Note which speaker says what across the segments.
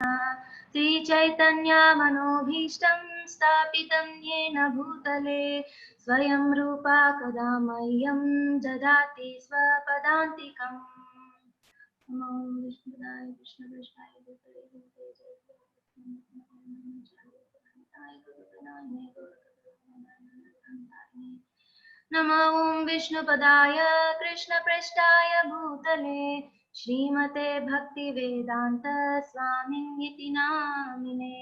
Speaker 1: श्रीचैतन्यमनोभीष्टं स्थापितं येन भूतले स्वयं रूपा कदा मह्यं ददाति स्वपदान्तिकम्। नमो विष्णुपदाय कृष्णपृष्ठाय भूतले नमो विष्णुपदाय कृष्णपृष्ठाय भूतले श्रीमते भक्तिवेदांत स्वामिन्निति नामिने।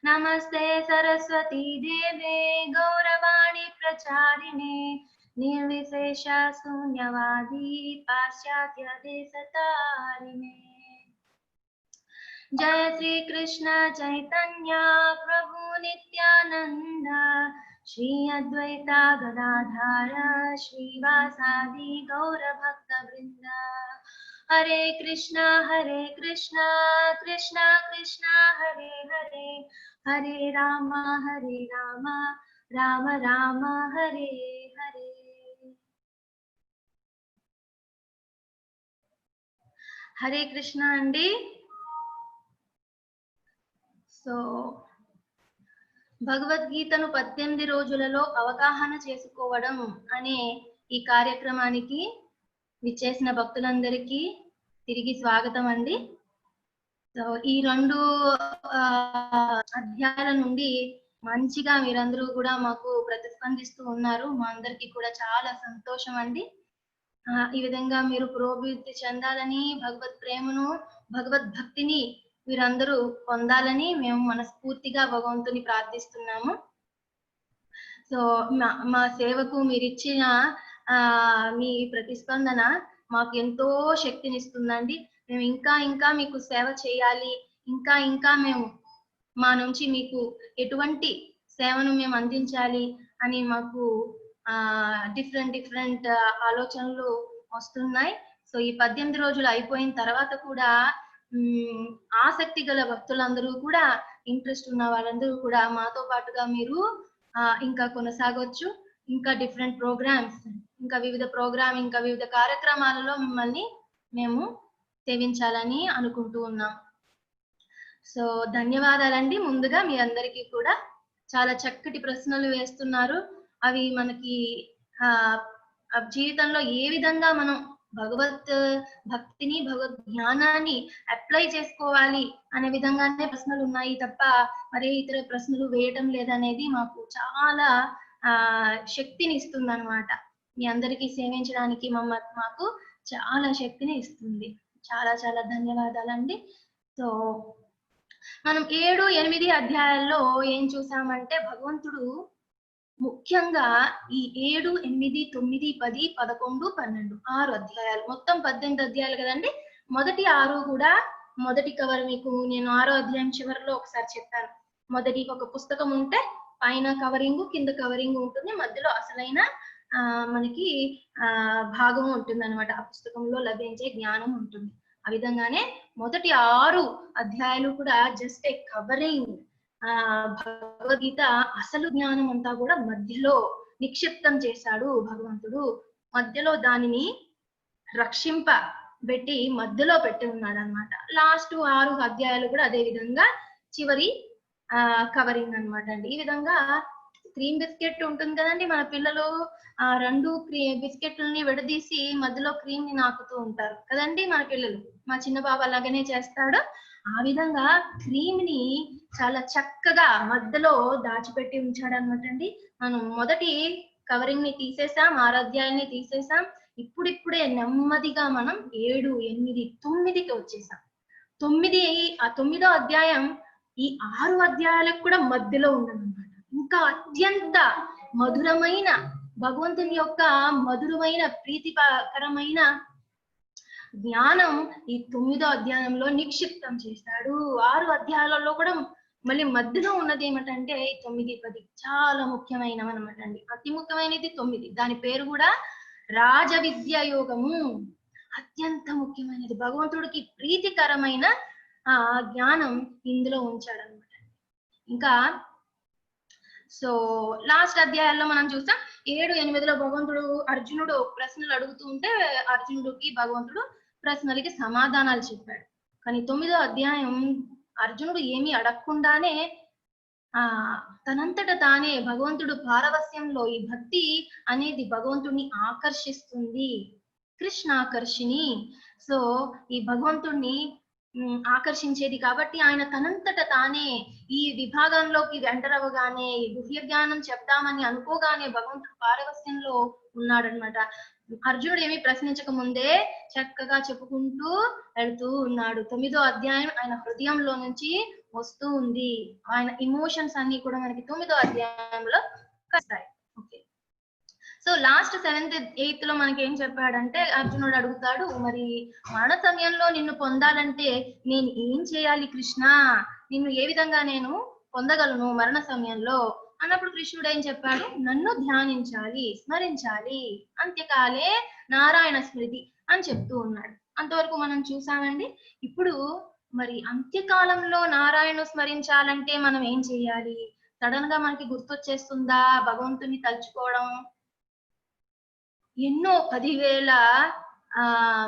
Speaker 1: नमस्ते सरस्वती देवे गौरवाणी प्रचारिणे निर्विशेष शून्यवादी पाश्चात्य देशतारिणे। जय श्री कृष्ण चैतन्य प्रभु नित्यानंद श्री अद्वैता गदाधर श्रीवासादि गौर भक्त वृंद। हरे कृष्णा कृष्णा कृष्णा हरे हरे हरे राम राम राम हरे हरे। हरे कृष्णा अंडी। సో భగవద్గీతను 18 రోజులలో అవగాహన చేసుకోవడం అనే ఈ కార్యక్రమానికి విచ్చేసిన భక్తులందరికీ తిరిగి స్వాగతం అండి. సో ఈ 2 అధ్యాయాల నుండి మంచిగా మీరందరూ కూడా మాకు ప్రతిస్పందిస్తూ ఉన్నారు. మా అందరికీ కూడా చాలా సంతోషం అండి. ఈ విధంగా మీరు పురోభివృద్ధి చెందాలని, భగవత్ ప్రేమను భగవద్భక్తిని వీరందరూ పొందాలని మేము మనస్ఫూర్తిగా భగవంతుని ప్రార్థిస్తున్నాము. సో మా సేవకు మీరిచ్చిన మీ ప్రతిస్పందన మాకు ఎంతో శక్తినిస్తుందండి. మేము ఇంకా మీకు సేవ చేయాలి, ఇంకా మేము మా నుంచి మీకు ఎటువంటి సేవను మేము అందించాలి అని మాకు డిఫరెంట్ ఆలోచనలు వస్తున్నాయి. సో ఈ 18 రోజులు అయిపోయిన తర్వాత కూడా ఆసక్తి గల భక్తులందరూ కూడా, ఇంట్రెస్ట్ ఉన్న వాళ్ళందరూ కూడా మాతో పాటుగా మీరు ఇంకా కొనసాగొచ్చు. ఇంకా డిఫరెంట్ ప్రోగ్రామ్స్, ఇంకా వివిధ కార్యక్రమాలలో మిమ్మల్ని మేము సేవించాలని అనుకుంటూ ఉన్నాం. సో ధన్యవాదాలండి. ముందుగా మీ అందరికీ కూడా చాలా చక్కటి ప్రశ్నలు వేస్తున్నారు. అవి మనకి జీవితంలో ఏ విధంగా మనం భగవత్ భక్తిని, భగవద్ జ్ఞానాన్ని అప్లై చేసుకోవాలి అనే విధంగానే ప్రశ్నలు ఉన్నాయి తప్ప మరే ఇతర ప్రశ్నలు వేయటం లేదనేది మాకు చాలా శక్తిని ఇస్తుంది అన్నమాట. మీ అందరికీ సేవించడానికి మాకు చాలా శక్తిని ఇస్తుంది. చాలా ధన్యవాదాలండి. సో మనం 7, 8 అధ్యాయాల్లో ఏం చూసామంటే భగవంతుడు ముఖ్యంగా ఈ 7, 8, 9, 10, 11, 12 6 అధ్యాయాలు, మొత్తం 18 అధ్యాయాలు కదండి. మొదటి 6 కూడా మొదటి కవర్ మీకు నేను 6వ అధ్యాయం చివరిలో ఒకసారి చెప్పాను. మొదటి ఒక పుస్తకం ఉంటే పైన కవరింగ్, కింద కవరింగ్ ఉంటుంది, మధ్యలో అసలైన మనకి భాగం ఉంటుంది అన్నమాట. ఆ పుస్తకంలో లభించే జ్ఞానం ఉంటుంది. ఆ విధంగానే మొదటి 6 అధ్యాయాలు కూడా జస్ట్ ఏ కవరింగ్. భగవద్గీత అసలు జ్ఞానం అంతా కూడా మధ్యలో నిక్షిప్తం చేశాడు భగవంతుడు. మధ్యలో దానిని రక్షింపబెట్టి మధ్యలో పెట్టి ఉన్నాడు అన్నమాట. లాస్ట్ 6 అధ్యాయాలు కూడా అదే విధంగా చివరి కవరింగ్ అన్నమాట అండి. ఈ విధంగా క్రీమ్ బిస్కెట్ ఉంటుంది కదండి, మన పిల్లలు 2 బిస్కెట్లని విడదీసి మధ్యలో క్రీమ్ ని నాకుతూ ఉంటారు కదండి మన పిల్లలు. మా చిన్న బాబు అలాగనే చేస్తాడు. ఆ విధంగా క్రీమ్ ని చాలా చక్కగా మధ్యలో దాచిపెట్టి ఉంచాడు అనమాట అండి. మనం మొదటి కవరింగ్ ని తీసేసాం, 6 అధ్యాయాన్ని తీసేసాం. ఇప్పుడిప్పుడే నెమ్మదిగా మనం 7, 8, 9కి వచ్చేసాం. 9వ అధ్యాయం ఈ 6 అధ్యాయాలకు కూడా మధ్యలో ఉండదన్నమాట. ఇంకా అత్యంత మధురమైన భగవంతుని యొక్క మధురమైన ప్రీతికరమైన జ్ఞానం ఈ 9వ అధ్యాయంలో నిక్షిప్తం చేశాడు. 6 అధ్యాయాలలో కూడా మళ్ళీ మధ్యలో ఉన్నది ఏమిటంటే 9, 10 చాలా ముఖ్యమైనవి అనమాట అండి. అతి ముఖ్యమైనది 9. దాని పేరు కూడా రాజ విద్య యోగము. అత్యంత ముఖ్యమైనది, భగవంతుడికి ప్రీతికరమైన జ్ఞానం ఇందులో ఉంచాడు అనమాట. ఇంకా సో లాస్ట్ అధ్యాయాల్లో మనం చూస్తాం 7, 8లో భగవంతుడు అర్జునుడు ప్రశ్నలు అడుగుతూ ఉంటే అర్జునుడికి భగవంతుడు ప్రశ్నలకి సమాధానాలు చెప్పాడు. కానీ 9వ అధ్యాయం అర్జునుడు ఏమీ అడగకుండానే తనంతట తానే భగవంతుడు పారవస్యంలో ఈ భక్తి అనేది భగవంతుడిని ఆకర్షిస్తుంది, కృష్ణాకర్షిణి. సో ఈ భగవంతుడిని ఆకర్షించేది కాబట్టి ఆయన తనంతట తానే ఈ విభాగంలోకి ఎంటర్ అవ్వగానే ఈ గుహ్య జ్ఞానం చెప్తామని అనుకోగానే భగవంతుడు పారవస్యంలో ఉన్నాడనమాట. అర్జునుడు ఏమి ప్రశ్నించక ముందే చక్కగా చెప్పుకుంటూ వెళ్తూ ఉన్నాడు. 9వ అధ్యాయం ఆయన హృదయంలో నుంచి వస్తూ ఉంది. ఆయన ఇమోషన్స్ అన్ని కూడా మనకి 9వ అధ్యాయంలో కలుస్తాయి. Okay, so last 7th 8th లో మనకి ఏం చెప్పాడంటే అర్జునుడు అడుగుతాడు, మరి మరణ సమయంలో నిన్ను పొందాలంటే నేను ఏం చేయాలి కృష్ణ, నిన్ను ఏ విధంగా నేను పొందగలను మరణ సమయంలో అన్నప్పుడు కృష్ణుడు ఏం చెప్పాడు, నన్ను ధ్యానించాలి, స్మరించాలి, అంత్యకాలే నారాయణ స్మృతి అని చెప్తూ ఉన్నాడు. అంతవరకు మనం చూసామండి. ఇప్పుడు మరి అంత్యకాలంలో నారాయణ స్మరించాలంటే మనం ఏం చేయాలి? సడన్ గా మనకి గుర్తొచ్చేస్తుందా భగవంతుని తలుచుకోవడం? ఎన్నో 10,000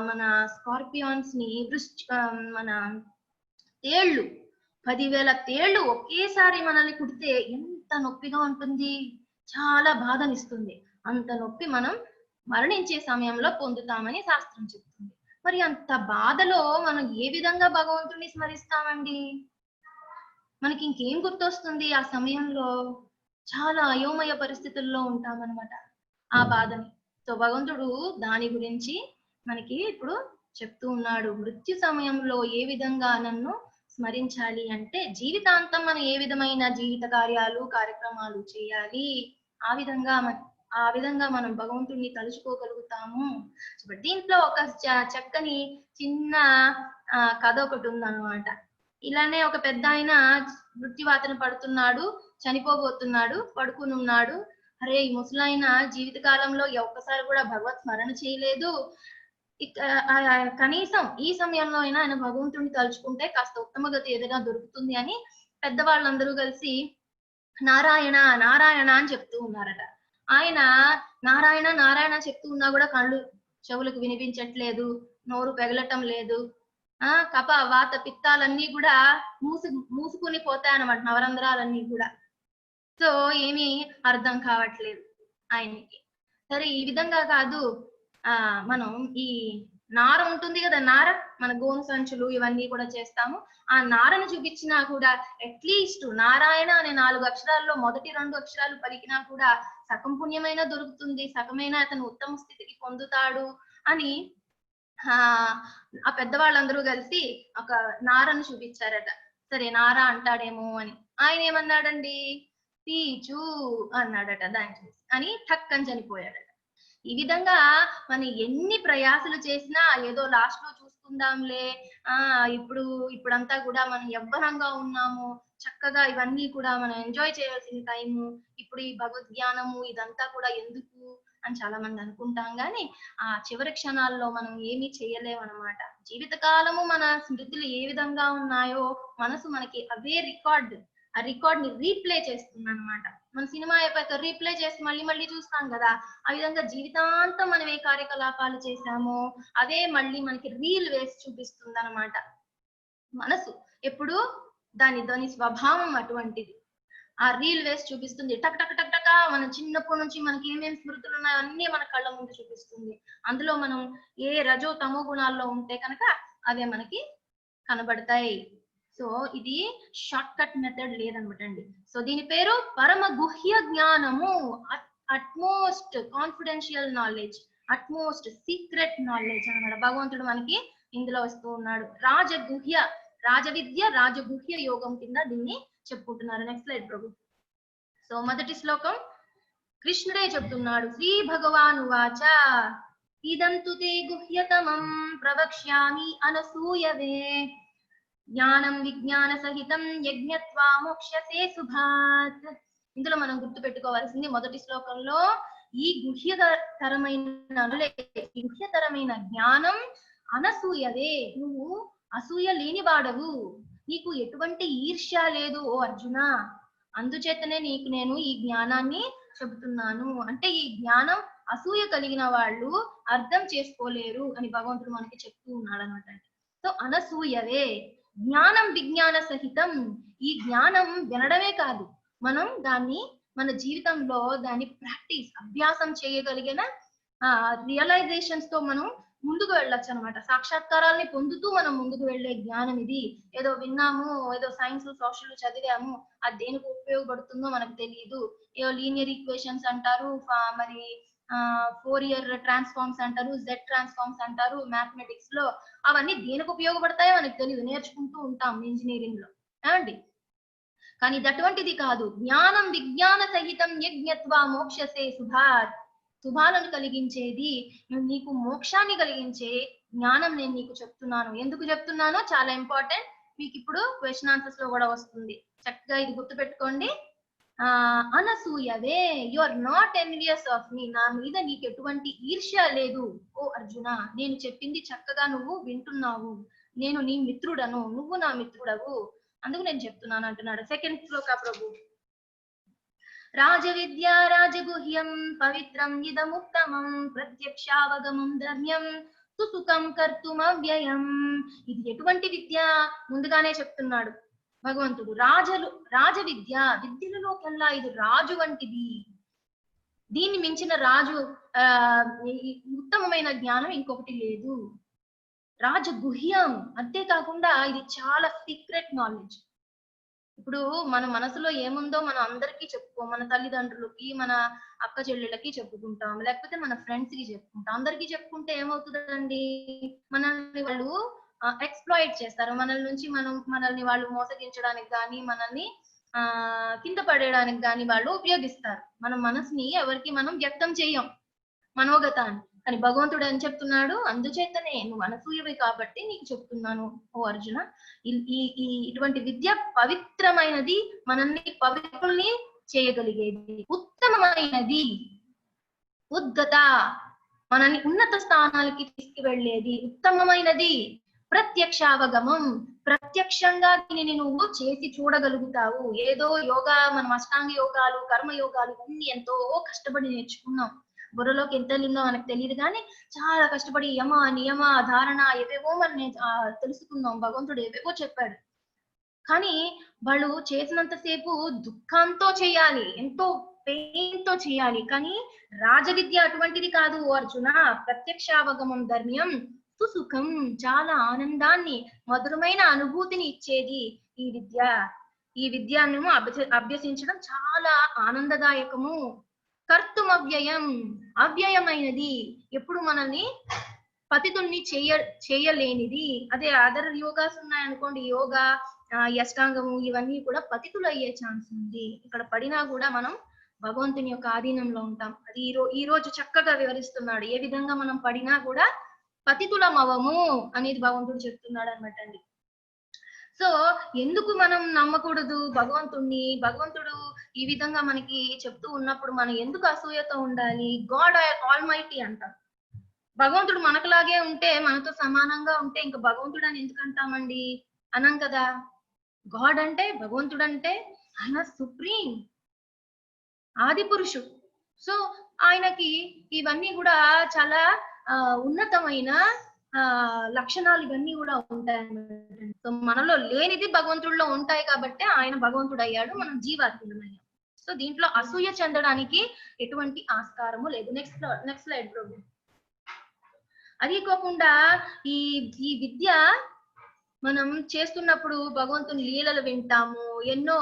Speaker 1: మన స్కార్పియాన్స్ ని మన తేళ్లు 10,000 తేళ్లు ఒకేసారి మనల్ని కుడితే ఎంత నొప్పిగా ఉంటుంది, చాలా బాధనిస్తుంది. అంత నొప్పి మనం మరణించే సమయంలో పొందుతామని శాస్త్రం చెప్తుంది. మరి అంత బాధలో మనం ఏ విధంగా భగవంతుని స్మరిస్తామండి? మనకి ఇంకేం గుర్తొస్తుంది ఆ సమయంలో? చాలా అయోమయ పరిస్థితుల్లో ఉంటామన్నమాట ఆ బాధని. సో భగవంతుడు దాని గురించి మనకి ఇప్పుడు చెప్తూ ఉన్నాడు. మృత్యు సమయంలో ఏ విధంగా నన్ను స్మరించాలి అంటే జీవితాంతం మనం ఏ విధమైన జీవిత కార్యక్రమాలు చేయాలి, ఆ విధంగా మనం భగవంతుడిని తలుచుకోగలుగుతాము. దీంట్లో ఒక చక్కని చిన్న కథ ఒకటి ఉందన్నమాట. ఇలానే ఒక పెద్ద ఆయన మృత్యువాతన పడుతున్నాడు, చనిపోబోతున్నాడు, పడుకుని ఉన్నాడు. అరే ఈ ముసలాయన జీవిత కాలంలో ఒక్కసారి కూడా భగవత్ స్మరణ చేయలేదు, కనీసం ఈ సమయంలో అయినా ఆయన భగవంతుడిని తలుచుకుంటే కాస్త ఉత్తమ గతి ఏదైనా దొరుకుతుంది అని పెద్దవాళ్ళందరూ కలిసి నారాయణ నారాయణ అని చెప్తూ ఉన్నారట. ఆయన నారాయణ నారాయణ చెప్తూ ఉన్నా కూడా కళ్ళు చెవులకు వినిపించట్లేదు, నోరు పెగలటం లేదు, కప వాత పిత్తాలన్నీ కూడా మూసుకుని పోతాయన్నమాట, నవరంధ్రాలన్నీ కూడా. సో ఏమీ అర్థం కావట్లేదు ఆయనకి. సరే ఈ విధంగా కాదు, మనం ఈ నార ఉంటుంది కదా, నార మన గోను సంచులు ఇవన్నీ కూడా చేస్తాము, ఆ నారను చూపించినా కూడా అట్లీస్ట్ నారాయణ అనే 4 అక్షరాల్లో మొదటి 2 అక్షరాలు పలికినా కూడా సగం పుణ్యమైన దొరుకుతుంది, సగమైన అతను ఉత్తమ స్థితికి పొందుతాడు అని ఆ పెద్దవాళ్ళందరూ కలిసి ఒక నారను చూపించారట. సరే నార అంటాడేమో అని. ఆయన ఏమన్నాడండి, పీచు అన్నాడట దాన్ని చూసి, అని ఠక్ అని చనిపోయాడట. ఈ విధంగా మనం ఎన్ని ప్రయాసలు చేసినా ఏదో లాస్ట్ లో చూసుకుందాంలే, ఇప్పుడంతా కూడా మనం యవ్వనంగా ఉన్నాము, చక్కగా ఇవన్నీ కూడా మనం ఎంజాయ్ చేయాల్సిన టైము, ఇప్పుడు ఈ భగవద్ జ్ఞానము ఇదంతా కూడా ఎందుకు అని చాలా మంది అనుకుంటాం, కానీ ఆ చివరి క్షణాల్లో మనం ఏమీ చేయలేమన్నమాట. జీవితకాలము మన స్మృతులు ఏ విధంగా ఉన్నాయో మనసు మనకి అవే ఆ రికార్డ్ ని రీప్లే చేస్తుంది అనమాట. మన సినిమా అయిపోయాక రీప్లే చేసి మళ్ళీ మళ్ళీ చూస్తాం కదా, ఆ విధంగా జీవితాంతం మనం ఏ కార్యకలాపాలు చేశామో అదే మళ్ళీ మనకి రీల్ వేసి చూపిస్తుంది అనమాట. మనసు ఎప్పుడు దాని స్వభావం అటువంటిది. ఆ రీల్ వేసి చూపిస్తుంది, టక్ టక్ టక్ టక్ మన చిన్నప్పటి నుంచి మనకి ఏమేమి స్మృతులు ఉన్నాయో అన్ని మన కళ్ళ ముందు చూపిస్తుంది. అందులో మనం ఏ రజో తమో గుణాల్లో ఉంటే కనుక అవే మనకి కనబడతాయి. సో ఇది షార్ట్ కట్ మెథడ్ లేదనమాట అండి. సో దీని పేరు పరమ గుహ్య జ్ఞానము, utmost confidential knowledge, utmost secret knowledge అనమాట. భగవంతుడు మనకి ఇందులో వస్తూ ఉన్నాడు. రాజవిద్య రాజగుహ్య యోగం కింద దీన్ని చెప్పుకుంటున్నారు. నెక్స్ట్ స్లైడ్ ప్రభు. సో మొదటి శ్లోకం కృష్ణుడే చెప్తున్నాడు. శ్రీ భగవాను వాచ ఇదంతు తే గుహ్యతమం ప్రవక్ష్యామి అనసూయవే జ్ఞానం విజ్ఞాన సహితం యజ్ఞత్వా మోక్ష్యసే శుభాత్. ఇందులో మనం గుర్తు పెట్టుకోవాల్సింది మొదటి శ్లోకంలో ఈ గుహ్యతరమైన జ్ఞానం అనసూయవే, నువ్వు అసూయ లేని వాడవు, నీకు ఎటువంటి ఈర్ష్య లేదు ఓ అర్జున, అందుచేతనే నీకు నేను ఈ జ్ఞానాన్ని చెబుతున్నాను. అంటే ఈ జ్ఞానం అసూయ కలిగిన వాళ్ళు అర్థం చేసుకోలేరు అని భగవంతుడు మనకి చెప్తూ ఉన్నాడు అనమాట. సో అనసూయవే, జ్ఞానం విజ్ఞాన సహితం. ఈ జ్ఞానం వినడమే కాదు, మనం దాన్ని మన జీవితంలో దాన్ని ప్రాక్టీస్ అభ్యాసం చేయగలిగిన రియలైజేషన్స్ తో మనం ముందుకు వెళ్ళొచ్చు అనమాట. సాక్షాత్కారాల్ని పొందుతూ మనం ముందుకు వెళ్లే జ్ఞానం ఇది. ఏదో విన్నాము, ఏదో సైన్స్ సోషల్ చదివాము, అది దేనికి ఉపయోగపడుతుందో మనకు తెలియదు. ఏదో లీనియర్ ఈక్వేషన్స్ అంటారు, మరి ఫోరియర్ ట్రాన్స్ఫార్మ్స్ అంటారు, జెడ్ ట్రాన్స్ఫార్మ్స్ అంటారు మ్యాథమెటిక్స్ లో. అవన్నీ దేనికి ఉపయోగపడతాయో మనకు తెలియదు, నేర్చుకుంటూ ఉంటాం ఇంజనీరింగ్ లో ఏమండి. కానీ ఇది అటువంటిది కాదు. జ్ఞానం విజ్ఞాన సహితం యజ్ఞత్వ మోక్షసే శుభాత్. శుభాలను కలిగించేది, నీకు మోక్షాన్ని కలిగించే జ్ఞానం నేను నీకు చెప్తున్నాను. ఎందుకు చెప్తున్నానో చాలా ఇంపార్టెంట్, మీకు ఇప్పుడు క్వశ్చన్ ఆన్సర్స్ లో కూడా వస్తుంది. చక్కగా ఇది గుర్తు పెట్టుకోండి. అనసూయవే, you are not envious of me. నా మీద నీకు ఎటువంటి ఈర్ష్య లేదు ఓ అర్జున. నేను చెప్పింది చక్కగా నువ్వు వింటున్నావు, నేను నీ మిత్రుడను, నువ్వు నా మిత్రుడవు, అందుకు నేను చెప్తున్నాను అంటున్నాడు. సెకండ్ శ్లోక ప్రభు. రాజవిద్య రాజగుహ్యం పవిత్రం ఇదముత్తమం ప్రత్యక్షావగమం ధర్మ్యం సుసుఖం కర్తుమవ్యయం. ఇది ఎటువంటి విద్య ముందుగానే చెప్తున్నాడు భగవంతుడు. రాజ విద్య, విద్యలలో కల్లా ఇది రాజు వంటిది. దీన్ని మించిన రాజు ఉత్తమమైన జ్ఞానం ఇంకొకటి లేదు. రాజగుహ్యం, అంతేకాకుండా ఇది చాలా సీక్రెట్ నాలెడ్జ్. ఇప్పుడు మన మనసులో ఏముందో మనం అందరికీ చెప్పుకో, మన తల్లిదండ్రులకి, మన అక్క చెల్లెళ్ళకి చెప్పుకుంటాం, లేకపోతే మన ఫ్రెండ్స్ కి చెప్పుకుంటాం. అందరికీ చెప్పుకుంటే ఏమవుతుందండి, మనల్ని వాళ్ళు ఎక్స్ప్లాయిట్ చేస్తారు. మనల్ని వాళ్ళు మోసగించడానికి కానీ, మనల్ని కింద పడేయడానికి కానీ వాళ్ళు ఉపయోగిస్తారు. మన మనసుని ఎవరికి మనం వ్యక్తం చేయం, మనోగతాన్ని. కానీ భగవంతుడు ఏం చెప్తున్నాడు, అందుచేతనే నువ్వు అనసూయవి కాబట్టి నీకు చెప్తున్నాను ఓ అర్జున. ఇటువంటి విద్య పవిత్రమైనది, మనల్ని పవిత్రుల్ని చేయగలిగేది, ఉత్తమమైనది, ఉద్గత, మనల్ని ఉన్నత స్థానాలకి తీసుకువెళ్ళేది, ఉత్తమమైనది. ప్రత్యక్షావగమం, ప్రత్యక్షంగా దీనిని నువ్వు చేసి చూడగలుగుతావు. ఏదో యోగా, మనం అష్టాంగ యోగాలు, కర్మ యోగాలు ఇవన్నీ ఎంతో కష్టపడి నేర్చుకున్నాం. బుర్రలోకి ఎంత వెళ్ళిందో మనకు తెలియదు, కానీ చాలా కష్టపడి యమ నియమ ధారణ ఏవేవో మనం తెలుసుకున్నాం. భగవంతుడు ఏవేవో చెప్పాడు. కానీ వాళ్ళు చేసినంతసేపు దుఃఖంతో చేయాలి, ఎంతో పెయిన్ తో చేయాలి. కానీ రాజవిద్య అటువంటిది కాదు ఓ అర్జున. ప్రత్యక్షావగమం ధర్మ్యం సుసుఖం, చాలా ఆనందాన్ని, మధురమైన అనుభూతిని ఇచ్చేది ఈ విద్య. ఈ విద్యను అభ్యసించడం చాలా ఆనందదాయకము. కర్తుమవ్యయం, అవ్యయమైనది, ఎప్పుడు మనల్ని పతితుల్ని చేయలేనిది. అదే అదర్ యోగాస్ ఉన్నాయనుకోండి, యోగా, అష్టాంగము, ఇవన్నీ కూడా పతితులు అయ్యే ఛాన్స్ ఉంది. ఇక్కడ పడినా కూడా మనం భగవంతుని యొక్క ఆధీనంలో ఉంటాం. అది ఈ రోజు చక్కగా వివరిస్తున్నాడు. ఏ విధంగా మనం పడినా కూడా పతితులమవము అనేది భగవంతుడు చెప్తున్నాడు అనమాట అండి. సో ఎందుకు మనం నమ్మకూడదు భగవంతుణ్ణి? భగవంతుడు ఈ విధంగా మనకి చెప్తూ ఉన్నప్పుడు మనం ఎందుకు అసూయతో ఉండాలి? గాడ్ ఆల్మైటీ అంటాం. భగవంతుడు మనకులాగే ఉంటే, మనతో సమానంగా ఉంటే ఇంకా భగవంతుడు అని ఎందుకు అంటామండి? అనం కదా. గాడ్ అంటే, భగవంతుడు అంటే ఆయన సుప్రీం, ఆది పురుషుడు. సో ఆయనకి ఇవన్నీ కూడా చాలా ఉన్నతమైన లక్షణాలు ఇవన్నీ కూడా ఉంటాయి. సో మనలో లేనిది భగవంతుడిలో ఉంటాయి కాబట్టి ఆయన భగవంతుడు అయ్యాడు, మనం జీవాత్మలమయ్యాం. సో దీంట్లో అసూయ చెందడానికి ఎటువంటి ఆస్కారము లేదు. నెక్స్ట్ స్లైడ్ ప్రభు. అది కాకుండా ఈ విద్య మనం చేస్తున్నప్పుడు భగవంతుని లీలలు వింటాము, ఎన్నో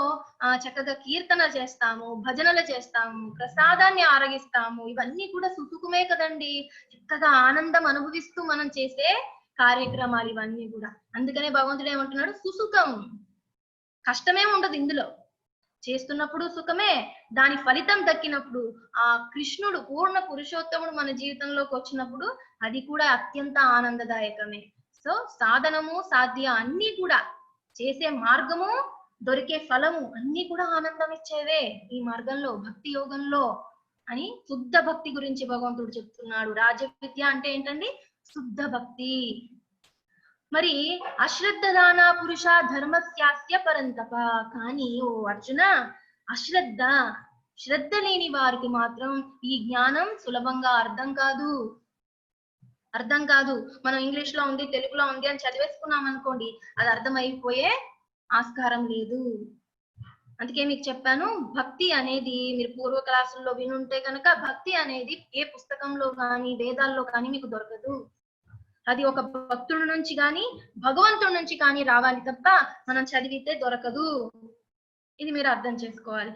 Speaker 1: చక్కగా కీర్తన చేస్తాము, భజనలు చేస్తాము, ప్రసాదాన్ని ఆరగిస్తాము. ఇవన్నీ కూడా సుసుఖమే కదండి. చక్కగా ఆనందం అనుభవిస్తూ మనం చేసే కార్యక్రమాలు ఇవన్నీ కూడా. అందుకనే భగవంతుడు ఏమంటున్నాడు, సుసుఖం. కష్టమే ఉండదు ఇందులో. చేస్తున్నప్పుడు సుఖమే, దాని ఫలితం దక్కినప్పుడు, ఆ కృష్ణుడు పూర్ణ పురుషోత్తముడు మన జీవితంలోకి వచ్చినప్పుడు అది కూడా అత్యంత ఆనందదాయకమే. సో సాధనము, సాధ్య అన్ని కూడా, చేసే మార్గము, దొరికే ఫలము అన్ని కూడా ఆనందం ఇచ్చేవే ఈ మార్గంలో, భక్తి యోగంలో అని శుద్ధ భక్తి గురించి భగవంతుడు చెప్తున్నాడు. రాజవిద్య అంటే ఏంటండి? శుద్ధ భక్తి. మరి అశ్రద్ధ దాన పురుష ధర్మస్యాస్య పరంతప. కానీ ఓ అర్జున, శ్రద్ధ లేని వారికి మాత్రం ఈ జ్ఞానం సులభంగా అర్థం కాదు. అర్థం కాదు. మనం ఇంగ్లీష్ లో ఉంది, తెలుగులో ఉంది అని చదివేసుకున్నాం అనుకోండి, అది అర్థమైపోయే ఆస్కారం లేదు. అందుకే మీకు చెప్పాను, భక్తి అనేది మీరు పూర్వ క్లాసుల్లో వినుంటే కనుక, భక్తి అనేది ఏ పుస్తకంలో కానీ వేదాల్లో కానీ మీకు దొరకదు. అది ఒక భక్తుడి నుంచి కానీ భగవంతుడి నుంచి కానీ రావాలి తప్ప మనం చదివితే దొరకదు. ఇది మీరు అర్థం చేసుకోవాలి.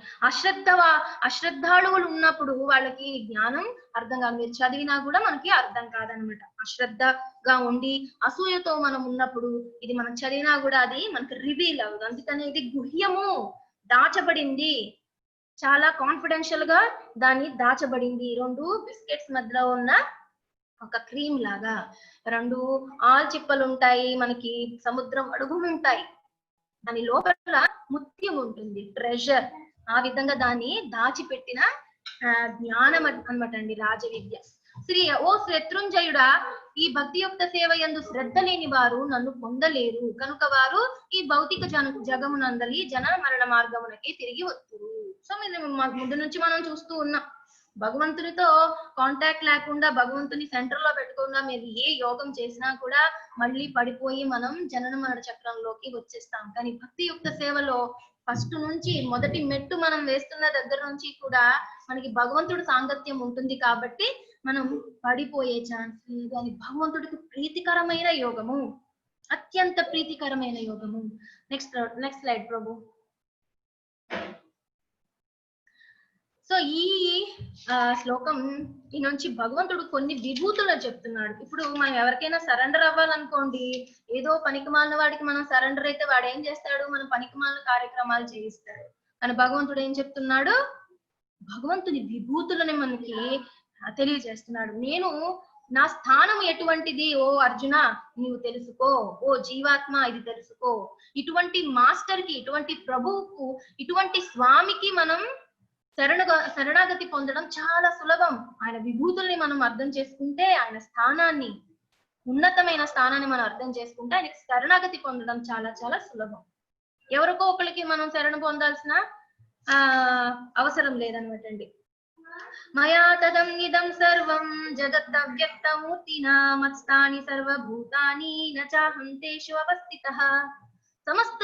Speaker 1: అశ్రద్ధాళువులు ఉన్నప్పుడు వాళ్ళకి జ్ఞానం అర్థం కాదు. మీరు చదివినా కూడా మనకి అర్థం కాదనమాట. అశ్రద్ధగా ఉండి అసూయతో మనం ఉన్నప్పుడు ఇది మనం చదివినా కూడా అది మనకి రివీల్ అవ్వదు. అందుకనే ఇది గుహ్యము, దాచబడింది, చాలా కాన్ఫిడెన్షియల్ గా దాన్ని దాచబడింది. 2 బిస్కెట్స్ మధ్యలో ఉన్న ఒక క్రీమ్ లాగా 2 ఆల్చిప్పలు ఉంటాయి, మనకి సముద్రం అడుగులు ఉంటాయి, దాని లోపల ముత్యం ఉంటుంది, ట్రెజర్. ఆ విధంగా దాన్ని దాచిపెట్టిన జ్ఞానం అన్నమాట అండి రాజవిద్య. ఓ శత్రుంజయుడా, ఈ భక్తి యొక్క సేవ యందు శ్రద్ధ లేని వారు నన్ను పొందలేరు, కనుక వారు ఈ భౌతిక జగమునందలి జన మరణ మార్గమునకి తిరిగి వస్తురు. సో ముందు నుంచి మనం చూస్తూ ఉన్నాం, భగవంతునితో కాంటాక్ట్ లేకుండా, భగవంతుని సెంటర్ లో పెట్టుకుండా మీరు ఏ యోగం చేసినా కూడా మళ్ళీ పడిపోయి మనం జనన మరణ చక్రంలోకి వచ్చేస్తాం. కానీ భక్తి యుక్త సేవలో ఫస్ట్ నుంచి మొదటి మెట్టు మనం వేస్తున్న దగ్గర నుంచి కూడా మనకి భగవంతుడి సాంగత్యం ఉంటుంది కాబట్టి మనం పడిపోయే ఛాన్స్ లేదు. అని భగవంతుడికి ప్రీతికరమైన యోగము, అత్యంత ప్రీతికరమైన యోగము. నెక్స్ట్ స్లైడ్ ప్రభు. సో ఈ శ్లోకం ఈ నుంచి భగవంతుడు కొన్ని విభూతులు చెప్తున్నాడు. ఇప్పుడు మనం ఎవరికైనా సరెండర్ అవ్వాలనుకోండి, ఏదో పనికిమాలిన వాడికి మనం సరెండర్ అయితే వాడు ఏం చేస్తాడు, మన పనికిమాలిన కార్యక్రమాలు చేయిస్తాడు. కానీ భగవంతుడు ఏం చెప్తున్నాడు, భగవంతుని విభూతులని మనకి తెలియజేస్తున్నాడు. నేను నా స్థానం ఎటువంటిది ఓ అర్జున నీవు తెలుసుకో, ఓ జీవాత్మ ఇది తెలుసుకో. ఇటువంటి మాస్టర్ కి, ఇటువంటి ప్రభువుకు, ఇటువంటి స్వామికి మనం శరణాగతి పొందడం చాలా సులభం. ఆయన విభూతుల్ని మనం అర్థం చేసుకుంటే, ఆయన స్థానాన్ని, ఉన్నతమైన స్థానాన్ని మనం అర్థం చేసుకుంటే ఆయనకి శరణాగతి పొందడం చాలా చాలా సులభం. ఎవరికో ఒకరికి మనం శరణ పొందాల్సిన అవసరం లేదనమాట అండి. మయా తదం ఇదం సర్వం జగత్తవ్యక్తమూర్తినా మత్స్థాని సర్వభూతాని నచాహం తేషు అవస్థితః. సమస్త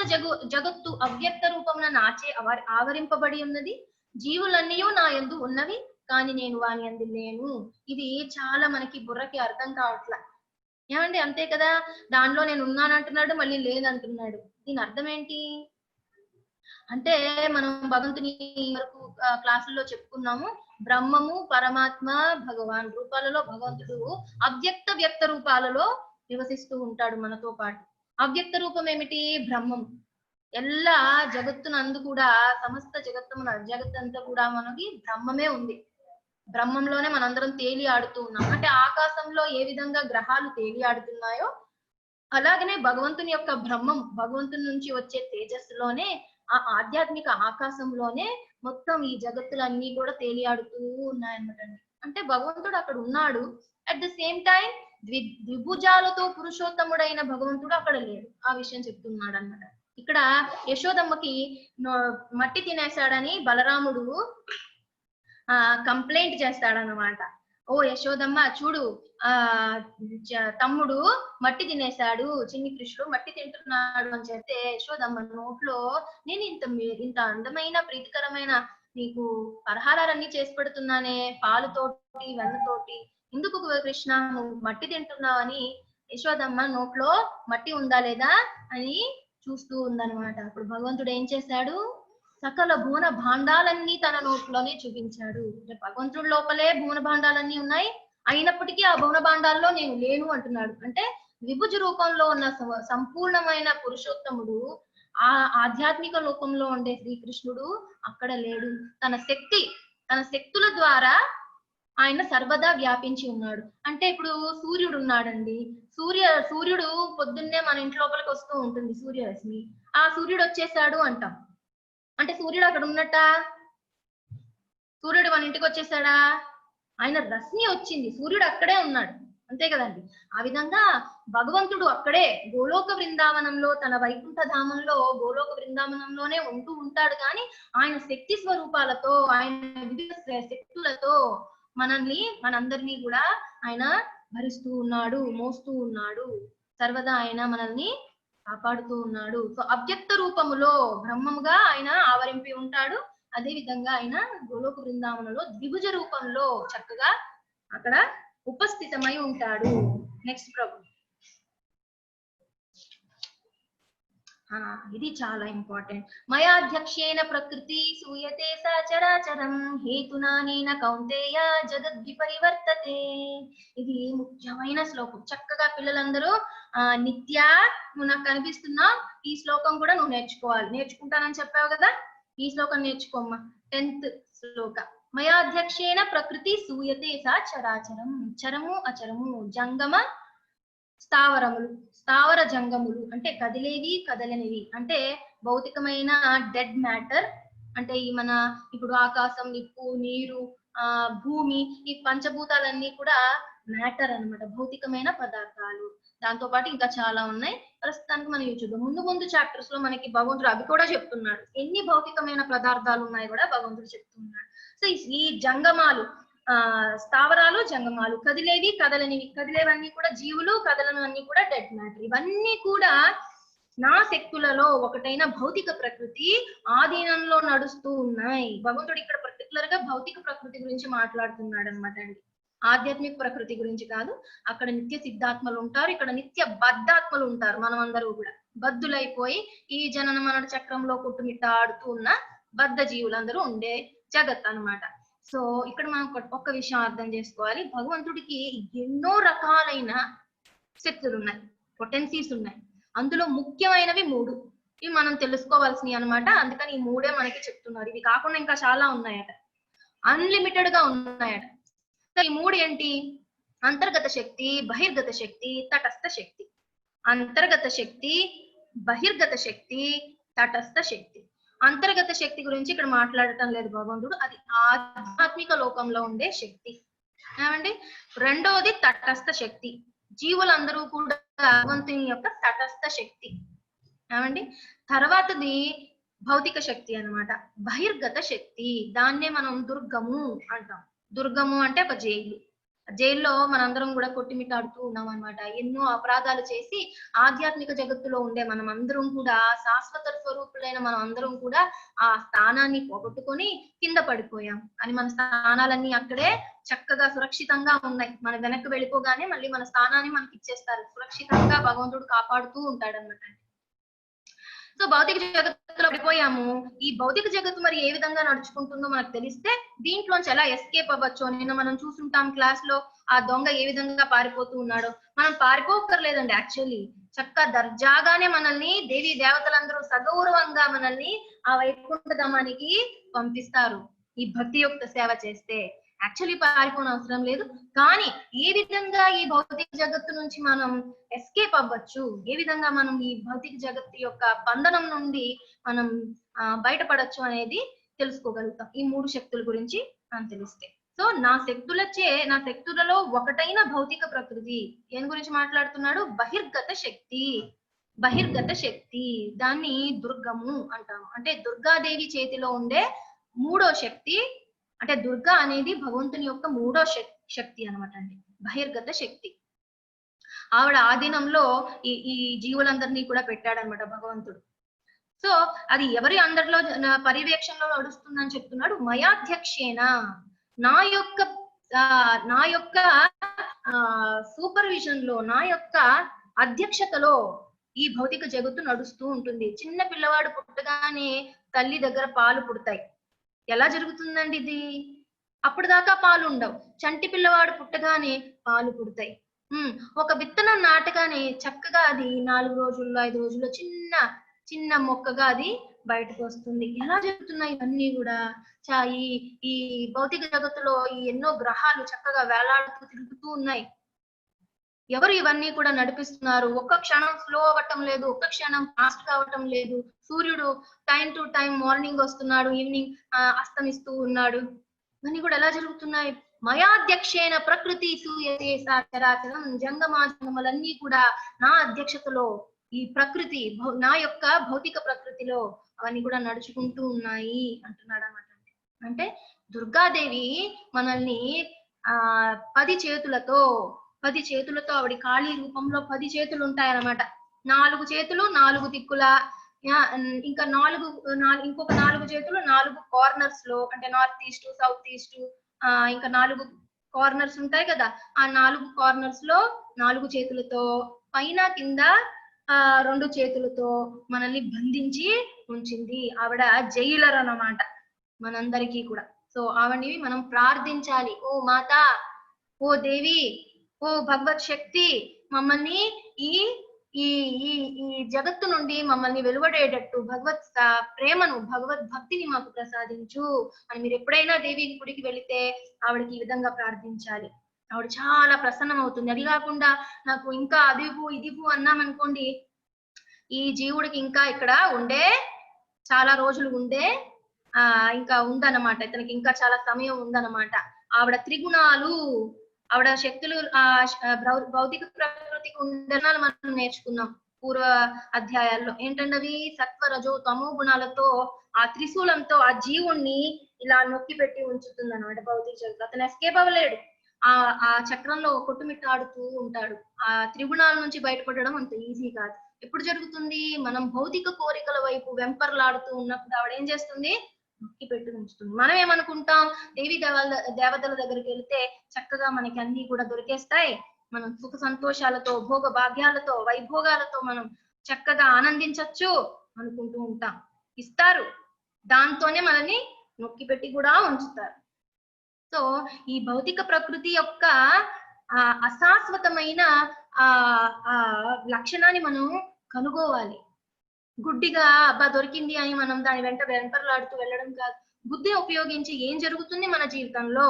Speaker 1: జగత్తు అవ్యక్త రూపమున నాచే ఆవరింపబడి ఉన్నది. జీవులన్నీ నా యందు ఉన్నవి, కానీ నేను వాని యందు లేను. ఇది చాలా మనకి బుర్రకి అర్థం కావట్లా ఏమండి, అంతే కదా. దానిలో నేను ఉన్నానంటున్నాడు, మళ్ళీ లేదంటున్నాడు. దీని అర్థం ఏంటి అంటే, మనం భగవంతుని వరకు క్లాసుల్లో చెప్పుకున్నాము, బ్రహ్మము, పరమాత్మ, భగవాన్ రూపాలలో భగవంతుడు అవ్యక్త వ్యక్త రూపాలలో నివసిస్తూ ఉంటాడు మనతో పాటు. అవ్యక్త రూపం ఏమిటి, బ్రహ్మం. ಎಲ್ಲ జగత్తునందు కూడా, సమస్త జగత్తంతా కూడా మనకి బ్రహ్మమే ఉంది. బ్రహ్మంలోనే మనందరం తేలి ఆడుతూ ఉన్నాం. అంటే ఆకాశంలో ఏ విధంగా గ్రహాలు తేలి ఆడుతున్నాయో అలాగనే భగవంతుని యొక్క బ్రహ్మం, భగవంతుని నుంచి వచ్చే తేజస్సులోనే, ఆ ఆధ్యాత్మిక ఆకాశంలోనే మొత్తం ఈ జగత్తులన్నీ కూడా తేలి ఆడుతూ ఉన్నాయన్నమాట. అంటే భగవంతుడు అక్కడ ఉన్నాడు, అట్ ద సేమ్ టైం ద్విభుజాలతో పురుషోత్తముడైన భగవంతుడు అక్కడ లేడు. ఆ విషయం చెప్తున్నాడు అన్నమాట. ఇక్కడ యశోదమ్మకి మట్టి తినేశాడని బలరాముడు కంప్లైంట్ చేస్తాడనమాట. ఓ యశోదమ్మ చూడు, తమ్ముడు మట్టి తినేశాడు, చిన్ని కృష్ణుడు మట్టి తింటున్నాడు అని చెప్తే, యశోదమ్మ నోట్లో నేను ఇంత అందమైన ప్రీతికరమైన నీకు పలహారాలన్నీ చేసి పెడుతున్నానే, పాలుతోటి వెన్నతోటి, ఎందుకు కృష్ణ నువ్వు మట్టి తింటున్నావు అని యశోదమ్మ నోట్లో మట్టి ఉందా లేదా అని చూస్తూ ఉందన్నమాట. అప్పుడు భగవంతుడు ఏం చేశాడు, సకల భువన భాండాలన్నీ తన నోట్లోనే చూపించాడు. భగవంతుడి లోపలే భువన భాండాలన్నీ ఉన్నాయి, అయినప్పటికీ ఆ భువన భాండాల్లో నేను లేను అంటున్నాడు. అంటే విభుజ రూపంలో ఉన్న సంపూర్ణమైన పురుషోత్తముడు, ఆ ఆధ్యాత్మిక లోకంలో ఉండే శ్రీకృష్ణుడు అక్కడ లేడు. తన శక్తుల ద్వారా ఆయన సర్వదా వ్యాపించి ఉన్నాడు. అంటే ఇప్పుడు సూర్యుడు ఉన్నాడండి, సూర్యుడు పొద్దున్నే మన ఇంటి లోపలికి వస్తూ ఉంటుంది సూర్యరశ్మి. ఆ సూర్యుడు వచ్చేసాడు అంటాం, అంటే సూర్యుడు అక్కడ ఉన్నట్ట? సూర్యుడు మన ఇంటికి వచ్చేసాడా? ఆయన రశ్మి వచ్చింది, సూర్యుడు అక్కడే ఉన్నాడు, అంతే కదండి. ఆ విధంగా భగవంతుడు అక్కడే గోలోక బృందావనంలో, తన వైకుంఠ ధామంలో గోలోక బృందావనంలోనే ఉంటూ ఉంటాడు. కానీ ఆయన శక్తి స్వరూపాలతో, ఆయన వివిధ శక్తులతో మనందరినీ కూడా ఆయన భరిస్తూ ఉన్నాడు, మోస్తూ ఉన్నాడు, సర్వదా ఆయన మనల్ని కాపాడుతూ ఉన్నాడు. సో అవ్యక్త రూపములో బ్రహ్మముగా ఆయన ఆవరింపి ఉంటాడు. అదే విధంగా ఆయన గోలోక బృందావనంలో ద్విభుజ రూపంలో చక్కగా అక్కడ ఉపస్థితమై ఉంటాడు. నెక్స్ట్ ప్రభు, ఇది చాలా ఇంపార్టెంట్. మయాధ్యక్షేణ ప్రకృతి సూయతే సచరాచరం హేతునానేన కౌంతేయ జగద్విపరివర్తతే. ఇది ముఖ్యమైన శ్లోకం. చక్కగా పిల్లలందరూ నిత్య నాకు కనిపిస్తున్నా ఈ శ్లోకం కూడా నువ్వు నేర్చుకోవాలి. నేర్చుకుంటానని చెప్పావు కదా, ఈ శ్లోకం నేర్చుకోమ్మా. 10th శ్లోక. మయాధ్యక్షేణ ప్రకృతి సూయతే సచరాచరం. చరము అచరము, జంగమ స్థావరములు, స్థావర జంగములు అంటే కదిలేవి కదలనివి, అంటే భౌతికమైన డెడ్ మ్యాటర్ అంటే ఈ మన ఇప్పుడు ఆకాశం, నిప్పు, నీరు, భూమి, ఈ పంచభూతాలన్నీ కూడా మ్యాటర్ అన్నమాట, భౌతికమైన పదార్థాలు. దాంతో పాటు ఇంకా చాలా ఉన్నాయి. ప్రస్తుతానికి మనం చూద్దాం. ముందు ముందు చాప్టర్స్ లో మనకి భగవంతుడు అవి కూడా చెప్తున్నాడు. ఎన్ని భౌతికమైన పదార్థాలు ఉన్నాయి కూడా భగవంతుడు చెప్తున్నాడు. సో ఈ జంగమాలు, స్థావరాలు, జంగమాలు, కదిలేవి కదలనివి, కదిలేవన్నీ కూడా జీవులు, కదలనివన్నీ కూడా డెడ్ మ్యాటర్. ఇవన్నీ కూడా నా శక్తులలో ఒకటైన భౌతిక ప్రకృతి ఆధీనంలో నడుస్తూ ఉన్నాయి. భగవంతుడు ఇక్కడ పర్టికులర్ గా భౌతిక ప్రకృతి గురించి మాట్లాడుతున్నాడు అనమాట అండి. ఆధ్యాత్మిక ప్రకృతి గురించి కాదు. అక్కడ నిత్య సిద్ధాత్మలు ఉంటారు, ఇక్కడ నిత్య బద్ధాత్మలు ఉంటారు. మనం అందరూ కూడా బద్దులైపోయి ఈ జనన మరణ చక్రంలో కొట్టుమిట్టాడుతూ ఉన్న బద్ధ జీవులందరూ ఉండే జగత్ అన్నమాట. సో ఇక్కడ మనం ఒక్క విషయం అర్థం చేసుకోవాలి. భగవంతుడికి ఎన్నో రకాలైన శక్తులు ఉన్నాయి, పొటెన్సీస్ ఉన్నాయి. అందులో ముఖ్యమైనవి 3. ఇవి మనం తెలుసుకోవాల్సినవి అనమాట. అందుకని ఈ 3 మనకి చెప్తున్నారు. ఇవి కాకుండా ఇంకా చాలా ఉన్నాయట, అన్లిమిటెడ్ గా ఉన్నాయట. సో ఈ 3 ఏంటి? అంతర్గత శక్తి, బహిర్గత శక్తి, తటస్థ శక్తి. అంతర్గత శక్తి, బహిర్గత శక్తి, తటస్థ శక్తి. అంతర్గత శక్తి గురించి ఇక్కడ మాట్లాడటం లేదు భగవంతుడు, అది ఆధ్యాత్మిక లోకంలో ఉండే శక్తి. ఏమండి? రెండోది తటస్థ శక్తి, జీవులందరూ కూడా భగవంతుని యొక్క తటస్థ శక్తి. ఏమండి? తర్వాతది భౌతిక శక్తి అన్నమాట, బహిర్గత శక్తి. దాన్నే మనం దుర్గము అంటాం. దుర్గము అంటే ఒక జైలు. జైల్లో మనందరం కూడా కొట్టిమిట్టాడుతూ ఉన్నాం అనమాట. ఎన్నో అపరాధాలు చేసి ఆధ్యాత్మిక జగత్తులో ఉండే మనం అందరం కూడా, శాశ్వత స్వరూపులైన మనం అందరం కూడా ఆ స్థానాన్ని పోగొట్టుకొని కింద పడిపోయాం. అని మన స్థానాలన్నీ అక్కడే చక్కగా సురక్షితంగా ఉన్నాయి. మన వెనక్కి వెళ్ళిపోగానే మళ్ళీ మన స్థానాన్ని మనకి ఇచ్చేస్తారు. సురక్షితంగా భగవంతుడు కాపాడుతూ ఉంటాడన్నమాట. సో భౌతిక జగత్తులో పడిపోయాము. ఈ భౌతిక జగత్తు మరి ఏ విధంగా నడుచుకుంటుందో మనకు తెలిస్తే దీంట్లోంచి ఎలా ఎస్కేప్ అవ్వచ్చు. నిన్న మనం చూసుంటాం క్లాస్ లో, ఆ దొంగ ఏ విధంగా పారిపోతూ ఉన్నాడో. మనం పారిపోక్కర్లేదండి. యాక్చువల్లీ చక్కగా దర్జాగానే మనల్ని దేవీ దేవతలందరూ సగౌరవంగా మనల్ని ఆ వైకుంఠధామానికి పంపిస్తారు ఈ భక్తి యొక్క సేవ చేస్తే. యాక్చువల్లీ పారిపోవడం అవసరం లేదు. కానీ ఏ విధంగా ఈ భౌతిక జగత్తు నుంచి మనం ఎస్కేప్ అవ్వచ్చు, ఏ విధంగా మనం ఈ భౌతిక జగత్తు యొక్క బంధనం నుండి మనం బయటపడచ్చు అనేది తెలుసుకోగలుగుతాం ఈ 3 శక్తుల గురించి మనం తెలిస్తే. సో నా శక్తులలో ఒకటైన భౌతిక ప్రకృతి ఏం గురించి మాట్లాడుతున్నాడు? బహిర్గత శక్తి. బహిర్గత శక్తి, దాన్ని దుర్గము అంటాము. అంటే దుర్గాదేవి చేతిలో ఉండే 3వ శక్తి. అంటే దుర్గా అనేది భగవంతుని యొక్క 3వ శక్తి అనమాట అండి, బహిర్గత శక్తి. ఆవిడ ఆధీనంలో ఈ జీవులందరినీ కూడా పెట్టాడనమాట భగవంతుడు. సో అది ఎవరి అందరిలో పర్యవేక్షణలో నడుస్తుందని చెప్తున్నాడు. మయాధ్యక్షేన, నా యొక్క సూపర్విజన్ లో, నా యొక్క అధ్యక్షతలో ఈ భౌతిక జగత్తు నడుస్తూ ఉంటుంది. చిన్న పిల్లవాడు పుట్టగానే తల్లి దగ్గర పాలు పుడతాయి. ఎలా జరుగుతుందండి ఇది? అప్పుడు దాకా పాలు ఉండవు. చంటి పిల్లవాడు పుట్టగానే పాలు పుడతాయి. ఒక విత్తనం నాటగానే చక్కగా అది 4 రోజుల్లో 5 రోజుల్లో చిన్న చిన్న మొక్కగా అది బయటకు వస్తుంది. ఎలా జరుగుతున్నాయి ఇవన్నీ కూడా? ఈ భౌతిక జగత్తులో ఈ ఎన్నో గ్రహాలు చక్కగా వేలాడుతూ తిరుగుతూ ఉన్నాయి. ఎవరు ఇవన్నీ కూడా నడిపిస్తున్నారు? ఒక్క క్షణం స్లో అవ్వటం లేదు, ఒక్క క్షణం ఫాస్ట్ కావటం లేదు. సూర్యుడు టైం టు టైం మార్నింగ్ వస్తున్నాడు, ఈవినింగ్ అస్తమిస్తూ ఉన్నాడు. ఇవన్నీ కూడా ఎలా జరుగుతున్నాయి? మయాధ్యక్షేన ప్రకృతి సూయతే సచరాచరం. జంగమాజంగములన్నీ కూడా నా అధ్యక్షతలో, ఈ ప్రకృతి నా యొక్క భౌతిక ప్రకృతిలో అవన్నీ కూడా నడుచుకుంటూ ఉన్నాయి అంటున్నాడు అన్నమాట. అంటే దుర్గాదేవి మనల్ని 10 చేతులతో 10 చేతులతో ఆవిడ కాళీ రూపంలో 10 చేతులు ఉంటాయన్నమాట. 4 చేతులు 4 దిక్కుల, ఇంకా ఇంకొక 4 చేతులు 4 కార్నర్స్ లో, అంటే నార్త్ ఈస్ట్, సౌత్ ఈస్ట్, ఇంకా 4 కార్నర్స్ ఉంటాయి కదా, ఆ 4 కార్నర్స్ లో 4 చేతులతో, పైన కింద 2 చేతులతో మనల్ని బంధించి ఉంచింది. ఆవిడ జైలర్ అన్నమాట మనందరికీ కూడా. సో ఆవిడని మనం ప్రార్థించాలి. ఓ మాత, ఓ దేవి, ఓ భగవత్ శక్తి, మమ్మల్ని ఈ ఈ ఈ ఈ జగత్తు నుండి మమ్మల్ని వెలువడేటట్టు భగవత్ ప్రేమను, భగవద్ భక్తిని మాకు ప్రసాదించు అని మీరు ఎప్పుడైనా దేవి గుడికి వెళితే ఆవిడకి ఈ విధంగా ప్రార్థించాలి. ఆవిడ చాలా ప్రసన్నం అవుతుంది. అది కాకుండా నాకు ఇంకా అదిపు ఇదిపు అన్నామనుకోండి, ఈ జీవుడికి ఇంకా ఇక్కడ ఉండే చాలా రోజులు ఉండే ఇంకా ఉందన్నమాట, ఇతనికి ఇంకా చాలా సమయం ఉందన్నమాట. ఆవిడ త్రిగుణాలు, ఆవిడ శక్తులు, భౌతిక ప్రకృతికి ఉండనాలు మనం నేర్చుకున్నాం పూర్వ అధ్యాయాల్లో. ఏంటంటే సత్వ రజో తమో గుణాలతో ఆ త్రిశూలంతో ఆ జీవుణ్ణి ఇలా నొక్కి పెట్టి ఉంచుతుంది అనమాట భౌతిక జగత్తు. అతను ఎస్కేప్ అవ్వలేడు. ఆ చక్రంలో కొట్టుమిట్టాడుతూ ఉంటాడు. ఆ త్రిగుణాల నుంచి బయటపడడం అంత ఈజీ కాదు. ఎప్పుడు జరుగుతుంది? మనం భౌతిక కోరికల వైపు వెంపర్లాడుతూ ఉన్నప్పుడు ఆవిడ ఏం చేస్తుంది? నొక్కి పెట్టి ఉంచుతుంది. మనం ఏమనుకుంటాం? దేవి దేవతల దగ్గరికి వెళ్తే చక్కగా మనకి అన్ని కూడా దొరికేస్తాయి, మనం సుఖ సంతోషాలతో, భోగ భాగ్యాలతో, వైభోగాలతో మనం చక్కగా ఆనందించవచ్చు అనుకుంటూ ఉంటాం. ఇస్తారు, దాంతోనే మనల్ని నొక్కి పెట్టి కూడా ఉంచుతారు. సో ఈ భౌతిక ప్రకృతి యొక్క అశాశ్వతమైన లక్షణాన్ని మనం కనుగోవాలి. గుడ్డిగా అబ్బా దొరికింది అని మనం దాని వెంట వెంపర్లాడుతూ వెళ్ళడం కాదు. బుద్ధి ఉపయోగించి ఏం జరుగుతుంది మన జీవితంలో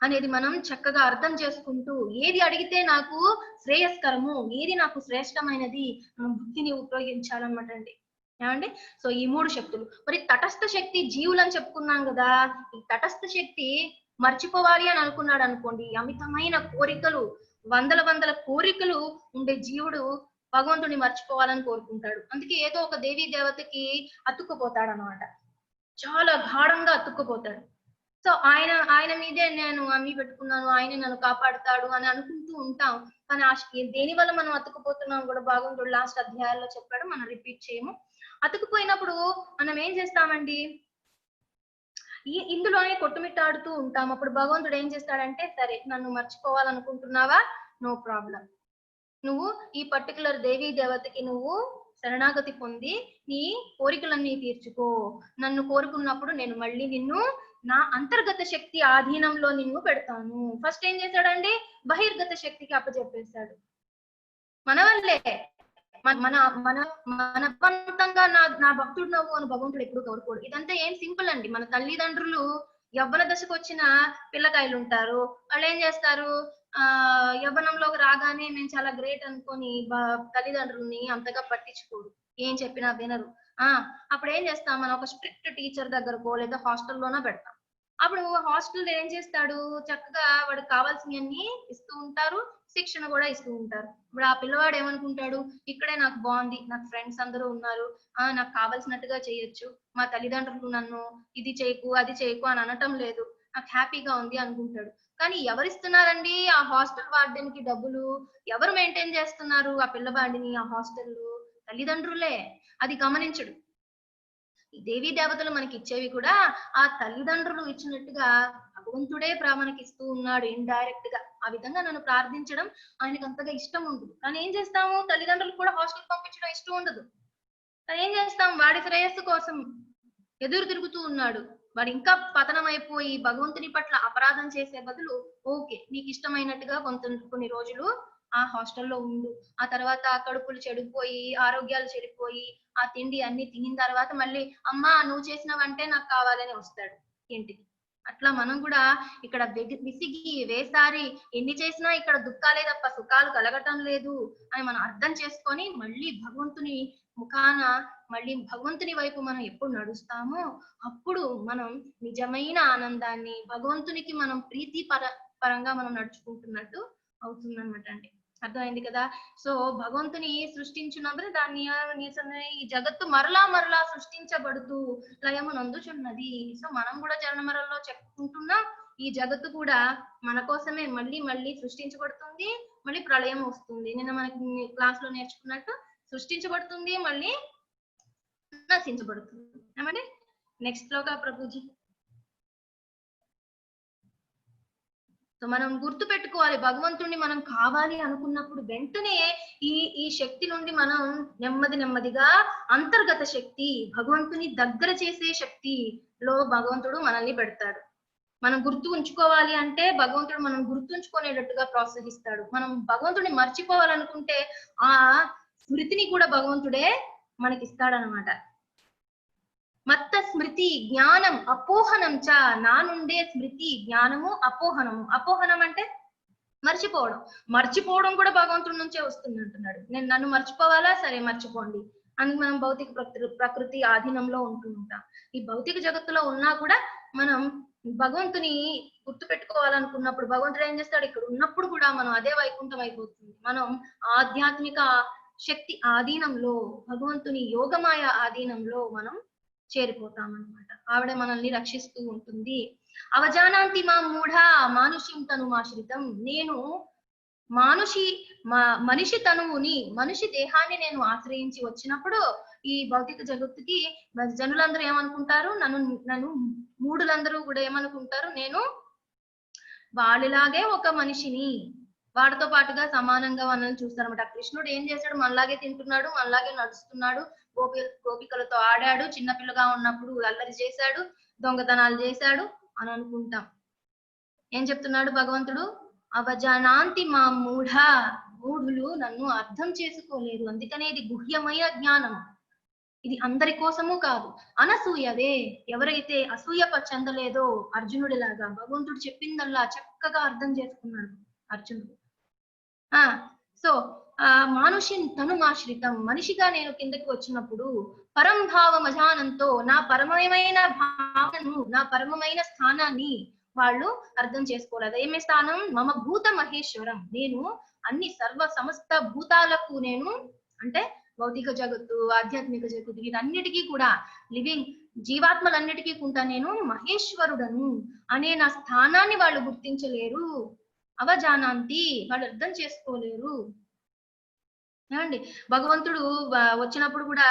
Speaker 1: అనేది మనం చక్కగా అర్థం చేసుకుంటూ, ఏది అడిగితే నాకు శ్రేయస్కరము, ఏది నాకు శ్రేష్టమైనది, మనం బుద్ధిని ఉపయోగించాలన్నమాట అండి. ఏమండి? సో ఈ 3 శక్తులు. మరి తటస్థ శక్తి జీవులని చెప్పుకున్నాం కదా. ఈ తటస్థ శక్తి మర్చిపోవాలి అని అనుకున్నాడు అనుకోండి, అమితమైన కోరికలు, వందల కోరికలు ఉండే జీవుడు భగవంతుని మర్చిపోవాలని కోరుకుంటాడు. అందుకే ఏదో ఒక దేవీ దేవతకి అతుక్కుపోతాడు అనమాట, చాలా గాఢంగా అతుక్కుపోతాడు. సో ఆయన మీదే నేను అమ్మి పెట్టుకున్నాను, ఆయన నన్ను కాపాడుతాడు అని అనుకుంటూ ఉంటాం. కానీ దేని వల్ల మనం అతుక్కుపోతున్నాం కూడా భగవంతుడు లాస్ట్ అధ్యాయాల్లో చెప్పాడు, మనం రిపీట్ చేయము. అతుక్కుపోయినప్పుడు మనం ఏం చేస్తామండి? ఇందులోనే కొట్టుమిట్టాడుతూ ఉంటాం. అప్పుడు భగవంతుడు ఏం చేస్తాడంటే, సరే నన్ను మర్చిపోవాలనుకుంటున్నావా, నో ప్రాబ్లం, నువ్వు ఈ పర్టికులర్ దేవీ దేవతకి నువ్వు శరణాగతి పొంది నీ కోరికలన్నీ తీర్చుకో. నన్ను కోరుకున్నప్పుడు నేను మళ్ళీ నిన్ను నా అంతర్గత శక్తి ఆధీనంలో నిన్ను పెడతాను. ఫస్ట్ ఏం చేశాడండి? బహిర్గత శక్తికి అప్పచెప్పేశాడు. మన వల్లే మన మన మనవంతంగా నా భక్తుడు నవ్వు అని భగవంతుడు ఎప్పుడు కోరుకోడు. ఇదంతా ఏం సింపుల్ అండి. మన తల్లిదండ్రులు యవ్వన దశకు వచ్చిన పిల్లకాయలు ఉంటారు, వాళ్ళు ఏం చేస్తారు? యవ్వనంలోకి రాగానే మేము చాలా గ్రేట్ అనుకొని తల్లిదండ్రుల్ని అంతగా పట్టించుకోరు, ఏం చెప్పినా వినరు. అప్పుడు ఏం చేస్తాం? మనం ఒక స్ట్రిక్ట్ టీచర్ దగ్గరకో లేదా హాస్టల్లోనో పెడతాం. అప్పుడు హాస్టల్ ఏం చేస్తాడు? చక్కగా వాడికి కావాల్సినవన్నీ ఇస్తూ ఉంటారు, శిక్షణ కూడా ఇస్తూ ఉంటారు. ఇప్పుడు ఆ పిల్లవాడు ఏమనుకుంటాడు? ఇక్కడే నాకు బాగుంది, నాకు ఫ్రెండ్స్ అందరూ ఉన్నారు, నాకు కావాల్సినట్టుగా చేయొచ్చు, మా తల్లిదండ్రులు నన్ను ఇది చేయకు అది చేయకు అని అనటం లేదు, నాకు హ్యాపీగా ఉంది అనుకుంటాడు. కానీ ఎవరిస్తున్నారండి ఆ హాస్టల్ వార్డెన్ కి డబ్బులు? ఎవరు మెయింటైన్ చేస్తున్నారు ఆ పిల్లవాడిని ఆ హాస్టల్లో? తల్లిదండ్రులే. అది గమనించడు. దేవీ దేవతలు మనకి ఇచ్చేవి కూడా ఆ తల్లిదండ్రులు ఇచ్చినట్టుగా భగవంతుడే మనకి ఇస్తూ ఉన్నాడు ఇండైరెక్ట్ గా. ఆ విధంగా నన్ను ప్రార్థించడం ఆయనకు అంతగా ఇష్టం ఉండదు. కానీ ఏం చేస్తాము? తల్లిదండ్రులు కూడా హాస్టల్ పంపించడం ఇష్టం ఉండదు. కానీ ఏం చేస్తాం? వాడి శ్రేయస్సు కోసం ఎదురు తిరుగుతూ ఉన్నాడు. వాడు ఇంకా పతనం అయిపోయి భగవంతుని పట్ల అపరాధం చేసే బదులు, ఓకే నీకు ఇష్టమైనట్టుగా కొన్ని రోజులు ఆ హాస్టల్లో ఉండు, ఆ తర్వాత కడుపులు చెడిపోయి ఆరోగ్యాలు చెడిపోయి ఆ తిండి అన్ని తినిన తర్వాత మళ్ళీ అమ్మా నువ్వు చేసిన వంటే నాకు కావాలని వస్తాడు ఇంటికి. అట్లా మనం కూడా ఇక్కడ విసిగి వేసారి ఎన్ని చేసినా ఇక్కడ దుఃఖాలే తప్ప సుఖాలు కలగటం లేదు అని మనం అర్థం చేసుకొని మళ్ళీ భగవంతుని ముఖాన, మళ్ళీ భగవంతుని వైపు మనం ఎప్పుడు నడుస్తామో అప్పుడు మనం నిజమైన ఆనందాన్ని, భగవంతునికి మనం పరంగా మనం నడుచుకుంటున్నట్టు అవుతుందన్నమాట అండి. అర్థమైంది కదా. సో భగవంతుని సృష్టించినప్పుడు దాన్ని ఈ జగత్తు మరలా మరలా సృష్టించబడుతూ లయము నందుచున్నది. సో మనం కూడా జనమరలో చెప్పుకుంటున్నాం, ఈ జగత్తు కూడా మన కోసమే మళ్ళీ మళ్ళీ సృష్టించబడుతుంది, మళ్ళీ ప్రళయం వస్తుంది. నిన్న మనకి క్లాస్ లో నేర్చుకున్నట్టు సృష్టించబడుతుంది, మళ్ళీ నశించబడుతుంది. ఏమంటే నెక్స్ట్ లోగా ప్రభుజీ. సో మనం గుర్తు పెట్టుకోవాలి, భగవంతుడిని మనం కావాలి అనుకున్నప్పుడు వెంటనే ఈ శక్తి నుండి మనం నెమ్మదిగా అంతర్గత శక్తి, భగవంతుని దగ్గర చేసే శక్తిలో భగవంతుడు మనల్ని పెడతాడు. మనం గుర్తు ఉంచుకోవాలి అంటే భగవంతుడు మనం గుర్తుంచుకునేటట్టుగా ప్రోత్సహిస్తాడు. మనం భగవంతుడిని మర్చిపోవాలనుకుంటే ఆ స్మృతిని కూడా భగవంతుడే మనకిస్తాడనమాట. మత్త స్మృతి జ్ఞానం అపోహనం చ, నా నుండే స్మృతి జ్ఞానము అపోహనము. అపోహనం అంటే మర్చిపోవడం. మర్చిపోవడం కూడా భగవంతుడి నుంచే వస్తుంది అంటున్నాడు. నేను నన్ను మర్చిపోవాలా, సరే మర్చిపోండి అని మనం భౌతిక ప్రకృతి ఆధీనంలో ఉంటూ ఉంటాం. ఈ భౌతిక జగత్తులో ఉన్నా కూడా మనం భగవంతుని గుర్తు పెట్టుకోవాలనుకున్నప్పుడు భగవంతుడు ఏం చేస్తాడు, ఇక్కడ ఉన్నప్పుడు కూడా మనం అదే వైకుంఠం అయిపోతుంది. మనం ఆధ్యాత్మిక శక్తి ఆధీనంలో, భగవంతుని యోగమాయ ఆధీనంలో మనం చేరిపోతామన్నమాట. ఆవిడ మనల్ని రక్షిస్తూ ఉంటుంది. అవజానాంతి మా మూఢ మానుషిం తనుమాశ్రితం, నేను మనిషి తనువుని, మనిషి దేహాన్ని నేను ఆశ్రయించి వచ్చినప్పుడు ఈ భౌతిక జగత్తుకి జనులందరూ ఏమనుకుంటారు, నన్ను మూడులందరూ కూడా ఏమనుకుంటారు, నేను వాళ్ళలాగే ఒక మనిషిని, వాడితో పాటుగా సమానంగా మనల్ని చూస్తారన్నమాట. కృష్ణుడు ఏం చేశాడు, మనలాగే తింటున్నాడు, మనలాగే నడుస్తున్నాడు, గోపికలతో ఆడాడు, చిన్నపిల్లగా ఉన్నప్పుడు అల్లరి చేశాడు, దొంగతనాలు చేశాడు అని అనుకుంటాం. ఏం చెప్తున్నాడు భగవంతుడు, అవజానాంతి మా మూఢులు నన్ను అర్థం చేసుకోలేరు, అందుకనే ఇది గుహ్యమైన జ్ఞానం, ఇది అందరి కోసము కాదు. అనసూయవే, ఎవరైతే అసూయ చెందలేదో అర్జునుడిలాగా భగవంతుడు చెప్పిందల్లా చక్కగా అర్థం చేసుకున్నాడు అర్జునుడు. సో మానుషిన్ తనుమాశ్రితం, మనిషిగా నేను కిందకి వచ్చినప్పుడు పరంభావం అజానంతో నా పరమమైన భావనను, నా పరమమైన స్థానాన్ని వాళ్ళు అర్థం చేసుకోలేదు. ఏమే స్థానం, మమ భూత మహేశ్వరం, నేను అన్ని సమస్త భూతాలకు, నేను అంటే భౌతిక జగత్తు, ఆధ్యాత్మిక జగత్తు, వీటన్నిటికీ కూడా లివింగ్ జీవాత్మలన్నిటికీ కూడా నేను మహేశ్వరుడను అనే నా స్థానాన్ని వాళ్ళు గుర్తించలేరు. అవజానాంతి, వాళ్ళు అర్థం చేసుకోలేరు. ఏమండి, భగవంతుడు వచ్చినప్పుడు కూడా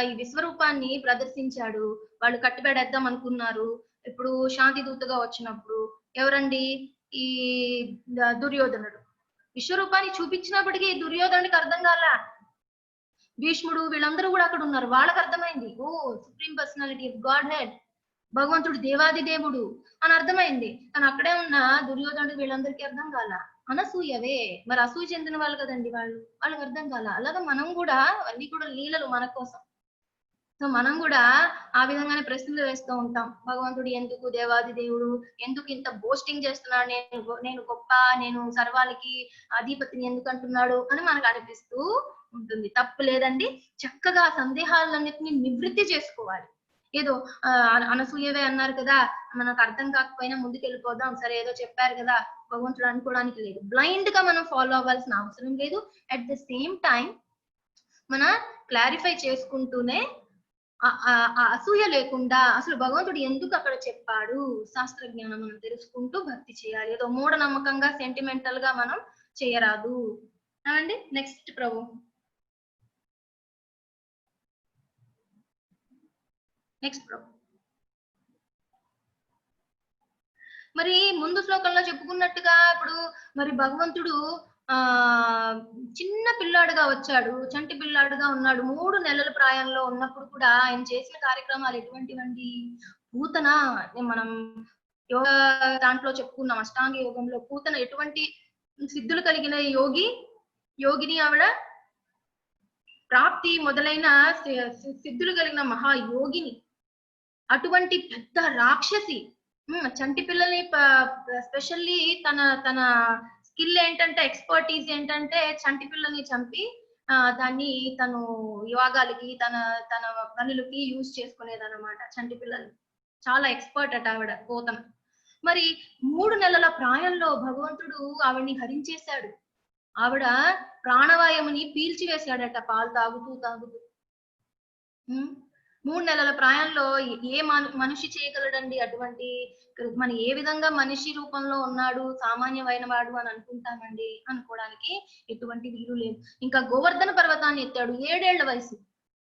Speaker 1: ఈ విశ్వరూపాన్ని ప్రదర్శించాడు. వాళ్ళు కట్టిబెడేద్దాం అనుకున్నారు. ఇప్పుడు శాంతి దూతగా వచ్చినప్పుడు ఎవరండి, ఈ దుర్యోధనుడు విశ్వరూపాన్ని చూపించినప్పటికీ దుర్యోధనుడికి అర్థం కాల. భీష్ముడు వీళ్ళందరూ కూడా అక్కడ ఉన్నారు, వాళ్ళకి అర్థమైంది, ఓ supreme personality of godhead, భగవంతుడు దేవాది దేవుడు అని అర్థమైంది. కానీ అక్కడే ఉన్న దుర్యోధనుడు వీళ్ళందరికీ అర్థం కాల. అనసూయవే, మరి అసూయ చెందిన వాళ్ళు కదండి, వాళ్ళకి అర్థం కాల. అలాగా మనం కూడా అన్ని కూడా లీలలు మన కోసం. సో మనం కూడా ఆ విధంగానే ప్రశ్నలు వేస్తూ ఉంటాం, భగవంతుడు ఎందుకు దేవాది దేవుడు, ఎందుకు ఇంత బోస్టింగ్ చేస్తున్నాడు, నేను గొప్ప, నేను సర్వానికి అధిపతిని ఎందుకు అంటున్నాడు అని మనకు అనిపిస్తూ ఉంటుంది. తప్పు లేదండి, చక్కగా సందేహాలన్నిటిని నివృత్తి చేసుకోవాలి. ఏదో అనసూయవే అన్నారు కదా, మనకు అర్థం కాకపోయినా ముందుకు వెళ్ళిపోదాం, సరే ఏదో చెప్పారు కదా భగవంతుడు అనుకోవడానికి లేదు. బ్లైండ్ గా మనం ఫాలో అవ్వాల్సిన అవసరం లేదు. అట్ ద సేమ్ టైం మన క్లారిఫై చేసుకుంటూనే అసూయ లేకుండా అసలు భగవంతుడు ఎందుకు అక్కడ చెప్పాడు, శాస్త్ర జ్ఞానం మనం తెలుసుకుంటూ భక్తి చేయాలి. ఏదో మూఢనమ్మకంగా సెంటిమెంటల్ గా మనం చేయరాదు. అండి నెక్స్ట్ ప్రభు. నెక్స్ట్ ప్రభు. మరి ముందు శ్లోకంలో చెప్పుకున్నట్టుగా ఇప్పుడు మరి భగవంతుడు చిన్న పిల్లాడుగా వచ్చాడు, చంటి పిల్లాడుగా ఉన్నాడు. 3 నెలల ప్రాయంలో ఉన్నప్పుడు కూడా ఆయన చేసిన కార్యక్రమాలు ఎటువంటివండి, పూతన, మనం యోగ దాంట్లో చెప్పుకున్నాం, అష్టాంగ యోగంలో పూతన ఎటువంటి సిద్ధులు కలిగిన యోగిని, ఆవిడ ప్రాప్తి మొదలైన సిద్ధులు కలిగిన మహాయోగిని. అటువంటి పెద్ద రాక్షసి చంటి పిల్లల్ని స్పెషల్లీ తన స్కిల్ ఏంటంటే, ఎక్స్పర్టీజ్ ఏంటంటే చంటి పిల్లల్ని చంపి దాన్ని తను యోగాలకి తన పనులకి యూజ్ చేసుకునేదన్నమాట. చంటి పిల్లలు చాలా ఎక్స్పర్ట్ అట ఆవిడ పోతన. మరి 3 నెలల ప్రాయంలో భగవంతుడు ఆవిడ్ని హరించేశాడు. ఆవిడ ప్రాణవాయువుని పీల్చివేశాడట పాలు తాగుతూ తాగుతూ. 3 నెలల ప్రాయంలో ఏ మనిషి చేయగలడండి అటువంటి? మన ఏ విధంగా మనిషి రూపంలో ఉన్నాడు, సామాన్యమైన వాడు అని అనుకుంటామండి? అనుకోవడానికి ఎటువంటి వీలు లేదు. ఇంకా గోవర్ధన పర్వతాన్ని ఎత్తాడు 7 ఏళ్ల వయసు.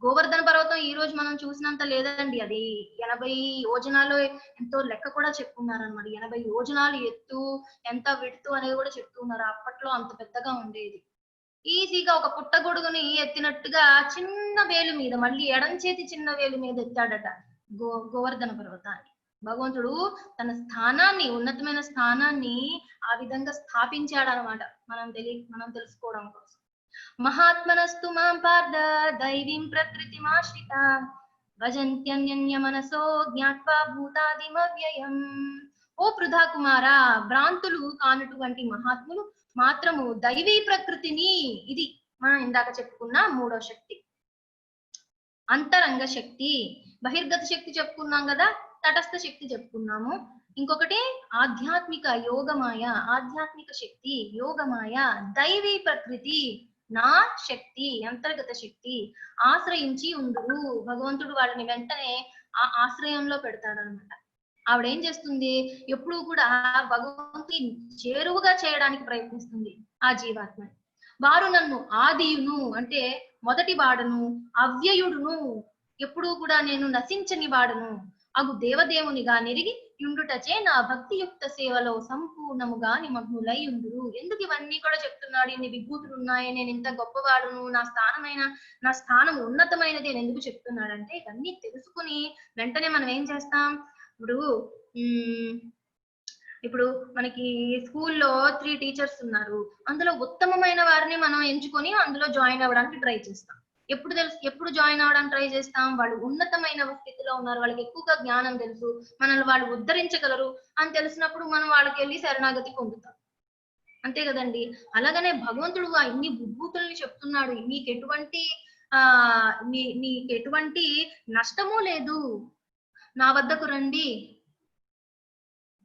Speaker 1: గోవర్ధన పర్వతం ఈ రోజు మనం చూసినంత లేదండి. అది 80 యోజనాలు ఎంతో లెక్క కూడా చెప్పుకున్నారన్నమాట. 80 యోజనాలు ఎత్తు, ఎంత విడుతు అనేది కూడా చెప్తున్నారు. అప్పట్లో అంత పెద్దగా ఉండేది. ఈజీగా ఒక పుట్టగొడుగుని ఎత్తినట్టుగా చిన్న వేలు మీద, మళ్ళీ ఎడం చేతి చిన్న వేలు మీద ఎత్తాడట గోవర్ధన పర్వతాన్ని. భగవంతుడు తన స్థానాన్ని, ఉన్నతమైన స్థానాన్ని ఆ విధంగా స్థాపించాడనమాట. మనం తెలుసుకోవడం కోసం. మహాత్మనస్తు మాం పార్థ దైవీం ప్రకృతిమాశ్రిత భజంత్యన్య మనసో జ్ఞాత్వా భూతాదిమవ్యయం. ఓ పృథా కుమార, భ్రాంతులు కానటువంటి మహాత్ములు మాత్రము దైవీ ప్రకృతిని, ఇది మనం ఇందాక చెప్పుకున్న 3వ శక్తి, అంతరంగ శక్తి. బహిర్గత శక్తి చెప్పుకున్నాం కదా, తటస్థ శక్తి చెప్పుకున్నాము. ఇంకొకటి ఆధ్యాత్మిక యోగమాయ, ఆధ్యాత్మిక శక్తి యోగమాయ, దైవీ ప్రకృతి నా శక్తి, అంతర్గత శక్తి ఆశ్రయించి ఉండురు. భగవంతుడు వాళ్ళని వెంటనే ఆ ఆశ్రయంలో పెడతాడనమాట. ఆవిడేం చేస్తుంది, ఎప్పుడు కూడా భగవంతుని చేరువుగా చేయడానికి ప్రయత్నిస్తుంది ఆ జీవాత్మని. వారు నన్ను ఆదియును అంటే మొదటి వాడను, అవ్యయుడును, ఎప్పుడూ కూడా నేను నశించని వాడను అగు దేవదేవునిగా నెరిగి యుండుటచే నా భక్తియుక్త సేవలో సంపూర్ణముగా నిమగ్నులై ఉండురు. ఎందుకు ఇవన్నీ కూడా చెప్తున్నాడు? ఇన్ని విభూతులు ఉన్నాయి, నేను ఇంత గొప్పవాడును, నా స్థానం ఉన్నతమైనది అని ఎందుకు చెప్తున్నాడంటే, ఇవన్నీ తెలుసుకుని వెంటనే మనం ఏం చేస్తాం? ఇప్పుడు మనకి స్కూల్లో 3 టీచర్స్ ఉన్నారు. అందులో ఉత్తమమైన వారిని మనం ఎంచుకొని అందులో జాయిన్ అవ్వడానికి ట్రై చేస్తాం. ఎప్పుడు జాయిన్ అవ్వడానికి ట్రై చేస్తాం? వాళ్ళు ఉన్నతమైన స్థితిలో ఉన్నారు, వాళ్ళకి ఎక్కువగా జ్ఞానం తెలుసు, మనల్ని వాళ్ళు ఉద్ధరించగలరు అని తెలిసినప్పుడు మనం వాళ్ళకి వెళ్ళి శరణాగతి పొందుతాం. అంతే కదండి. అలాగనే భగవంతుడు ఇన్ని విభూతుల్ని చెప్తున్నాడు. నీకెటువంటి నష్టము లేదు, నా వద్దకు రండి,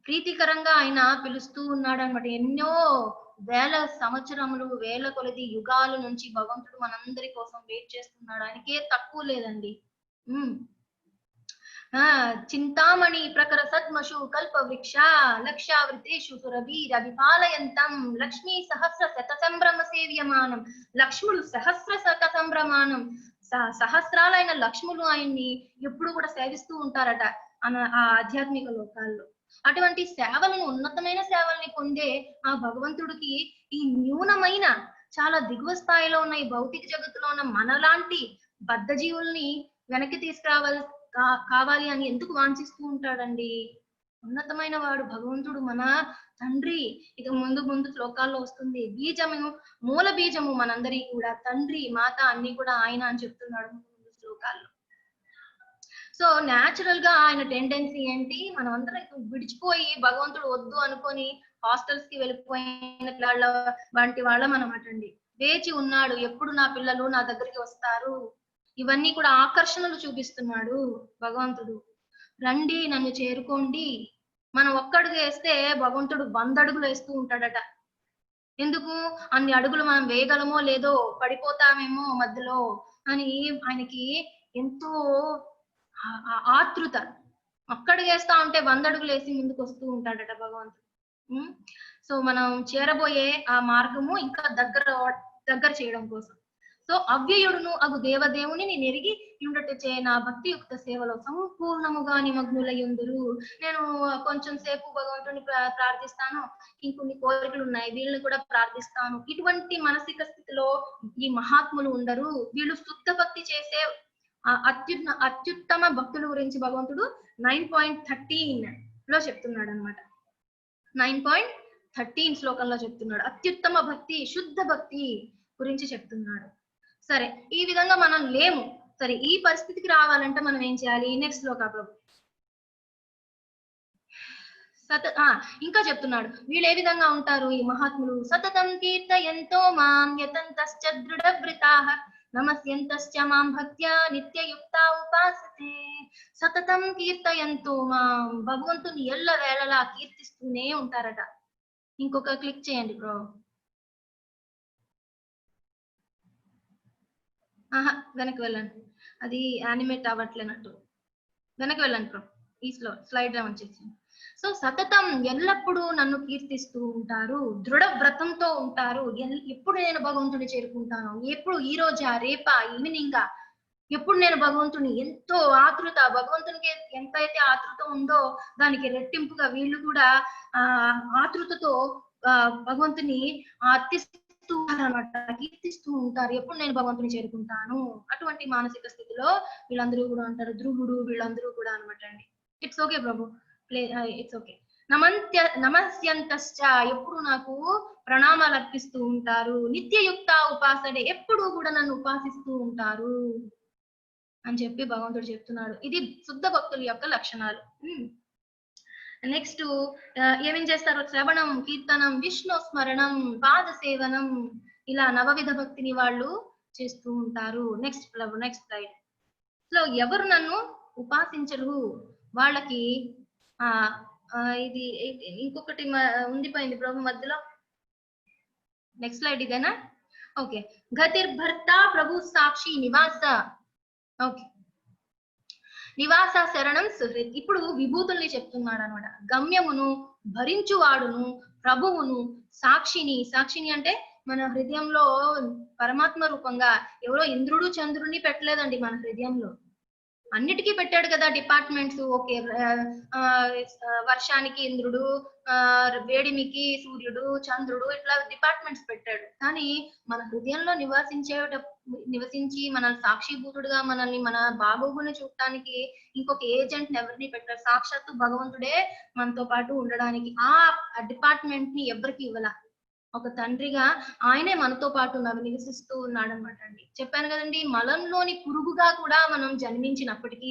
Speaker 1: ప్రీతికరంగా ఆయన పిలుస్తూ ఉన్నాడు అనమాట. ఎన్నో వేల సంవత్సరములు, వేల కొలది యుగాల నుంచి భగవంతుడు మనందరి కోసం వెయిట్ చేస్తున్నాడు. ఆయనకే తక్కువ లేదండి. చింతామణి ప్రకర సద్మషు కల్ప వృక్ష లక్షావృతేషు సురవీర విపాలయంతం లక్ష్మీ సహస్ర శత సంభ్రమ సేవ్యమానం. లక్ష్ములు సహస్ర శత సంభ్రమానం, సహస్రాలైన లక్ష్ములు ఆయన్ని ఎప్పుడు కూడా సేవిస్తూ ఉంటారట ఆ ఆధ్యాత్మిక లోకాల్లో. అటువంటి సేవలను, ఉన్నతమైన సేవల్ని పొందే ఆ భగవంతుడికి ఈ న్యూనమైన, చాలా దిగువ స్థాయిలో ఉన్న ఈ భౌతిక జగత్తులో ఉన్న మనలాంటి బద్ధ జీవుల్ని వెనక్కి కావాలి అని ఎందుకు వాంఛిస్తూ ఉంటాడండి? ఉన్నతమైన వాడు భగవంతుడు, మన తండ్రి. ఇక ముందు శ్లోకాల్లో వస్తుంది. బీజము, మూల బీజము మనందరి కూడా, తండ్రి మాత అన్ని కూడా ఆయన అని చెప్తున్నాడు ముందు శ్లోకాల్లో. సో న్యాచురల్ గా ఆయన టెండెన్సీ ఏంటి? మనం అందరం విడిచిపోయి భగవంతుడు వద్దు అనుకొని హాస్టల్స్ కి వెళ్ళిపోయిన పిల్లల వంటి వాళ్ళం అనమాటండి. వేచి ఉన్నాడు, ఎప్పుడు నా పిల్లలు నా దగ్గరికి వస్తారు. ఇవన్నీ కూడా ఆకర్షణలు చూపిస్తున్నాడు భగవంతుడు. రండి, నన్ను చేరుకోండి. మనం ఒక్కడుగు వేస్తే భగవంతుడు 100 అడుగులు వేస్తూ ఉంటాడట. ఎందుకు? అన్ని అడుగులు మనం వేయగలమో లేదో, పడిపోతామేమో మధ్యలో అని ఆయనకి ఎంతో ఆతృత. ఒక్కడుగు వేస్తా ఉంటే 100 అడుగులు వేసి ముందుకు వస్తూ ఉంటాడట భగవంతుడు. సో మనం చేరబోయే ఆ మార్గము ఇంకా దగ్గర చేయడం కోసం. సో అవ్యయుడును అగు దేవదేవుని నెరిగి యుండటచే నా భక్తియుక్త సేవలో సంపూర్ణముగా నిమగ్నులయ్యుందురు. నేను కొంచెం సేపు భగవంతుని ప్రార్థిస్తాను, ఇంకొన్ని కోరికలు ఉన్నాయి, వీళ్ళని కూడా ప్రార్థిస్తాను, ఇటువంటి మానసిక స్థితిలో ఈ మహాత్ములు ఉండరు. వీళ్ళు శుద్ధ భక్తి చేసే అత్యుత్తమ భక్తుల గురించి భగవంతుడు 9.13 లో చెప్తున్నాడు అనమాట. 9.13 శ్లోకంలో చెప్తున్నాడు. అత్యుత్తమ భక్తి, శుద్ధ భక్తి గురించి చెప్తున్నాడు. సరే, ఈ విధంగా మనం లేము. సరే, ఈ పరిస్థితికి రావాలంటే మనం ఏం చేయాలి? నెక్స్ట్ శ్లోక ప్రభు ఇంకా చెప్తున్నాడు. వీళ్ళు ఏ విధంగా ఉంటారు ఈ మహాత్ములు? సతతం కీర్తయంతో మాం యతంతశ్చ దృఢవ్రతాః నమస్యంతశ్చ మాం భక్త్యా నిత్యయుక్తా ఉపాసతే. సతతం కీర్తయంతో మాం, భగవంతుని ఎల్ల వేళలా కీర్తిస్తూనే ఉంటారట. ఇంకొక క్లిక్ చేయండి బ్రో. ఆహా వెనక్కి వెళ్ళండి, అది యానిమేట్ అవ్వట్లేనట్టు. వెనక్కి వెళ్ళండి బ్రో, ఈ స్లైడ్ డౌన్ చేసి. సో సతతం ఎల్లప్పుడూ నన్ను కీర్తిస్తూ ఉంటారు, దృఢ వ్రతంతో ఉంటారు. ఎప్పుడు నేను భగవంతుని చేరుకుంటాను, ఎప్పుడు ఈ రోజా రేపా ఈవినింగా, ఎప్పుడు నేను భగవంతుని ఎంతో ఆతృత, భగవంతునికి ఎంతైతే ఆతృత ఉందో దానికి రెట్టింపుగా వీళ్ళు కూడా ఆ ఆతృతతో భగవంతుని అర్థిస్తూ ఉంటారన్నమాట, కీర్తిస్తూ ఉంటారు. ఎప్పుడు నేను భగవంతుని చేరుకుంటాను, అటువంటి మానసిక స్థితిలో వీళ్ళందరూ కూడా ఉంటారు. ధ్రువుడు వీళ్ళందరూ కూడా అనమాట అండి. ఇట్స్ ఓకే ప్రభు, ప్లే ఇట్స్ ఓకే. నమస్యంతశ్చ ఎప్పుడు నాకు ప్రణామాలు అర్పిస్తూ ఉంటారు. నిత్యయుక్త ఉపాసనే ఎప్పుడు కూడా నన్ను ఉపాసిస్తూ ఉంటారు అని చెప్పి భగవంతుడు చెప్తున్నాడు. ఇది శుద్ధ భక్తుల యొక్క లక్షణాలు. నెక్స్ట్ ఏమేం చేస్తారు, శ్రవణం, కీర్తనం, విష్ణు స్మరణం, పాద సేవనం, ఇలా నవవిధ భక్తిని వాళ్ళు చేస్తూ ఉంటారు. నెక్స్ట్ స్లైడ్ లో ఎవరు నన్ను ఉపాసించరు వాళ్ళకి ఇది ఇంకొకటి ఉండిపోయింది ప్రభు మధ్యలో. నెక్స్ట్ స్లైడ్ ఇదేనా? ఓకే. గతిర్భర్త ప్రభు సాక్షి నివాస. ఓకే, నివాస శరణం సుహృత్. ఇప్పుడు విభూతుల్ని చెప్తున్నాడు అనమాట. గమ్యమును, భరించువాడును, ప్రభువును, సాక్షిని అంటే మన హృదయంలో పరమాత్మ రూపంగా ఎవరో ఇంద్రుడు చంద్రుడిని పెట్టలేదండి మన హృదయంలో, అన్నిటికీ పెట్టాడు కదా డిపార్ట్మెంట్స్. ఓకే, వర్షానికి ఇంద్రుడు, వేడిమికి సూర్యుడు, చంద్రుడు, ఇట్లా డిపార్ట్మెంట్స్ పెట్టాడు. కానీ మన హృదయంలో నివసించి మన సాక్షిభూతుడుగా మనల్ని మన బాగోగుని చూడటానికి ఇంకొక ఏజెంట్ ఎవరిని పెట్టారు, సాక్షాత్తు భగవంతుడే మనతో పాటు ఉండడానికి. ఆ డిపార్ట్మెంట్ ని ఎవరికి ఇవ్వాల, ఒక తండ్రిగా ఆయనే మనతో పాటు నివసిస్తూ ఉన్నాడు అనమాట అండి. చెప్పాను కదండి, మలంలోని పురుగుగా కూడా మనం జన్మించినప్పటికీ,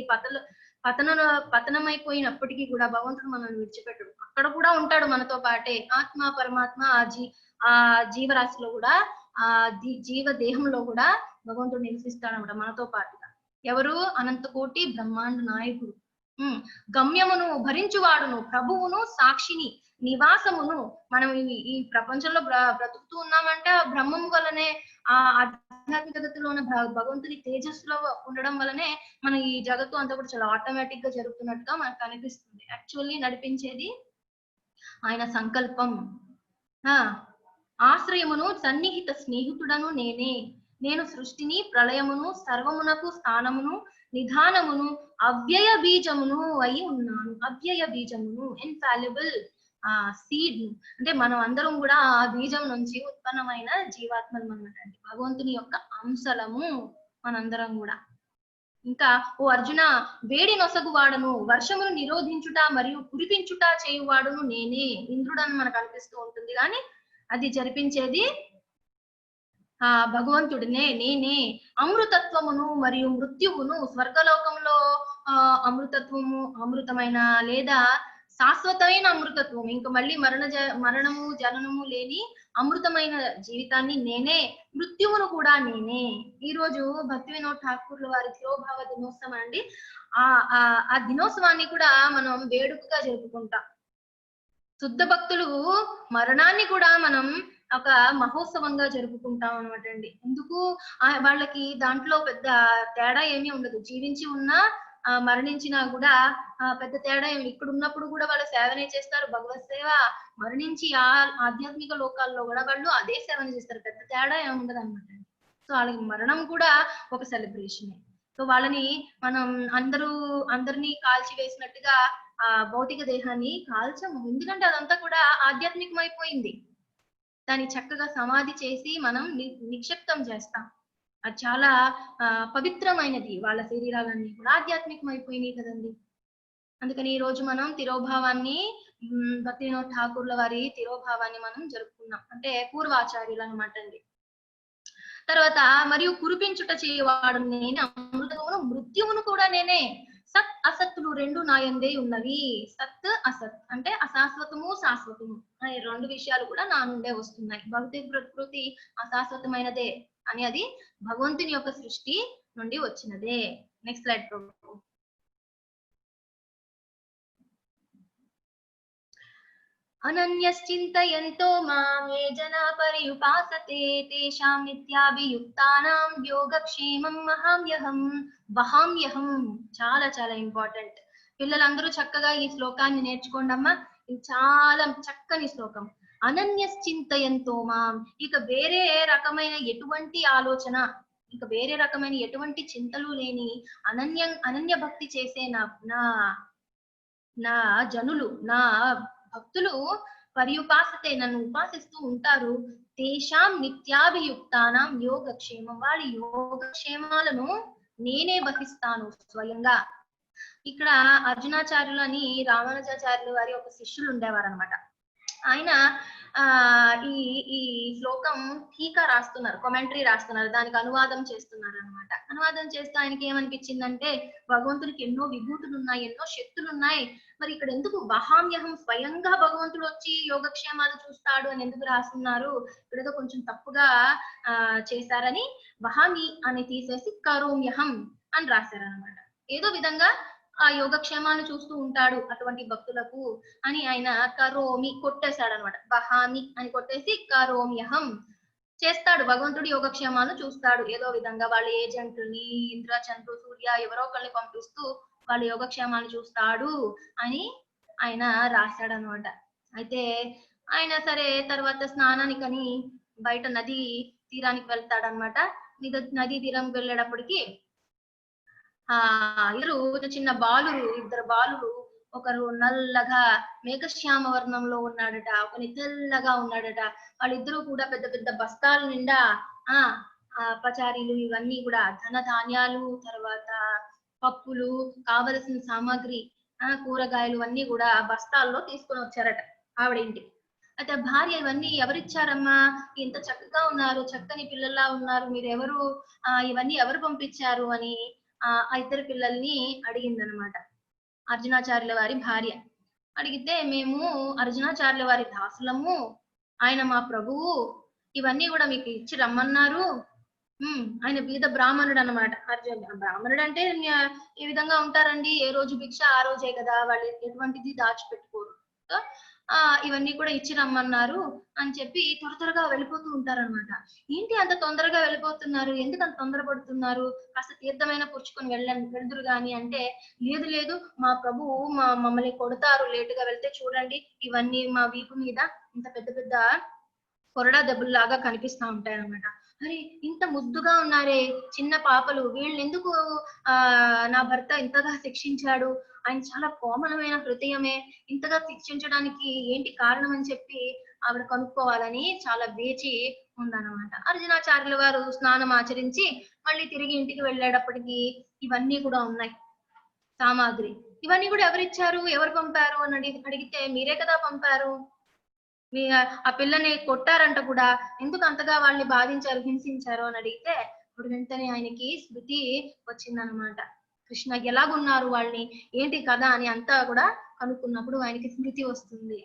Speaker 1: పతనమైపోయినప్పటికీ కూడా భగవంతుడు మనల్ని విడిచిపెట్టడు, అక్కడ కూడా ఉంటాడు మనతో పాటే. ఆత్మ పరమాత్మ ఆ జీవరాశిలో కూడా, ఆ జీవ దేహంలో కూడా భగవంతుడు నివసిస్తాడు అనమాట మనతో పాటుగా. ఎవరు? అనంత కోటి బ్రహ్మాండ నాయకుడు. గమ్యమును, భరించువాడును, ప్రభువును, సాక్షిని, నివాసమును. మనం ఈ ప్రపంచంలో బ్రతుకుతూ ఉన్నామంటే ఆ బ్రహ్మము వల్లనే, ఆ ఆధ్యాత్మికతలో ఉన్న భగవంతుని తేజస్సులో ఉండడం వల్లనే మన ఈ జగత్తు అంతా కూడా చాలా ఆటోమేటిక్ గా జరుగుతున్నట్టుగా మనకు అనిపిస్తుంది. యాక్చువల్లీ నడిపించేది ఆయన సంకల్పం. ఆశ్రయమును, సన్నిహిత స్నేహితుడను నేనే. నేను సృష్టిని, ప్రళయమును, సర్వమునకు స్థానమును, నిధానమును, అవ్యయ బీజమును అయి ఉన్నాను. అవ్యయ బీజమును, ఇన్ఫాలిబుల్ సీడ్. అంటే మనం అందరం కూడా ఆ బీజం నుంచి ఉత్పన్నమైన జీవాత్మలు అన్నమాట అండి, భగవంతుని యొక్క అంశలము మనందరం కూడా. ఇంకా ఓ అర్జున, వేడి నొసగు వాడను, వర్షమును నిరోధించుట మరియు కురిపించుట చేయువాడును నేనే. ఇంద్రుడు అని మనకు అనిపిస్తూ ఉంటుంది, కానీ అది జరిపించేది భగవంతుడినే, నేనే. అమృతత్వమును మరియు మృత్యువును, స్వర్గలోకంలో అమృతత్వము, అమృతమైన లేదా శాశ్వతమైన అమృతత్వం, ఇంకా మళ్ళీ మరణము జననము లేని అమృతమైన జీవితాన్ని నేనే. మృత్యువును కూడా నేనే. ఈ రోజు భక్తి వినోద్ ఠాకూర్ల వారి తిరోభావ దినోత్సవం అండి. ఆ దినోత్సవాన్ని కూడా మనం వేడుకగా జరుపుకుంటాం. శుద్ధ భక్తులు మరణాన్ని కూడా మనం ఒక మహోత్సవంగా జరుపుకుంటాం అనమాట అండి. ఎందుకు? వాళ్ళకి దాంట్లో పెద్ద తేడా ఏమీ ఉండదు. జీవించి ఉన్నా మరణించినా కూడా పెద్ద తేడా ఏమి, ఇక్కడ ఉన్నప్పుడు కూడా వాళ్ళు సేవనే చేస్తారు, భగవత్ సేవ. మరణించి ఆధ్యాత్మిక లోకాల్లో కూడా వాళ్ళు అదే సేవన చేస్తారు, పెద్ద తేడా ఏమి ఉండదు అనమాట. సో వాళ్ళకి మరణం కూడా ఒక సెలబ్రేషన్. సో వాళ్ళని మనం అందరినీ కాల్చి వేసినట్టుగా భౌతిక దేహాన్ని కాల్చము, ఎందుకంటే అదంతా కూడా ఆధ్యాత్మికమైపోయింది. దాన్ని చక్కగా సమాధి చేసి మనం నిక్షిప్తం చేస్తాం. అది చాలా పవిత్రమైనది. వాళ్ళ శరీరాలన్నీ కూడా ఆధ్యాత్మికమైపోయినాయి కదండి. అందుకని ఈ రోజు మనం తిరోభావాన్ని, భక్తి వినోద్ ఠాకూర్ల వారి తిరోభావాన్ని మనం జరుపుకున్నాం, అంటే పూర్వాచార్యులు అనమాట అండి. తర్వాత మరియు కురిపించుట చేయవాడు నేనే. అమృతమును, మృత్యువును కూడా నేనే. సత్ అసత్తులు రెండు నాయందే ఉన్నవి. సత్ అసత్ అంటే అశాశ్వతము, శాశ్వతము అనే రెండు విషయాలు కూడా నా నుండే వస్తున్నాయి. భౌతిక ప్రకృతి అశాశ్వతమైనదే అని, అది భగవంతుని యొక్క సృష్టి నుండి వచ్చినదే. నెక్స్ట్ స్లైడ్ ప్రభు. అనన్యశ్చింతయంతో మాం ఏ జనా పర్యుపాసతే తేషాం నిత్యాభియుక్తానాం యోగక్షేమం వహామ్యహం. చాలా చాలా ఇంపార్టెంట్. పిల్లలందరూ చక్కగా ఈ శ్లోకాన్ని నేర్చుకోండి అమ్మా. ఇది చాలా చక్కని శ్లోకం. అనన్యశ్చింతయంతో మాం, ఇక వేరే రకమైన ఎటువంటి ఆలోచన, ఇక వేరే రకమైన ఎటువంటి చింతలు లేని అనన్య భక్తి చేసే నా జనులు, నా భక్తులు పర్యుపాసతే, నన్ను ఉపాసిస్తూ ఉంటారు. తేషాం నిత్యాభియుక్తానాం యోగక్షేమం, వాళ్ళ యోగక్షేమాలను నేనే వహిస్తాను స్వయంగా. ఇక్కడ అర్జునాచార్యులు అని రామానుజాచార్యులు వారి ఒక శిష్యులు ఉండేవారు అనమాట. ఆయన ఈ శ్లోకం టీకా రాస్తున్నారు, కామెంటరీ రాస్తున్నారు, దానికి అనువాదం చేస్తున్నారు అనమాట. అనువాదం చేస్తే ఆయనకి ఏమనిపించిందంటే, భగవంతుడికి ఎన్నో విభూతులు ఉన్నాయి, ఎన్నో శక్తులు ఉన్నాయి, మరి ఇక్కడ ఎందుకు వహామ్యహం, స్వయంగా భగవంతుడు వచ్చి యోగక్షేమాలు చూస్తాడు అని ఎందుకు రాస్తున్నారు, ఇక్కడేదో కొంచెం తప్పుగా చేశారని వహామి అని తీసేసి కరోమ్యహం అని రాశారనమాట. ఏదో విధంగా ఆ యోగక్షేమాన్ని చూస్తూ ఉంటాడు అటువంటి భక్తులకు అని ఆయన కరోమి కొట్టేశాడు అనమాట. వహామి అని కొట్టేసి కరోమ్యహం చేస్తాడు, భగవంతుడు యోగక్షేమాలను చూస్తాడు. ఏదో విధంగా వాళ్ళ ఏజెంట్ని ఇంద్ర, చంద్రు, సూర్య ఎవరో ఒకరిని పంపిస్తూ వాళ్ళ యోగక్షేమాన్ని చూస్తాడు అని ఆయన రాశాడు అనమాట. అయితే ఆయన సరే తర్వాత స్నానానికని బయట నది తీరానికి వెళ్తాడనమాట. నదీ తీరం వెళ్ళేటప్పటికి చిన్న ఇద్దరు బాలురు, ఒకరు నల్లగా మేఘశ్యామ వర్ణంలో ఉన్నాడట, ఒకని తెల్లగా ఉన్నాడట. వాళ్ళిద్దరూ కూడా పెద్ద పెద్ద బస్తాల నిండా పచారీలు ఇవన్నీ కూడా ధనధాన్యాలు, తర్వాత పప్పులు, కావలసిన సామాగ్రి, కూరగాయలు అన్ని కూడా బస్తాల్లో తీసుకొని వచ్చారట ఆవిడ ఇంటికి. అయితే భార్య, ఇవన్నీ ఎవరిచ్చారమ్మా, ఇంత చక్కగా ఉన్నారు, చక్కని పిల్లల్లా ఉన్నారు, మీరెవరు, ఇవన్నీ ఎవరు పంపించారు అని ఆ ఇద్దరు పిల్లల్ని అడిగిందనమాట అర్జునాచార్యుల వారి భార్య. అడిగితే, మేము అర్జునాచార్యుల వారి దాసులము, ఆయన మా ప్రభువు, ఇవన్నీ కూడా మీకు ఇచ్చి రమ్మన్నారు. ఆయన బీద బ్రాహ్మణుడు అనమాట. బ్రాహ్మణుడు అంటే ఈ విధంగా ఉంటారండి, ఏ రోజు భిక్ష ఆ రోజే కదా, వాళ్ళు ఎటువంటిది దాచిపెట్టుకోరు. సో ఇవన్నీ కూడా ఇచ్చి రమ్మన్నారు అని చెప్పి త్వరగా వెళ్ళిపోతూ ఉంటారనమాట. ఏంటి అంత తొందరగా వెళ్ళిపోతున్నారు, ఎందుకు అంత తొందరపడుతున్నారు, కాస్త తీర్థమైన పుచ్చుకొని వెళ్దురు గాని అంటే, లేదు మా ప్రభువు మమ్మల్ని కొడతారు లేటుగా వెళ్తే, చూడండి ఇవన్నీ మా వీపు మీద ఇంత పెద్ద పెద్ద కొరడా దెబ్బల్లాగా కనిపిస్తా ఉంటాయన్నమాట. అరే ఇంత ముద్దుగా ఉన్నారే చిన్న పాపలు, వీళ్ళని ఎందుకు నా భర్త ఇంతగా శిక్షించాడు, ఆయన చాలా కోమలమైన హృదయమే, ఇంతగా శిక్షించడానికి ఏంటి కారణం అని చెప్పి ఆవిడ కనుక్కోవాలని చాలా వేచి ఉందన్నమాట. అర్జునాచార్యుల వారు స్నానం ఆచరించి మళ్ళీ తిరిగి ఇంటికి వెళ్ళేటప్పటికి ఇవన్నీ కూడా ఉన్నాయి సామాగ్రి. ఇవన్నీ కూడా ఎవరిచ్చారు, ఎవరు పంపారు అని అడిగితే, మీరే కదా పంపారు, మీ ఆ పిల్లని కొట్టారంట కూడా, ఎందుకు అంతగా వాళ్ళని బాధించారు, హింసించారు అని అడిగితే, ఇప్పుడు వెంటనే ఆయనకి స్మృతి వచ్చిందనమాట. కృష్ణ ఎలాగున్నారు, వాళ్ళని ఏంటి కదా అని అంతా కూడా కనుక్కున్నప్పుడు ఆయనకి స్మృతి వస్తుంది.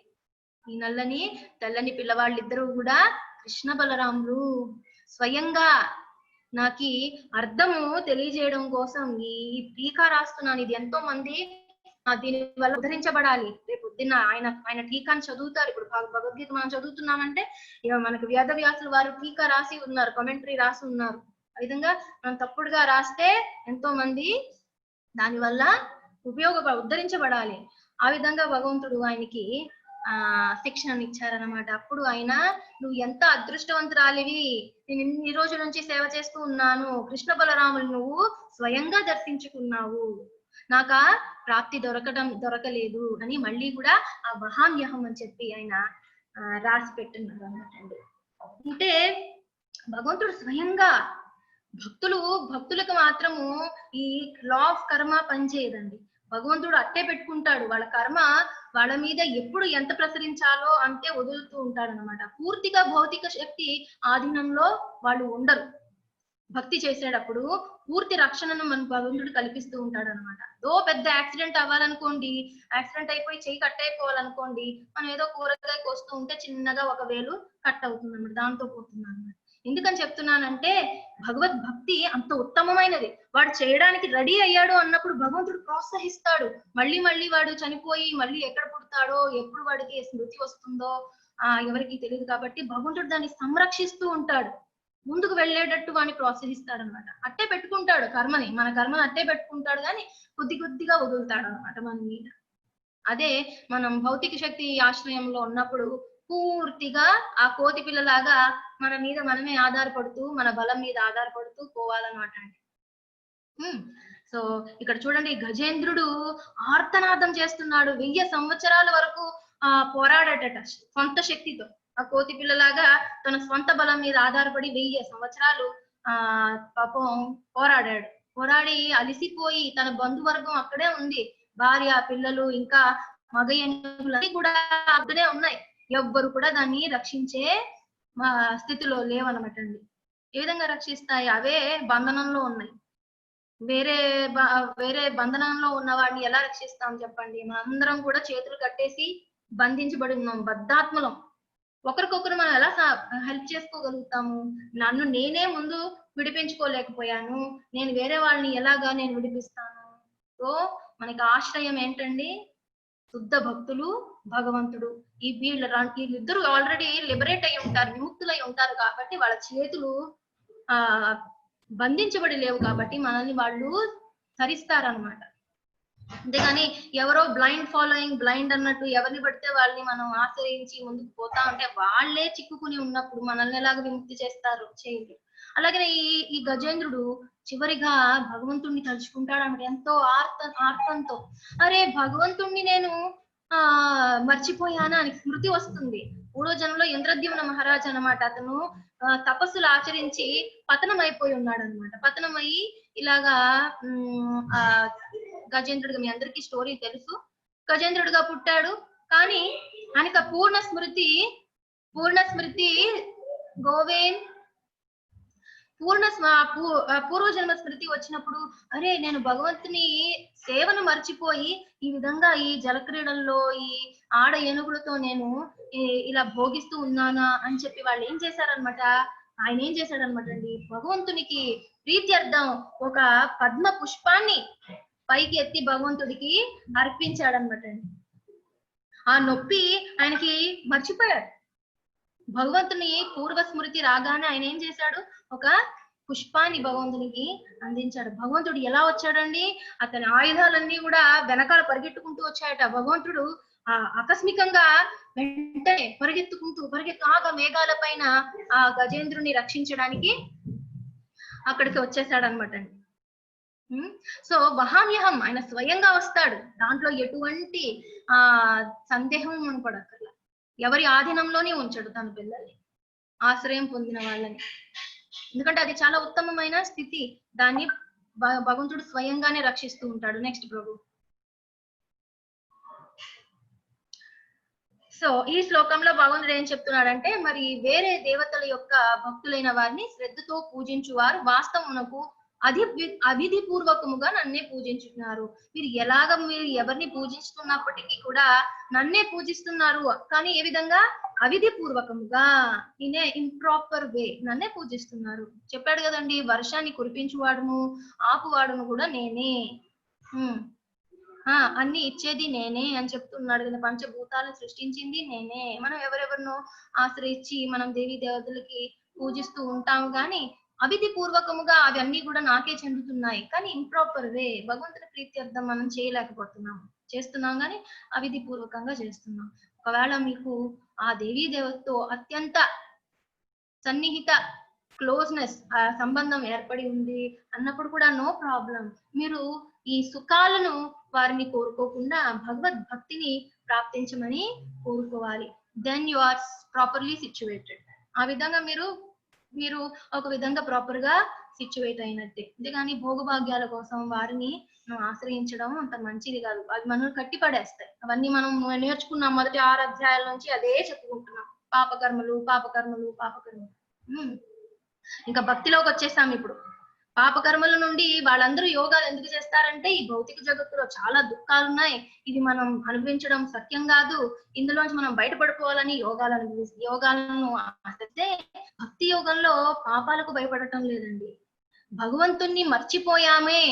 Speaker 1: ఈ నల్లని తెల్లని పిల్లవాళ్ళిద్దరూ కూడా కృష్ణ బలరాములు. స్వయంగా నాకి అర్థము తెలియజేయడం కోసం ఈ టీకా రాస్తున్నాను. ఇది ఎంతో మంది దీని వల్ల ఉద్ధరించబడాలి. రేపు పొద్దున్న ఆయన టీకాని చదువుతారు. ఇప్పుడు భగవద్గీత మనం చదువుతున్నామంటే మనకు వేదవ్యాసులు వారు టీకా రాసి ఉన్నారు, కామెంటరీ రాసి ఉన్నారు. ఆ విధంగా మనం తప్పుడుగా రాస్తే ఎంతో మంది దాని వల్ల ఉద్ధరించబడాలి. ఆ విధంగా భగవంతుడు ఆయనకి శిక్షణ ఇచ్చారనమాట. అప్పుడు ఆయన, నువ్వు ఎంత అదృష్టవంతురాలివి, నేను ఇన్ని రోజుల నుంచి సేవ చేస్తూ ఉన్నాను, కృష్ణ బలరాములు నువ్వు స్వయంగా దర్శించుకున్నావు, నాకా ప్రాప్తి దొరకలేదు అని మళ్ళీ కూడా ఆ వహామ్యహం అని చెప్పి ఆయన రాసి పెట్టున్నారు అన్నమాట అండి. అంటే భగవంతుడు స్వయంగా భక్తులకు మాత్రము ఈ లా ఆఫ్ కర్మ పనిచేయదండి. భగవంతుడు అట్టే పెట్టుకుంటాడు, వాళ్ళ కర్మ వాళ్ళ మీద ఎప్పుడు ఎంత ప్రసరించాలో అంతే వదులుతూ ఉంటాడు అనమాట. పూర్తిగా భౌతిక శక్తి ఆధీనంలో వాళ్ళు ఉండరు. భక్తి చేసేటప్పుడు పూర్తి రక్షణను మన భగవంతుడు కల్పిస్తూ ఉంటాడు అనమాట. పెద్ద యాక్సిడెంట్ అవ్వాలనుకోండి, యాక్సిడెంట్ అయిపోయి చెయ్యి కట్ అయిపోవాలనుకోండి, మనం ఏదో కూరగాయ కోస్తూ ఉంటే చిన్నగా ఒక వేలు కట్ అవుతుంది అనమాట, దాంతో పోతుంది అనమాట. ఎందుకని చెప్తున్నానంటే, భగవద్భక్తి అంత ఉత్తమమైనది. వాడు చేయడానికి రెడీ అయ్యాడు అన్నప్పుడు భగవంతుడు ప్రోత్సహిస్తాడు. మళ్ళీ వాడు చనిపోయి మళ్ళీ ఎక్కడ పుడతాడు పడతాడో, ఎప్పుడు వాడికి స్మృతి వస్తుందో ఎవరికి తెలియదు కాబట్టి భగవంతుడు దాన్ని సంరక్షిస్తూ ఉంటాడు. ముందుకు వెళ్ళేటట్టు వాడిని ప్రోత్సహిస్తాడు అనమాట. అట్టే పెట్టుకుంటాడు కర్మని, మన కర్మని అట్టే పెట్టుకుంటాడు కానీ కొద్ది కొద్దిగా వదులుతాడు అనమాట మన మీద. అదే మనం భౌతిక శక్తి ఆశ్రయంలో ఉన్నప్పుడు పూర్తిగా ఆ కోతి పిల్లలాగా మన మీద మనమే ఆధారపడుతూ, మన బలం మీద ఆధారపడుతూ పోవాలన్నమాట అండి. సో ఇక్కడ చూడండి, గజేంద్రుడు ఆర్తనాదం చేస్తున్నాడు. 1000 సంవత్సరాల వరకు పోరాడటట సొంత శక్తితో. ఆ కోతి పిల్లలాగా తన స్వంత బలం మీద ఆధారపడి 1000 సంవత్సరాలు పాపం పోరాడాడు. పోరాడి అలిసిపోయి తన బంధువర్గం అక్కడే ఉంది. భార్య, పిల్లలు, ఇంకా మగ ఏనుగులు కూడా అక్కడే ఉన్నాయి. ఎవ్వరు కూడా దాన్ని రక్షించే స్థితిలో లేవన్నమాట అండి. ఏ విధంగా రక్షిస్తాయి? అవే బంధనంలో ఉన్నాయి. వేరే బంధనంలో ఉన్న వాడిని ఎలా రక్షిస్తాం చెప్పండి? మనందరం కూడా చేతులు కట్టేసి బంధించబడి ఉన్నాం, బద్ధాత్మలం. ఒకరికొకరు మనం ఎలా హెల్ప్ చేసుకోగలుగుతాము? నన్ను నేనే ముందు విడిపించుకోలేకపోయాను, నేను వేరే వాళ్ళని ఎలాగా నేను విడిపిస్తాను? సో మనకి ఆశ్రయం ఏంటండి? శుద్ధ భక్తులు, భగవంతుడు. వీళ్ళిద్దరు ఆల్రెడీ లిబరేట్ అయి ఉంటారు, విముక్తులై ఉంటారు కాబట్టి వాళ్ళ చేతులు బంధించబడి లేవు కాబట్టి మనల్ని వాళ్ళు తరిస్తారనమాట. అంతేగాని ఎవరో బ్లైండ్ ఫాలోయింగ్, బ్లైండ్ అన్నట్టు ఎవరిని పడితే వాళ్ళని మనం ఆశ్రయించి ముందుకు పోతా ఉంటే వాళ్ళే చిక్కుకుని ఉన్నప్పుడు మనల్ని ఎలాగ విముక్తి చేస్తారు? చేయరు. అలాగే ఈ గజేంద్రుడు చివరిగా భగవంతుణ్ణి తలుచుకుంటాడు అన్నమాట, ఎంతో ఆర్తంతో. అరే భగవంతుణ్ణి నేను మర్చిపోయానా అని స్మృతి వస్తుంది. పూర్వజన్మలో ఇంద్రద్యుమ్న మహారాజ్ అనమాట. అతను తపస్సులు ఆచరించి పతనం అయిపోయి ఉన్నాడు అనమాట. పతనమయ్యి ఇలాగా గజేంద్రుడిగా, మీ అందరికీ స్టోరీ తెలుసు, గజేంద్రుడిగా పుట్టాడు. కానీ ఆయనకు పూర్ణ స్మృతి గోవేన్ పూర్వజన్మ స్మృతి వచ్చినప్పుడు, అరే నేను భగవంతుని సేవను మర్చిపోయి ఈ విధంగా ఈ జలక్రీడల్లో ఈ ఆడ ఏనుగులతో నేను ఇలా భోగిస్తూ ఉన్నానా అని చెప్పి వాళ్ళు ఏం చేశారనమాట, ఆయన ఏం చేశాడనమాట అండి, భగవంతునికి ప్రీత్యర్థం ఒక పద్మ పుష్పాన్ని పైకి ఎత్తి భగవంతుడికి అర్పించాడనమాట అండి. ఆ నొప్పి ఆయనకి మర్చిపోయాడు. భగవంతుని పూర్వ స్మృతి రాగానే ఆయన ఏం చేశాడు, ఒక పుష్పాన్ని భగవంతునికి అందించాడు. భగవంతుడు ఎలా వచ్చాడండి? అతని ఆయుధాలన్నీ కూడా వెనకాల పరిగెట్టుకుంటూ వచ్చాయట. భగవంతుడు ఆకస్మికంగా వెంటనే పరిగెత్తుగా మేఘాల పైన ఆ గజేంద్రుని రక్షించడానికి అక్కడికి వచ్చేసాడు అనమాట అండి. సో వహామ్యహం, ఆయన స్వయంగా వస్తాడు. దాంట్లో ఎటువంటి సందేహం పడక్కర్లా. ఎవరి ఆధీనంలోనే ఉంచాడు తన పిల్లల్ని, ఆశ్రయం పొందిన వాళ్ళని. ఎందుకంటే అది చాలా ఉత్తమమైన స్థితి. దాన్ని భగవంతుడు స్వయంగానే రక్షిస్తూ ఉంటాడు. నెక్స్ట్ ప్రభు. సో ఈ శ్లోకంలో భగవంతుడు ఏం చెప్తున్నాడంటే, మరి వేరే దేవతల యొక్క భక్తులైన వారిని శ్రద్ధతో పూజించువారు వాస్తవమునకు అవిధి పూర్వకముగా నన్నే పూజించుతున్నారు. మీరు ఎవరిని పూజిస్తున్నప్పటికీ కూడా నన్నే పూజిస్తున్నారు. కానీ ఏ విధంగా? అవిధి పూర్వకముగా, ఇన్ ఇంప్రాపర్ వే నన్నే పూజిస్తున్నారు. చెప్పాడు కదండి, వర్షాన్ని కురిపించువాడును ఆపువాడును కూడా నేనే, అన్ని ఇచ్చేది నేనే అని చెప్తున్నాడు కదా. పంచభూతాలను సృష్టించింది నేనే. మనం ఎవరెవరినో ఆశ్రయించి మనం దేవీ దేవతలకి పూజిస్తూ ఉంటాము, కానీ అవిధి పూర్వకముగా అవన్నీ కూడా నాకే చెందుతున్నాయి. కానీ ఇంప్రాపర్ వే, భగవంతుని ప్రీత్యర్థం మనం చేస్తున్నాం కానీ అవిధి పూర్వకంగా చేస్తున్నాం. ఒకవేళ మీకు ఆ దేవీ దేవతతో అత్యంత సన్నిహిత క్లోజ్నెస్ సంబంధం ఏర్పడి ఉంది అన్నప్పుడు కూడా నో ప్రాబ్లం. మీరు ఈ సుఖాలను వారిని కోరుకోకుండా భగవద్భక్తిని ప్రాప్తించమని కోరుకోవాలి. Then you are properly situated. ఆ విధంగా మీరు ఒక విధంగా ప్రాపర్ గా సిచ్యువేట్ అయినట్టే. అంతేగాని భోగభాగ్యాల కోసం వారిని మనం ఆశ్రయించడం అంత మంచిది కాదు. అవి మనల్ని కట్టిపడేస్తాయి. అవన్నీ మనం నేర్చుకున్నాం మొదటి 6 అధ్యాయాల నుంచి అదే చెప్పుకుంటున్నాం. పాపకర్మలు. ఇంకా భక్తిలోకి వచ్చేసాం ఇప్పుడు. పాపకర్మల నుండి వాళ్ళందరూ యోగాలు ఎందుకు చేస్తారంటే, ఈ భౌతిక జగత్తులో చాలా దుఃఖాలు ఉన్నాయి, ఇది మనం అనుభవించడం సత్యం కాదు, ఇందులోంచి మనం బయటపడిపోవాలని యోగాలను ఆస్తే, భక్తి యోగంలో పాపాలకు భయపడటం లేదండి. భగవంతుణ్ణి మర్చిపోయామే,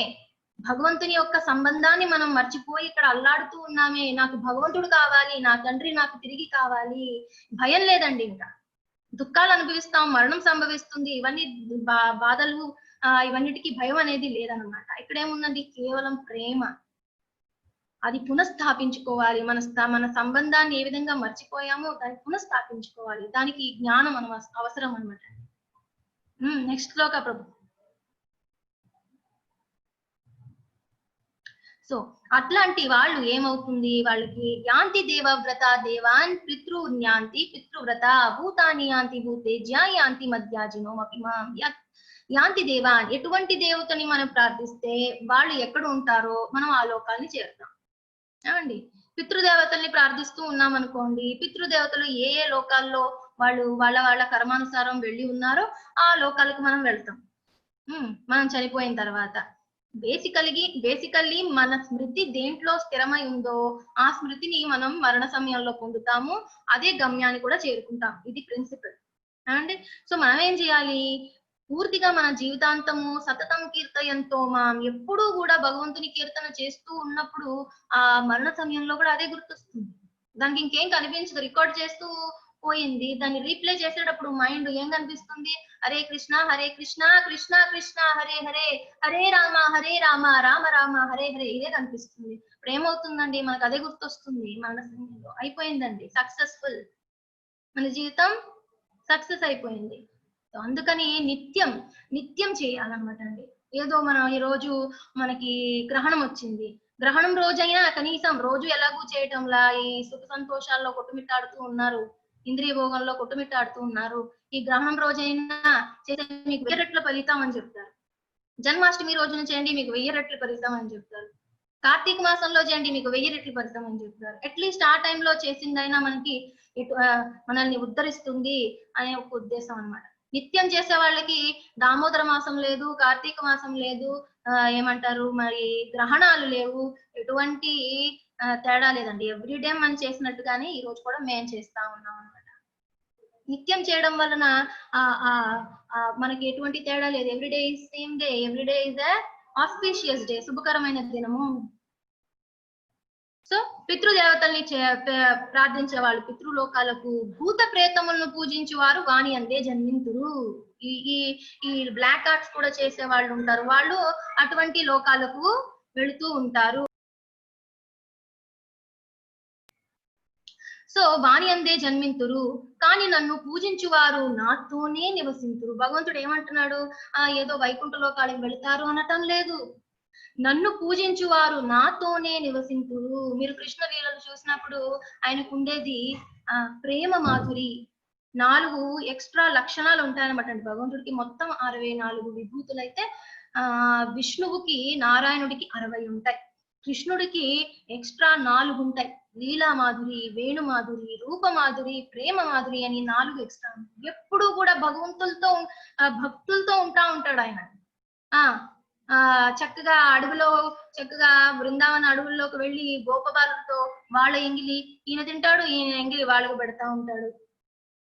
Speaker 1: భగవంతుని యొక్క సంబంధాన్ని మనం మర్చిపోయి ఇక్కడ అల్లాడుతూ ఉన్నామే. నాకు భగవంతుడు కావాలి, నా తండ్రి నాకు తిరిగి కావాలి. భయం లేదండి ఇంకా. దుఃఖాలు అనుభవిస్తాం, మరణం సంభవిస్తుంది, ఇవన్నీ బాధలు, ఇవన్నిటికీ భయం అనేది లేదనమాట. ఇక్కడేమున్నది? కేవలం ప్రేమ. అది పునఃస్థాపించుకోవాలి. మన సంబంధాన్ని ఏ విధంగా మర్చిపోయామో దాన్ని పునఃస్థాపించుకోవాలి. దానికి జ్ఞానం అవసరం అనమాట. నెక్స్ట్ శ్లోక ప్రభు. సో అట్లాంటి వాళ్ళు ఏమవుతుంది, వాళ్ళకి యాంతి దేవవ్రత దేవాన్ పితృన్యాంతి పితృవ్రత భూతాని యాంతి భూతేజ్య యాంతి మధ్యాజినో అపిమాం యాంతి దేవాన్. ఎటువంటి దేవతని మనం ప్రార్థిస్తే వాళ్ళు ఎక్కడ ఉంటారో మనం ఆ లోకాన్ని చేరుతాం. ఏమండి, పితృదేవతల్ని ప్రార్థిస్తూ ఉన్నాం అనుకోండి, పితృదేవతలు ఏ ఏ లోకాల్లో వాళ్ళు వాళ్ళ కర్మానుసారం వెళ్ళి ఉన్నారో ఆ లోకాలకు మనం వెళ్తాం మనం చనిపోయిన తర్వాత. బేసికల్లీ మన స్మృతి దేంట్లో స్థిరమై ఉందో ఆ స్మృతిని మనం మరణ సమయంలో పొందుతాము, అదే గమ్యాన్ని కూడా చేరుకుంటాం. ఇది ప్రిన్సిపల్. అండ్ సో మనం ఏం చేయాలి, పూర్తిగా మన జీవితాంతము సతతం కీర్తయంతో మాం, ఎప్పుడూ కూడా భగవంతుని కీర్తన చేస్తూ ఉన్నప్పుడు ఆ మరణ సమయంలో కూడా అదే గుర్తొస్తుంది. దానికి ఇంకేం కనిపించదు, రికార్డ్ చేస్తూ పోయింది. దాన్ని రీప్లే చేసేటప్పుడు మైండ్ ఏం కనిపిస్తుంది? హరే కృష్ణ కృష్ణ కృష్ణ హరే హరే, హరే రామ రామ రామ హరే హరే, ఇదే కనిపిస్తుంది. ఇప్పుడు ఏమవుతుందండి, మనకు అదే గుర్తొస్తుంది. మరణ సమయంలో అయిపోయిందండి, సక్సెస్ఫుల్, మన జీవితం సక్సెస్ అయిపోయింది. అందుకని నిత్యం చేయాలన్నమాట అండి. ఏదో మనం ఈ రోజు మనకి గ్రహణం వచ్చింది, గ్రహణం రోజైనా కనీసం రోజు ఎలాగూ చేయటంలా ఈ సుఖ సంతోషాల్లో కొట్టుమిట్టాడుతూ ఉన్నారు, ఇంద్రియ భోగంలో కొట్టుమిట్టాడుతూ ఉన్నారు. ఈ గ్రహణం రోజైనా చేస్తే మీకు 1000 రెట్ల ఫలితం అని చెప్తారు. జన్మాష్టమి రోజున చేయండి, మీకు 1000 రెట్ల ఫలితం అని చెప్తారు. కార్తీక మాసంలో చేయండి, మీకు 1000 రెట్ల ఫలితం అని చెప్తారు. అట్లీస్ట్ ఆ టైంలో చేసిందైనా మనకి మనల్ని ఉద్ధరిస్తుంది అనే ఒక ఉద్దేశం అన్నమాట. నిత్యం చేసే వాళ్ళకి దామోదర మాసం లేదు, కార్తీక మాసం లేదు, ఏమంటారు మరి గ్రహణాలు లేవు, ఎటువంటి తేడా లేదండి. ఎవ్రీడే మనం చేసినట్టుగానే ఈ రోజు కూడా మేము చేస్తా ఉన్నాం అనమాట. నిత్యం చేయడం వలన మనకి ఎటువంటి తేడా లేదు. Everyday is same day, everyday is auspicious day, శుభకరమైన దినము. సో పితృదేవతల్ని ప్రార్థించే వాళ్ళు పితృలోకాలకు, భూత ప్రేతములను పూజించే వారు వాణి అందే జన్మింతురు. ఈ బ్లాక్ ఆర్ట్స్ కూడా చేసే వాళ్ళు ఉంటారు, వాళ్ళు అటువంటి లోకాలకు వెళుతూ ఉంటారు. సో వాణి అందే జన్మింతురు, కానీ నన్ను పూజించువారు నాతోనే నివసింతురు. భగవంతుడు ఏమంటున్నాడు, ఏదో వైకుంఠ లోకాలకు వెళతారు అనటం లేదు. నన్ను పూజించువారు నాతోనే నివసింతురు. మీరు కృష్ణ లీలలు చూసినప్పుడు ఆయనకు ఉండేది ప్రేమ మాధురి. 4 ఎక్స్ట్రా లక్షణాలు ఉంటాయన్నమాట అండి భగవంతుడికి. మొత్తం 64 విభూతులు అయితే విష్ణువుకి నారాయణుడికి 60 ఉంటాయి. కృష్ణుడికి ఎక్స్ట్రా 4 ఉంటాయి. లీలా మాధురి, వేణు మాధురి, రూప మాధురి, ప్రేమ మాధురి అని 4 ఎక్స్ట్రా. ఎప్పుడు కూడా భగవంతులతో భక్తులతో ఉంటాడు ఆయన. చక్కగా అడవిలో, చక్కగా బృందావన అడవుల్లోకి వెళ్ళి గోపబాలులతో వాళ్ళ ఎంగిలి ఈయన తింటాడు, ఈయన ఎంగిలి వాళ్ళకు పెడతా ఉంటాడు.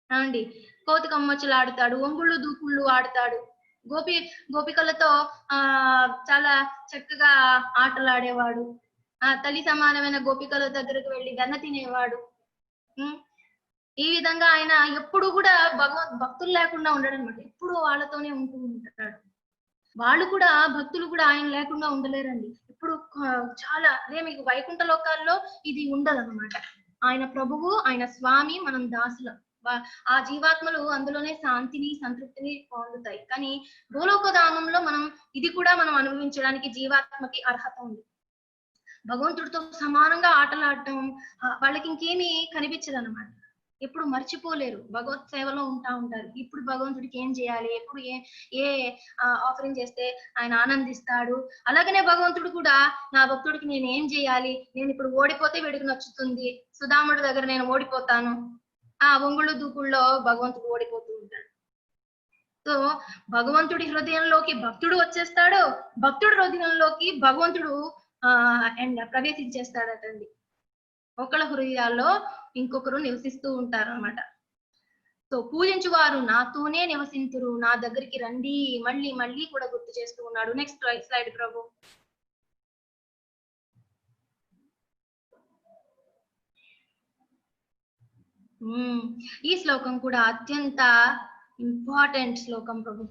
Speaker 1: అండి కోతి కమ్మచ్చులు ఆడతాడు, ఒంగుళ్ళు దూకుళ్ళు ఆడతాడు, గోపికలతో చాలా చక్కగా ఆటలు ఆడేవాడు. తల్లి సమానమైన గోపికల దగ్గరకు వెళ్ళి గన్న తినేవాడు. ఈ విధంగా ఆయన ఎప్పుడు కూడా భక్తులు లేకుండా ఉండడు అనమాట. ఎప్పుడు వాళ్ళతోనే ఉంటూ ఉంటాడు. వాళ్ళు కూడా భక్తులు కూడా ఆయన లేకుండా ఉండలేరండి. ఇప్పుడు చాలా అదే మీకు వైకుంఠ లోకాల్లో ఇది ఉండదన్నమాట. ఆయన ప్రభువు, ఆయన స్వామి, మనం దాసులం. ఆ జీవాత్మలు అందులోనే శాంతిని సంతృప్తిని పొందుతాయి. కానీ భూలోకధామంలో ఇది కూడా మనం అనుభవించడానికి జీవాత్మకి అర్హత ఉంది. భగవంతుడితో సమానంగా ఆటలు ఆడటం వాళ్ళకి ఇంకేమీ కనిపించదు అన్నమాట. ఎప్పుడు మర్చిపోలేరు, భగవత్ సేవలో ఉంటారు. ఇప్పుడు భగవంతుడికి ఏం చేయాలి, ఎప్పుడు ఏ ఆఫరింగ్ చేస్తే ఆయన ఆనందిస్తాడు, అలాగనే భగవంతుడు కూడా నా భక్తుడికి నేను ఏం చేయాలి, నేను ఇప్పుడు ఓడిపోతే వీడికి నచ్చుతుంది, సుధాముడి దగ్గర నేను ఓడిపోతాను, ఒంగుళ్ళు దూకుల్లో భగవంతుడు ఓడిపోతూ ఉంటాడు. సో భగవంతుడి హృదయంలోకి భక్తుడు వచ్చేస్తాడు, భక్తుడి హృదయంలోకి భగవంతుడు ప్రవేశించేస్తాడటండి. ఒకళ్ళ హృదయాల్లో ఇంకొకరు నివసిస్తూ ఉంటారు అన్నమాట. సో పూజించువారు నాతోనే నివసింతురు, నా దగ్గరికి రండి, మళ్ళీ కూడా గుర్తు చేస్తూ ఉన్నాడు. నెక్స్ట్ స్లైడ్ ప్రభు. ఈ శ్లోకం కూడా అత్యంత ఇంపార్టెంట్ శ్లోకం ప్రభు.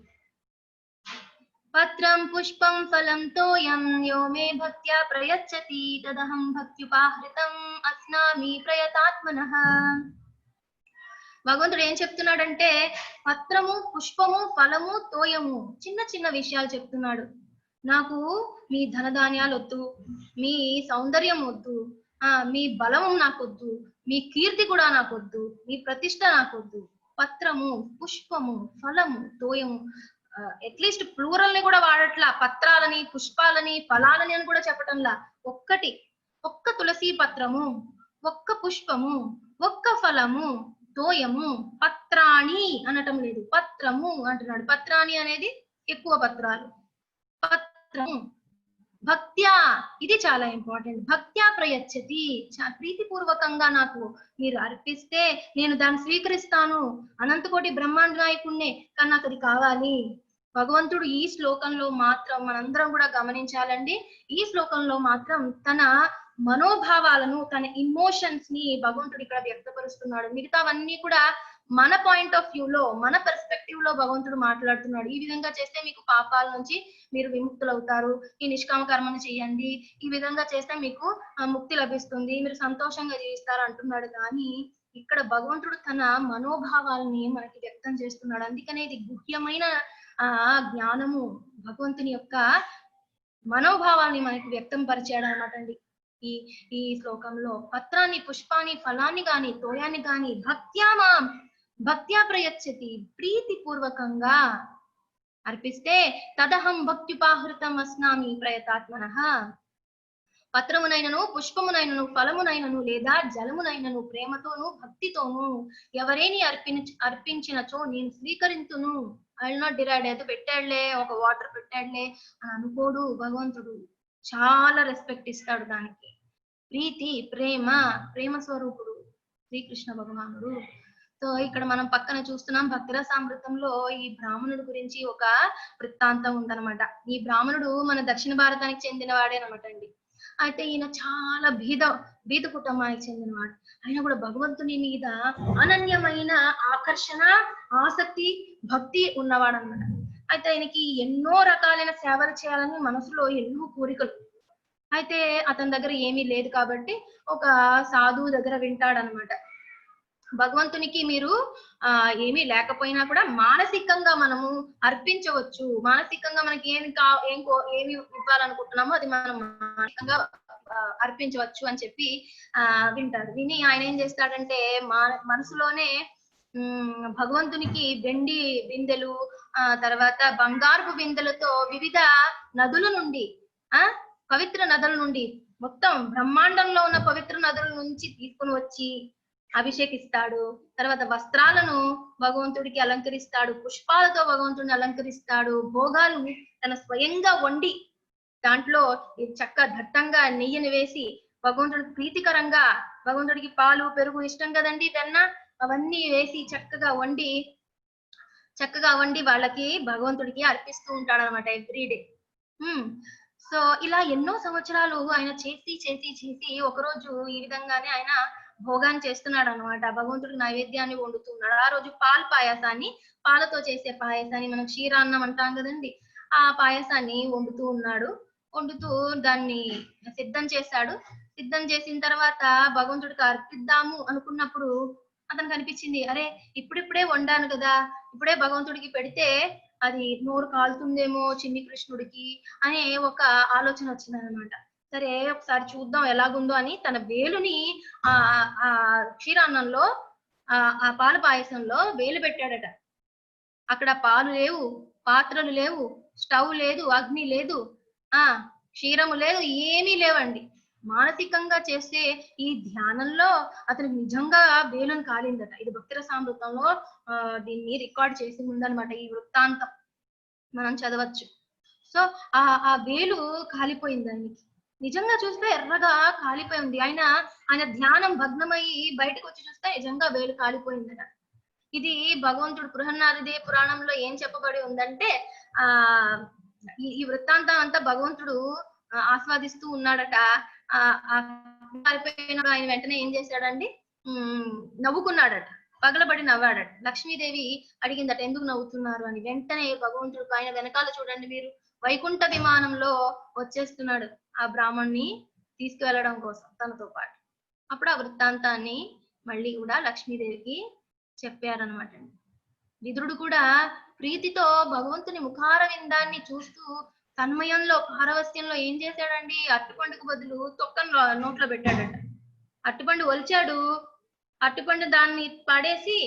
Speaker 1: పత్రం పుష్పం ఫలం తోయం యో మే భక్త్యా ప్రయచ్చతి తదహం భక్త్యుపాహృతం అస్నామి ప్రయతాత్మనః. భగవంతుడు ఏం చెప్తున్నాడంటే పత్రము, పుష్పము, ఫలము, తోయము, చిన్న చిన్న విషయాలు చెప్తున్నాడు. నాకు మీ ధనధాన్యాలు వద్దు, మీ సౌందర్యం వద్దు, మీ బలము నాకొద్దు, మీ కీర్తి కూడా నాకొద్దు, మీ ప్రతిష్ట నాకొద్దు. పత్రము, పుష్పము, ఫలము, తోయము, అట్లీస్ట్ ప్లూరల్ ని కూడా వాడట్లా. పత్రాలని, పుష్పాలని, ఫలాలని అని కూడా చెప్పటంలా. ఒక్క తులసి పత్రము, ఒక్క పుష్పము, ఒక్క ఫలము, తోయము, పత్రాణి అనటం లేదు, పత్రము అంటున్నాడు. పత్రాణి అనేది ఎక్కువ పత్రాలు. పత్రము భక్త్యా, ఇది చాలా ఇంపార్టెంట్. భక్త్యా ప్రయచ్చతి, ప్రీతిపూర్వకంగా నాకు మీరు అర్పిస్తే నేను దాన్ని స్వీకరిస్తాను. అనంతకోటి బ్రహ్మాండ నాయకుణ్ణే, కానీ నాకు అది కావాలి. భగవంతుడు ఈ శ్లోకంలో మాత్రం మనందరం కూడా గమనించాలండి. ఈ శ్లోకంలో మాత్రం తన మనోభావాలను, తన ఇమోషన్స్ ని భగవంతుడు ఇక్కడ వ్యక్తపరుస్తున్నాడు. మిగతావన్నీ కూడా మన పాయింట్ ఆఫ్ వ్యూ లో, మన పర్స్పెక్టివ్ లో భగవంతుడు మాట్లాడుతున్నాడు. ఈ విధంగా చేస్తే మీకు పాపాల నుంచి మీరు విముక్తులవుతారు, ఈ నిష్కామ కర్మను చేయండి, ఈ విధంగా చేస్తే మీకు ముక్తి లభిస్తుంది, మీరు సంతోషంగా జీవిస్తారు అంటున్నాడు. కానీ ఇక్కడ భగవంతుడు తన మనోభావాలని మనకి వ్యక్తం చేస్తున్నాడు. అందుకనే ఇది గుహ్యమైన జ్ఞానము. భగవంతుని యొక్క మనోభావాన్ని మనకి వ్యక్తం పరిచాడు అనమాట అండి ఈ శ్లోకంలో. పత్రాన్ని, పుష్పాన్ని, ఫలాన్ని గాని, తోయాన్ని గాని భక్త్యా ప్రయచ్చతి, ప్రీతి పూర్వకంగా అర్పిస్తే తదహం భక్త్యుపాహృతం అస్నామి ప్రయతాత్మనః. పత్రమునైనను, పుష్పమునైనను, ఫలమునైనను లేదా జలమునైనను ప్రేమతోను భక్తితోను ఎవరేని అర్పించినచో నేను స్వీకరింతును. I will not deride. అయితే పెట్టాడులే, ఒక వాటర్ పెట్టాడులే అని అనుకోడు భగవంతుడు. చాలా రెస్పెక్ట్ ఇస్తాడు దానికి. ప్రీతి, ప్రేమ స్వరూపుడు శ్రీకృష్ణ భగవానుడు. సో ఇక్కడ మనం పక్కన చూస్తున్నాం భక్తిరసామృతంలో ఈ బ్రాహ్మణుడు గురించి ఒక వృత్తాంతం ఉందన్నమాట. ఈ బ్రాహ్మణుడు మన దక్షిణ భారతానికి చెందిన వాడేనమాట అండి. అయితే ఈయన చాలా బీద కుటుంబానికి చెందినవాడు. ఆయన కూడా భగవంతుని మీద అనన్యమైన ఆకర్షణ, ఆసక్తి, భక్తి ఉన్నవాడు అనమాట. అయితే ఆయనకి ఎన్నో రకాలైన సేవలు చేయాలని మనసులో ఎన్నో కోరికలు. అయితే అతని దగ్గర ఏమీ లేదు కాబట్టి ఒక సాధువు దగ్గర వింటాడనమాట. భగవంతునికి మీరు ఏమీ లేకపోయినా కూడా మానసికంగా మనము అర్పించవచ్చు. మానసికంగా మనకి ఏమి ఇవ్వాలనుకుంటున్నామో అది మనం మానసికంగా అర్పించవచ్చు అని చెప్పి వింటాడు. విని ఆయన ఏం చేస్తాడంటే మనసులోనే భగవంతునికి వెండి బిందెలు, తర్వాత బంగారు బిందెలతో వివిధ నదుల నుండి, పవిత్ర నదుల నుండి, మొత్తం బ్రహ్మాండంలో ఉన్న పవిత్ర నదుల నుంచి తీసుకుని వచ్చి అభిషేకిస్తాడు. తర్వాత వస్త్రాలను భగవంతుడికి అలంకరిస్తాడు, పుష్పాలతో భగవంతుడిని అలంకరిస్తాడు, భోగాలు తన స్వయంగా వండి దాంట్లో చక్క దట్టంగా నెయ్యిని వేసి భగవంతుడికి ప్రీతికరంగా, భగవంతుడికి పాలు, పెరుగు ఇష్టం కదండి, వెన్న, అవన్నీ వేసి చక్కగా వండి వాళ్ళకి భగవంతుడికి అర్పిస్తూ ఉంటాడు అనమాట ఎవ్రీడే. సో ఇలా ఎన్నో సంవత్సరాలు ఆయన చేసి ఒకరోజు ఈ విధంగానే ఆయన భోగాన్ని చేస్తున్నాడు అనమాట. భగవంతుడికి నైవేద్యాన్ని వండుతున్నాడు. ఆ రోజు పాలతో చేసే పాయసాన్ని, మనం క్షీరాన్నం అంటాం కదండి, ఆ పాయసాన్ని వండుతూ దాన్ని సిద్ధం చేశాడు. సిద్ధం చేసిన తర్వాత భగవంతుడికి అర్పిద్దాము అనుకున్నప్పుడు అతనికి అనిపించింది, అరే ఇప్పుడిప్పుడే వండాను కదా, ఇప్పుడే భగవంతుడికి పెడితే అది నోరు కాలుతుందేమో చిన్ని కృష్ణుడికి అనే ఒక ఆలోచన వచ్చిందనమాట. సరే ఒకసారి చూద్దాం ఎలాగుందో అని తన వేలుని ఆ క్షీరాన్నంలో, ఆ పాల పాయసంలో వేలు పెట్టాడట. అక్కడ పాలు లేవు, పాత్రలు లేవు, స్టవ్ లేదు, అగ్ని లేదు, క్షీరము లేదు, ఏమీ లేవండి. మానసికంగా చేసే ఈ ధ్యానంలో అతనికి నిజంగా వేలుని కాలిందట. ఇది భక్తిరసామృతంలో దీన్ని రికార్డ్ చేసి ఉందన్నమాట. ఈ వృత్తాంతం మనం చదవచ్చు. సో ఆ వేలు కాలిపోయింది దానికి. నిజంగా చూస్తే ఎర్రగా కాలిపోయి ఉంది. ఆయన ధ్యానం భగ్నమయ్యి బయటకు వచ్చి చూస్తే నిజంగా వేలు కాలిపోయిందట. ఇది భగవంతుడు బృహన్నారదే పురాణంలో ఏం చెప్పబడి ఉందంటే, ఈ వృత్తాంతం అంతా భగవంతుడు ఆస్వాదిస్తూ ఉన్నాడట. కాలిపోయిన ఆయన వెంటనే ఏం చేశాడండి, నవ్వుకున్నాడట, పగలబడి నవ్వాడట. లక్ష్మీదేవి అడిగిందట ఎందుకు నవ్వుతున్నారు అని. వెంటనే భగవంతుడు ఆయన వెనకాల చూడండి మీరు, వైకుంఠ విమానంలో వచ్చేస్తున్నాడు ఆ బ్రాహ్మణ్ణి తీసుకువెళ్ళడం కోసం తనతో పాటు. అప్పుడు ఆ వృత్తాంతాన్ని మళ్ళీ కూడా లక్ష్మీదేవికి చెప్పారనమాట. విదురుడు కూడా ప్రీతితో భగవంతుని ముఖార విందాన్ని చూస్తూ తన్మయంలో పారవస్యంలో ఏం చేశాడండి, అరటిపండుకు బదులు తొక్కను నోట్లో పెట్టాడట. అరటిపండు ఒలిచాడు, అరటిపండు దాన్ని పడేసి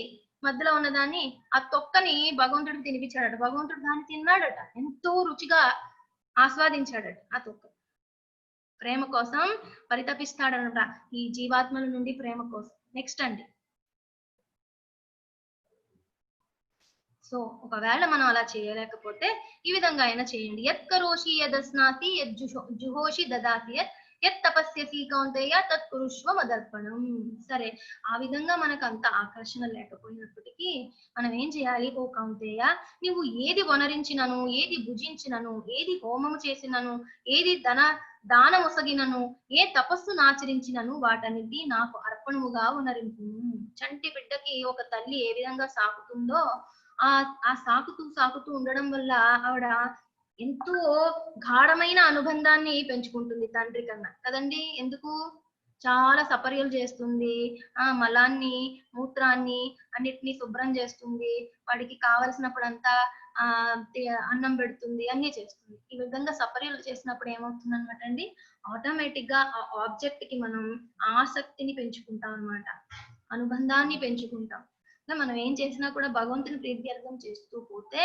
Speaker 1: మధ్యలో ఉన్నదాన్ని ఆ తొక్కని భగవంతుడికి తినిపించాడట. భగవంతుడు దాన్ని తిన్నాడట, ఎంతో రుచిగా ఆస్వాదించాడట ఆ తొక్క. ప్రేమ కోసం పరితపిస్తాడనట ఈ జీవాత్మల నుండి, ప్రేమ కోసం. నెక్స్ట్ అండి, సో ఒకవేళ మనం అలా చేయలేకపోతే ఈ విధంగా అయినా చేయండి. యత్ కరోషి యదస్నాతి యత్ జుహోషి దదాతి యత్ తపస్యసి కౌంతేయ తత్ కురుష్వ మదర్పణం. సరే, ఆ విధంగా మనకు అంత ఆకర్షణ లేకపోయినప్పటికీ మనం ఏం చేయాలి, ఓ కౌంతేయ, నువ్వు ఏది వనరించినను, ఏది భుజించినను, ఏది హోమము చేసినను, ఏది దానమొసగినను, ఏ తపస్సును ఆచరించినను వాటన్నిటి నాకు అర్పణముగా వనరింపు. చంటి బిడ్డకి ఒక తల్లి ఏ విధంగా సాకుతుందో ఆ సాకుతూ ఉండడం వల్ల ఆవిడ ఎంతో గాఢమైన అనుబంధాన్ని పెంచుకుంటుంది తండ్రి కన్నా కదండి. ఎందుకు, చాలా సపర్యలు చేస్తుంది, మలాన్ని మూత్రాన్ని అన్నిటినీ శుభ్రం చేస్తుంది, వాడికి కావలసినప్పుడంతా అన్నం పెడుతుంది, అన్ని చేస్తుంది. ఈ విధంగా సపర్యలు చేసినప్పుడు ఏమవుతుంది అనమాట అండి, ఆటోమేటిక్ గా ఆ ఆబ్జెక్ట్ కి మనం ఆసక్తిని పెంచుకుంటాం అనమాట, అనుబంధాన్ని పెంచుకుంటాం. మనం ఏం చేసినా కూడా భగవంతుని ప్రీత్యర్థం చేస్తూ పోతే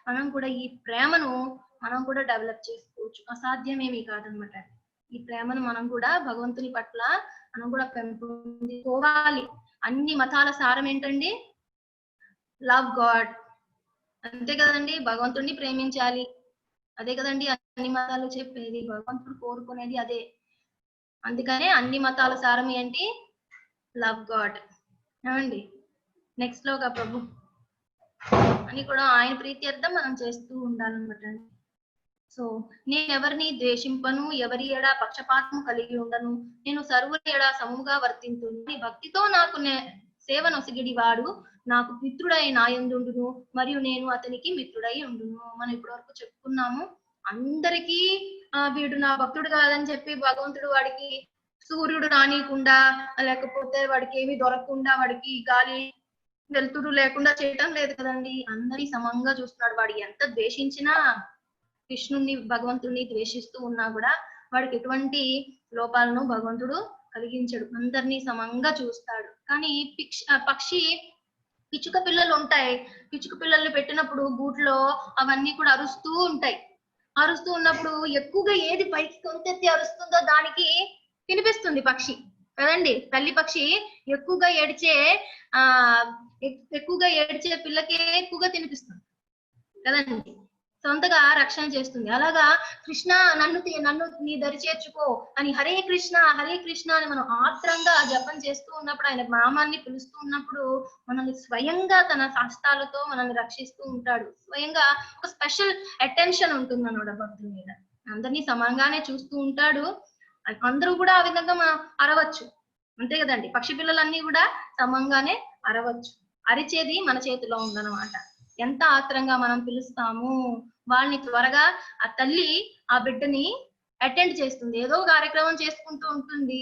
Speaker 1: మనం కూడా ఈ ప్రేమను మనం కూడా డెవలప్ చేసుకోవచ్చు. అసాధ్యమేమీ కాదనమాట. ఈ ప్రేమను మనం కూడా భగవంతుని పట్ల మనం కూడా పెంపుకోవాలి. అన్ని మతాల సారం ఏంటండి, లవ్ గాడ్, అంతే కదండి. భగవంతుడిని ప్రేమించాలి, అదే కదండి అన్ని మతాలు చెప్పేది, భగవంతుడు కోరుకునేది అదే. అందుకనే అన్ని మతాల సారం ఏంటి, లవ్ గాడ్ ఏమండి. నెక్స్ట్ లోగా ప్రభు అని కూడా ఆయన ప్రీత్యర్థం మనం చేస్తూ ఉండాలన్నమాట. సో నేను ఎవరిని ద్వేషింపను, ఎవరి ఎడా పక్షపాతము కలిగి ఉండను, నేను సర్వుల ఎడా సముగా వర్తింతును, భక్తితో నాకు సేవ నొసగిడి వాడు నాకు మిత్రుడై నాయందుండును, మరియు నేను అతనికి మిత్రుడై ఉండును. మనం ఇప్పటి వరకు చెప్పుకున్నాము, అందరికీ వీడు నా భక్తుడు కాదని చెప్పి భగవంతుడు వాడికి సూర్యుడు రానియకుండా, లేకపోతే వాడికి ఏమి దొరకకుండా, వాడికి గాలి వెలుతురు లేకుండా చేయటం లేదు కదండి. అందరి సమంగా చూస్తున్నాడు. వాడు ఎంత ద్వేషించినా, కృష్ణుణ్ణి భగవంతుడిని ద్వేషిస్తూ ఉన్నా కూడా వాడికి ఎటువంటి లోపాలను భగవంతుడు కలిగించడు, అందరినీ సమంగా చూస్తాడు. కానీ పక్షి పిచ్చుక పిల్లలు ఉంటాయి, పిచ్చుక పిల్లల్ని పెట్టినప్పుడు గూట్లో అవన్నీ కూడా అరుస్తూ ఉంటాయి. అరుస్తూ ఉన్నప్పుడు ఎక్కువగా ఏది పైకి కొంతెత్తి అరుస్తుందో దానికి వినిపిస్తుంది పక్షి కదండి. తల్లి పక్షి ఎక్కువగా ఏడ్చే పిల్లకే ఎక్కువగా తినిపిస్తుంది కదండి, సొంతగా రక్షణ చేస్తుంది. అలాగా కృష్ణ నన్ను నీ దరి చేర్చుకో అని హరే కృష్ణ అని మనం ఆత్రంగా జపం చేస్తూ ఉన్నప్పుడు, ఆయన నామాన్ని పిలుస్తూ ఉన్నప్పుడు మనల్ని స్వయంగా తన హస్తాలతో మనల్ని రక్షిస్తూ ఉంటాడు. స్వయంగా ఒక స్పెషల్ అటెన్షన్ ఉంటుంది అన్నమాట భక్తుల మీద, అందరినీ సమంగానే చూస్తూ ఉంటాడు. అందరూ కూడా ఆ విధంగా అరవచ్చు, అంతే కదండి. పక్షి పిల్లలన్నీ కూడా సమంగానే అరవచ్చు. అరిచేది మన చేతిలో ఉందన్నమాట. ఎంత ఆత్రంగా మనం పిలుస్తాము, వాళ్ళని త్వరగా ఆ తల్లి ఆ బిడ్డని అటెండ్ చేస్తుంది. ఏదో కార్యక్రమం చేసుకుంటూ ఉంటుంది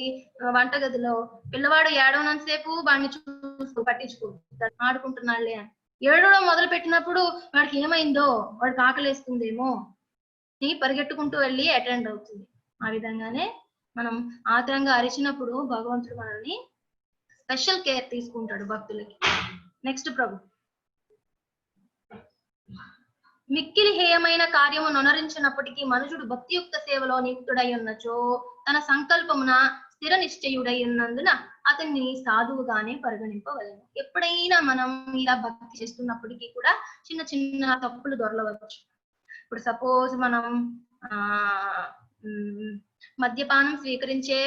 Speaker 1: వంటగదిలో, పిల్లవాడు ఏడవనంతసేపు వాడిని చూస్తూ పట్టించుకుంటాడు, ఆడుకుంటున్నాడులే అని. ఏడవడం మొదలు పెట్టినప్పుడు వాడికి ఏమైందో, వాడికి ఆకలేస్తుందేమో అని పరిగెట్టుకుంటూ వెళ్ళి అటెండ్ అవుతుంది. ఆ విధంగానే మనం ఆత్రంగా అరిచినప్పుడు భగవంతుడు మనల్ని స్పెషల్ కేర్ తీసుకుంటాడు భక్తులకి. నెక్స్ట్ ప్రభు, మిక్కిలి హేయమైన కార్యము నొనరించినప్పటికీ మనుషుడు భక్తియుక్త సేవలో నియుక్తుడై ఉన్నచో తన సంకల్పమున స్థిర నిశ్చయుడై ఉన్నందున అతన్ని సాధువుగానే పరిగణింపవలెను. ఎప్పుడైనా మనం ఇలా భక్తి చేస్తున్నప్పటికీ కూడా చిన్న చిన్న తప్పులు దొరలవచ్చు. ఇప్పుడు సపోజ్ మనం మద్యపానం స్వీకరించే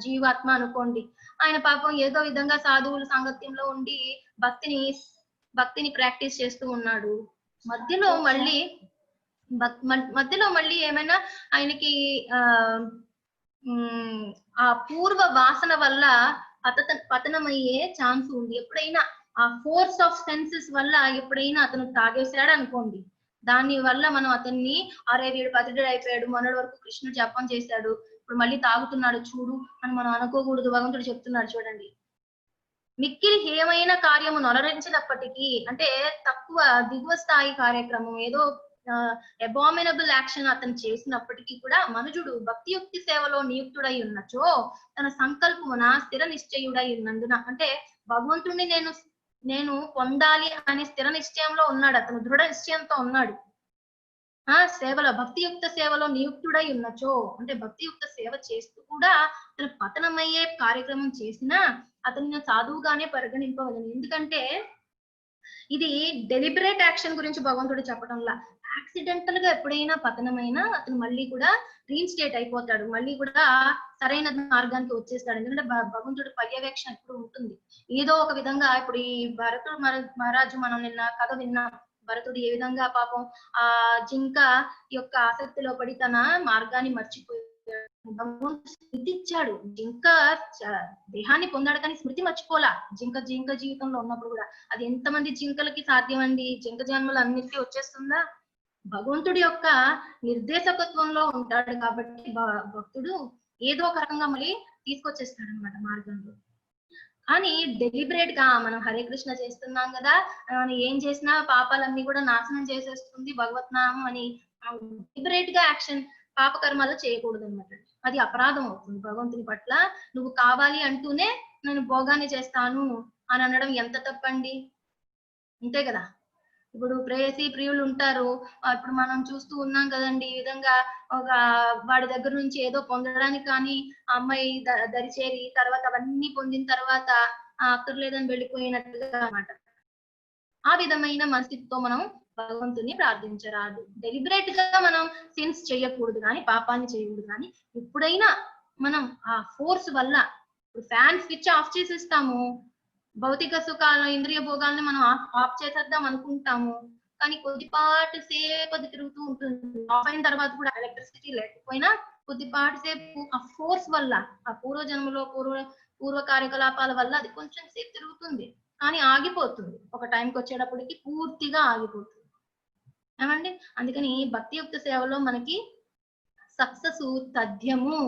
Speaker 1: జీవాత్మ అనుకోండి, ఆయన పాపం ఏదో విధంగా సాధువుల సాంగత్యంలో ఉండి భక్తిని ప్రాక్టీస్ చేస్తూ ఉన్నాడు. మధ్యలో మళ్ళీ ఏమైనా ఆయనకి ఆ పూర్వ వాసన వల్ల పతనమయ్యే ఛాన్స్ ఉంది. ఎప్పుడైనా ఆ ఫోర్స్ ఆఫ్ సెన్సెస్ వల్ల ఎప్పుడైనా అతను తాగేశాడు అనుకోండి, దాని వల్ల మనం అతన్ని అరే వీడు పతితుడు అయిపోయాడు, మొన్నటి వరకు కృష్ణుడు జపం చేశాడు, ఇప్పుడు మళ్ళీ తాగుతున్నాడు చూడు అని మనం అనుకోకూడదు. భగవంతుడు చెప్తున్నాడు చూడండి. మిక్కిలి హేమైన కార్యము నొలరించినప్పటికీ, అంటే తక్కువ దిగువ స్థాయి కార్యక్రమం ఏదో అబామినబుల్ యాక్షన్ అతను చేసినప్పటికీ కూడా మనుజుడు భక్తియుక్తి సేవలో నియుక్తుడై ఉన్నచో తన సంకల్పమున స్థిర నిశ్చయుడై ఉన్నందున, అంటే భగవంతుడిని నేను పొందాలి అనే స్థిర నిశ్చయంలో ఉన్నాడు, అతను దృఢ నిశ్చయంతో ఉన్నాడు. సేవలో భక్తియుక్త సేవలో నియుక్తుడై ఉన్నచో, అంటే భక్తియుక్త సేవ చేస్తూ కూడా అతను పతనమయ్యే కార్యక్రమం చేసినా అతన్ని సాధువుగానే పరిగణింపవలను. ఎందుకంటే ఇది డెలిబరేట్ యాక్షన్ గురించి భగవంతుడు చెప్పడంలా, యాక్సిడెంటల్ గా ఎప్పుడైనా పతనమైనా అతను మళ్ళీ కూడా రీఇన్స్టేట్ అయిపోతాడు, మళ్ళీ కూడా సరైన మార్గానికి వచ్చేస్తాడు. ఎందుకంటే భగవంతుడు పర్యవేక్షణ ఎప్పుడు ఉంటుంది. ఏదో ఒక విధంగా ఇప్పుడు ఈ భరతుడు మహారాజు మనం నిన్న కథ విన్నాం. భరతుడు ఏ విధంగా పాపం ఆ జింక యొక్క ఆసక్తిలో పడి తన మార్గాన్ని మర్చిపోయాడు. స్మృతి ఇచ్చాడు. జింక దేహాన్ని పొందాడు కానీ స్మృతి మర్చిపోలా. జింక జీవితంలో ఉన్నప్పుడు కూడా అది ఎంతమంది జింకలకి సాధ్యం అండి? జింక జన్మలు అన్నిటికీ వచ్చేస్తుందా? భగవంతుడి యొక్క నిర్దేశకత్వంలో ఉంటాడు కాబట్టి భక్తుడు ఏదో ఒక రకంగా మళ్ళీ తీసుకొచ్చేస్తాడు అనమాట మార్గంలో. కానీ డెలిబరేట్ గా మనం హరే కృష్ణ చేస్తున్నాం కదా, ఏం చేసినా పాపాలన్నీ కూడా నాశనం చేసేస్తుంది భగవత్నామం అని డెలిబరేట్ గా యాక్షన్ పాపకర్మాలు చేయకూడదు అనమాట. అది అపరాధం అవుతుంది భగవంతుని పట్ల. నువ్వు కావాలి అంటూనే నేను భోగాన్ని చేస్తాను అని అనడం ఎంత తప్పండి? అంతే కదా. ఇప్పుడు ప్రేయసి ప్రియులు ఉంటారు, ఇప్పుడు మనం చూస్తూ ఉన్నాం కదండి. ఈ విధంగా ఒక వాడి దగ్గర నుంచి ఏదో పొందడానికి కానీ ఆ అమ్మాయి దరిచేరి తర్వాత అవన్నీ పొందిన తర్వాత అక్కర్లేదని వెళ్ళిపోయినట్టుగా అన్నమాట. ఆ విధమైన మనస్థితితో మనం భగవంతుని ప్రార్థించరాదు. డెలిబరేట్ గా మనం సిన్స్ చేయకూడదు కానీ, పాపాన్ని చేయకూడదు కానీ, ఎప్పుడైనా మనం ఆ ఫోర్స్ వల్ల ఇప్పుడు ఫ్యాన్ స్విచ్ ఆఫ్ చేసేస్తాము, భౌతిక సుఖాలను ఇంద్రియ భోగాలను మనం ఆఫ్ చేసేద్దాం అనుకుంటాము, కానీ కొద్దిపాటి సేపు అది తిరుగుతూ ఉంటుంది. ఆఫ్ అయిన తర్వాత కూడా ఎలక్ట్రిసిటీ లేకపోయినా కొద్దిపాటి సేపు ఆ ఫోర్స్ వల్ల, ఆ పూర్వజన్మలో పూర్వ కార్యకలాపాల వల్ల అది కొంచెం సేపు తిరుగుతుంది, కానీ ఆగిపోతుంది. ఒక టైంకి వచ్చేటప్పటికి పూర్తిగా ఆగిపోతుంది ఏమండి. అందుకని భక్తియుక్త సేవలో మనకి సక్సెస్ తథ్యము,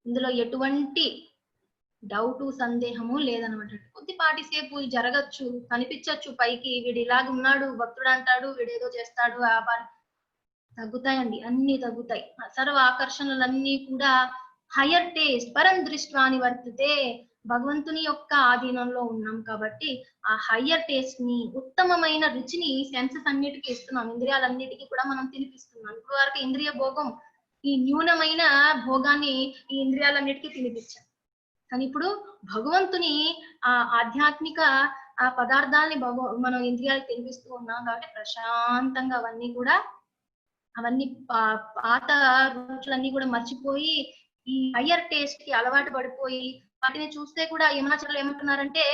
Speaker 1: ఇందులో ఎటువంటి డౌటు సందేహము లేదనమాట. కొద్దిపాటి సేపు జరగచ్చు, కనిపించచ్చు పైకి, వీడు ఇలాగ ఉన్నాడు భక్తుడు అంటాడు, వీడేదో చేస్తాడు, తగ్గుతాయండి, అన్ని తగ్గుతాయి. సర్వ ఆకర్షణలన్నీ కూడా హయ్యర్ టేస్ట్ పరం దృష్ట్వాని వర్తితే, భగవంతుని యొక్క ఆధీనంలో ఉన్నాం కాబట్టి ఆ హయ్యర్ టేస్ట్ ని, ఉత్తమమైన రుచిని సెన్సెస్ అన్నిటికీ ఇస్తున్నాం, ఇంద్రియాలన్నిటికీ కూడా మనం తినిపిస్తున్నాం. ఇప్పుడు వరకు ఇంద్రియ భోగం, ఈ న్యూనమైన భోగాన్ని ఈ ఇంద్రియాలన్నిటికీ తినిపించాం. కానీ ఇప్పుడు భగవంతుని ఆ ఆధ్యాత్మిక ఆ పదార్థాలని మనం ఇంద్రియాలకు తినిపిస్తూ ఉన్నాం కాబట్టి ప్రశాంతంగా అవన్నీ పాత రుచులన్నీ కూడా మర్చిపోయి ఈ హయ్యర్ టేస్ట్ కి అలవాటు పడిపోయి వాటిని చూస్తే కూడా యమునాచార్యులు ఏమంటున్నారంటే,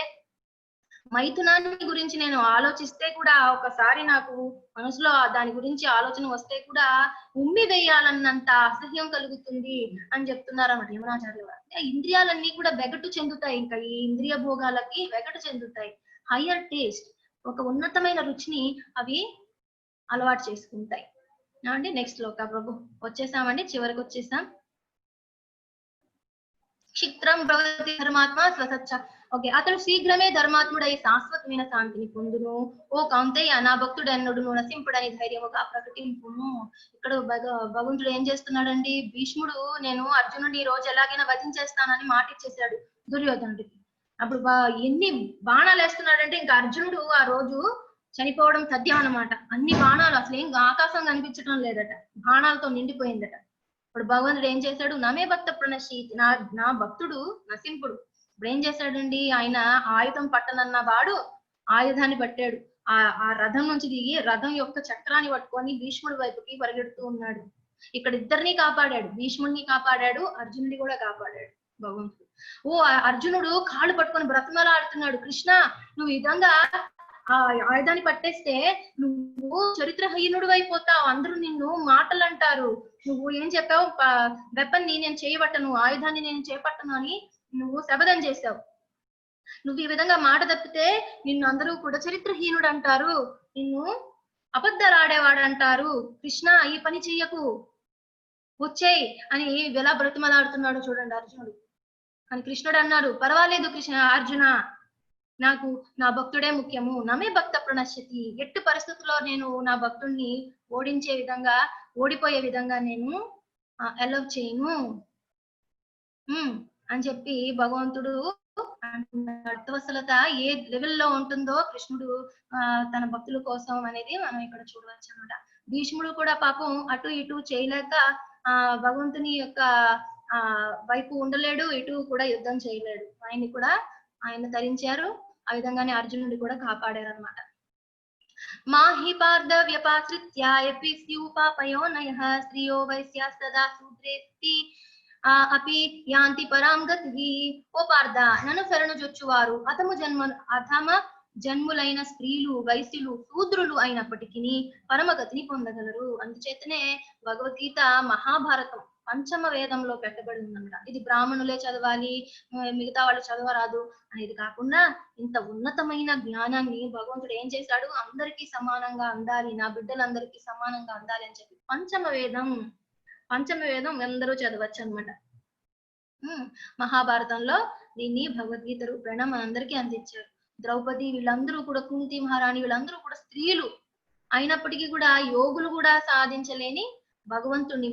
Speaker 1: మైథునాన్ని గురించి నేను ఆలోచిస్తే కూడా ఒకసారి నాకు మనసులో దాని గురించి ఆలోచన వస్తే కూడా ఉమ్మి వేయాలన్నంత అసహ్యం కలుగుతుంది అని చెప్తున్నారు అన్నమాట యమునాచార్యులు. అంటే ఇంద్రియాలన్నీ కూడా వెగటు చెందుతాయి, ఇంకా ఈ ఇంద్రియ భోగాలకి వెగటు చెందుతాయి. హయ్యర్ టేస్ట్, ఒక ఉన్నతమైన రుచిని అవి అలవాటు చేసుకుంటాయి. అంటే నెక్స్ట్ లోక ప్రభు వచ్చేసామండి, చివరికి వచ్చేసాం. క్షిత్రం భవతి ధర్మాత్మ స్వసచ్చ. ఓకే, అతడు శీఘ్రమే ధర్మాత్ముడై శాశ్వతమైన శాంతిని పొందును. ఓ కౌంతేయ, నా భక్తుడు ఎన్నడును నశింపుడని ధైర్యముగా ప్రకటింపును. ఇక్కడ భగవంతుడు ఏం చేస్తున్నాడండి? భీష్ముడు నేను అర్జునుడి ఈ రోజు ఎలాగైనా వధించేస్తానని మాట ఇచ్చేసాడు దుర్యోధనుడికి. అప్పుడు ఎన్ని బాణాలు వేస్తున్నాడంటే ఇంకా అర్జునుడు ఆ రోజు చనిపోవడం తథ్యం అనమాట. అన్ని బాణాలు, అసలు ఏం ఆకాశం కనిపించడం లేదట, బాణాలతో నిండిపోయిందట. ఇప్పుడు భగవంతుడు ఏం చేశాడు? నమే భక్త ప్రణశీతి, నా భక్తుడు నశింపుడు. ఇప్పుడు ఏం చేశాడండి? ఆయన ఆయుధం పట్టనన్న వాడు ఆయుధాన్ని పట్టాడు. ఆ రథం నుంచి దిగి రథం యొక్క చక్రాన్ని పట్టుకొని భీష్ముడి వైపుకి పరిగెడుతూ ఉన్నాడు. ఇక్కడ ఇద్దరిని కాపాడాడు, భీష్ముడిని కాపాడాడు, అర్జునుడిని కూడా కాపాడాడు భగవంతుడు. ఓ అర్జునుడు కాళ్ళు పట్టుకొని బ్రతమలాడుతున్నాడు, కృష్ణ నువ్వు ఈ విధంగా ఆ ఆయుధాన్ని పట్టేస్తే నువ్వు చరిత్రహీనుడు అయిపోతావు, అందరూ నిన్ను మాటలు అంటారు, నువ్వు ఏం చెప్పావు, వెపన్ నేను చేయబట్టను, ఆయుధాన్ని నేను చేపట్టను అని నువ్వు శపథం చేసావు. నువ్వు ఈ విధంగా మాట తప్పితే నిన్ను అందరూ కూడా చరిత్రహీనుడు అంటారు, నిన్ను అబద్ధాలు ఆడేవాడు అంటారు, కృష్ణ ఈ పని చెయ్యకు, వచ్చేయి అని ఎలా బ్రతిమలాడుతున్నాడు చూడండి అర్జునుడు. అని కృష్ణుడు అన్నారు, పర్వాలేదు కృష్ణ అర్జున, నాకు నా భక్తుడే ముఖ్యము, నమే భక్త ప్రణశ్యతి, ఎట్టి పరిస్థితుల్లో నేను నా భక్తుడిని ఓడిపోయే విధంగా నేను అలౌ చేయను అని చెప్పి భగవంతుడు అర్థవసలత ఏ లెవెల్లో ఉంటుందో కృష్ణుడు తన భక్తుల కోసం అనేది మనం ఇక్కడ చూడవచ్చు అన్నమాట. భీష్ముడు కూడా పాపం అటు ఇటు చేయలేక భగవంతుని యొక్క వైపు ఉండలేడు, ఇటు కూడా యుద్ధం చేయలేడు, ఆయన ధరించారు, ఆ విధంగానే అర్జునుడి కూడా కాపాడారు అనమాట. మాహి పార్థ వ్యపాశ్రిత్యాపి స్యూపాపయోనయః స్త్రియో వైశ్యాస్తదా శూద్రేస్తి అపి యాంతి పరాం గతి. ఓ పార్థ, నన్ను శరణుజొచ్చువారు అథమ జన్ములైన స్త్రీలు, వైశ్యులు, శూద్రులు అయినప్పటికీ పరమగతిని పొందగలరు. అందుచేతనే భగవద్గీత మహాభారతం పంచమ వేదంలో పెట్టబడి ఉందన్నమాట. ఇది బ్రాహ్మణులే చదవాలి, మిగతా వాళ్ళు చదవరాదు అనేది కాకుండా ఇంత ఉన్నతమైన జ్ఞానాన్ని భగవంతుడు ఏం చేశాడు, అందరికీ సమానంగా అందాలి, నా బిడ్డలందరికీ సమానంగా అందాలి అని చెప్పి పంచమ వేదం అందరూ చదవచ్చు అనమాట. మహాభారతంలో దీన్ని భగవద్గీత రూపేణ మనందరికీ అందించారు. ద్రౌపది వీళ్ళందరూ కూడా, కుంతి మహారాణి వీళ్ళందరూ కూడా స్త్రీలు అయినప్పటికీ కూడా యోగులు కూడా సాధించలేని భగవంతుని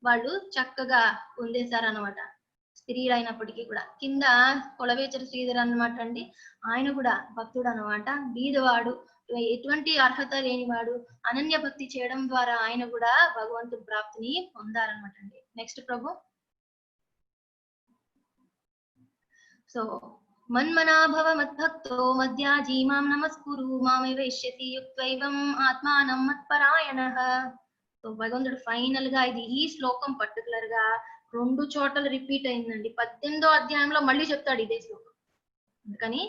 Speaker 1: వాళ్ళు చక్కగా పొందేశారనమాట. స్త్రీలు అయినప్పటికీ కూడా. కింద కొలవేచర శ్రీధర్ అన్నమాట అండి, ఆయన కూడా భక్తుడు అనమాట, బీదవాడు, ఎటువంటి అర్హత లేనివాడు, అనన్య భక్తి చేయడం ద్వారా ఆయన కూడా భగవంతుడి ప్రాప్తిని పొందారనమాట అండి. నెక్స్ట్ ప్రభు. సో మన్మనాభవ మద్భక్తో మధ్యాజీ మాం నమస్కురు మామే వేష్యతి యుక్తైవం ఆత్మానం మత్పరాయణః. సో భగవంతుడు ఫైనల్ గా ఈ శ్లోకం పర్టికులర్ గా 2 చోట్ల రిపీట్ అయిందండి. 18వ అధ్యాయంలో మళ్ళీ చెప్తాడు ఇదే శ్లోకం. అందుకని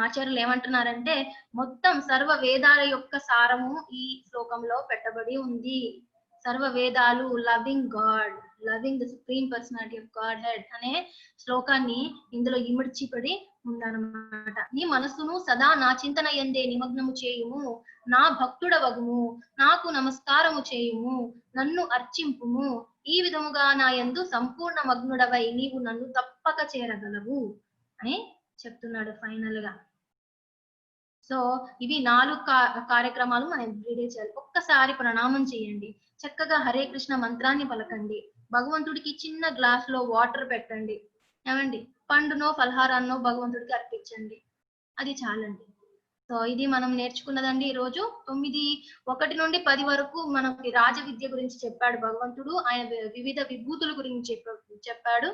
Speaker 1: ఆచార్యులు ఏమంటున్నారంటే మొత్తం సర్వ వేదాల యొక్క సారము ఈ శ్లోకంలో పెట్టబడి ఉంది. సర్వ వేదాలు loving God, loving the supreme personality of God head అనే శ్లోకాన్ని ఇందులో ఇమిడ్చిపడి ఉందన్నమాట. నీ మనసును సదా నా చింతన యందే నిమగ్నము చేయుము, నా భక్తుడవగుము, నాకు నమస్కారము చేయుము, నన్ను అర్చింపుము, ఈ విధముగా నా యందు సంపూర్ణ మగ్నుడవై నీవు నన్ను తప్పక చేరగలవు అని చెప్తున్నాడు ఫైనల్ గా. సో ఇవి 4 కార్యక్రమాలు మనం ఎవ్రీడే చేయాలి. ఒక్కసారి ప్రణామం చేయండి, చక్కగా హరే కృష్ణ మంత్రాన్ని పలకండి, భగవంతుడికి చిన్న గ్లాస్ లో వాటర్ పెట్టండి, ఏమండి పండునో ఫలహారాన్నో భగవంతుడికి అర్పించండి, అది చాలండి. సో ఇది మనం నేర్చుకున్నదండి ఈ రోజు. 9:1 నుండి 10 వరకు మనకి రాజ విద్య గురించి చెప్పాడు భగవంతుడు, ఆయన వివిధ విభూతుల గురించి చెప్పాడు.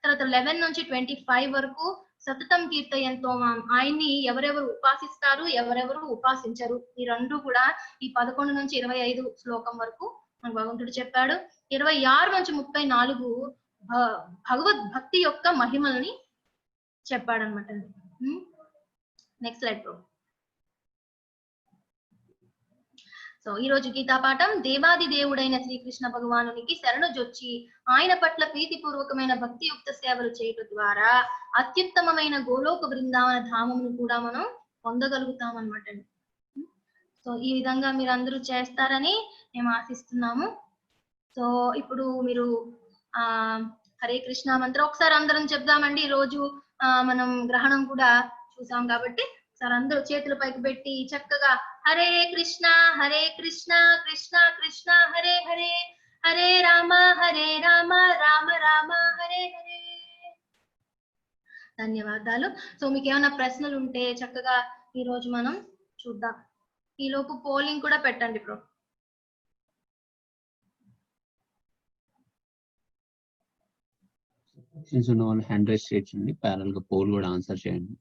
Speaker 1: తర్వాత 11 నుంచి 25 వరకు సతతం కీర్తయంతో ఆయన్ని ఎవరెవరు ఉపాసిస్తారు, ఎవరెవరు ఉపాసించరు, ఈ 2 కూడా ఈ 11 నుంచి 25 శ్లోకం వరకు మన భగవంతుడు చెప్పాడు. 26 నుంచి 34 భగవద్భక్తి యొక్క మహిమల్ని చెప్పాడనమాట. Next slide bro. సో ఈ రోజు గీతా పాఠం, దేవాది దేవుడైన శ్రీకృష్ణ భగవానునికి శరణుజొచ్చి ఆయన పట్ల ప్రీతిపూర్వకమైన భక్తియుక్త సేవలు చేయడం ద్వారా అత్యుత్తమమైన గోలోక బృందావన ధామమును కూడా మనం పొందగలుగుతాం అనమాట. సో ఈ విధంగా మీరు అందరూ చేస్తారని మేము ఆశిస్తున్నాము. సో ఇప్పుడు మీరు హరే కృష్ణ మంత్రం ఒకసారి అందరం చెప్దామండి. ఈ రోజు మనం గ్రహణం కూడా చూసాం కాబట్టి సార్ అందరూ చేతుల పైకి పెట్టి చక్కగా హరే కృష్ణ కృష్ణ కృష్ణ హరే హరే, హరే రామ రామ రామ హరే హరే. ధన్యవాదాలు. సో మీకు ఏమైనా ప్రశ్నలు ఉంటే చక్కగా ఈ రోజు మనం చూద్దాం. ఈ లోపు పోలింగ్ కూడా పెట్టండి బ్రో.
Speaker 2: క్వశ్చన్స్ ఉన్న వాళ్ళు హ్యాండ్ రైజ్ చేయండి, ప్యారల్ గా పోల్ కూడా ఆన్సర్ చేయండి.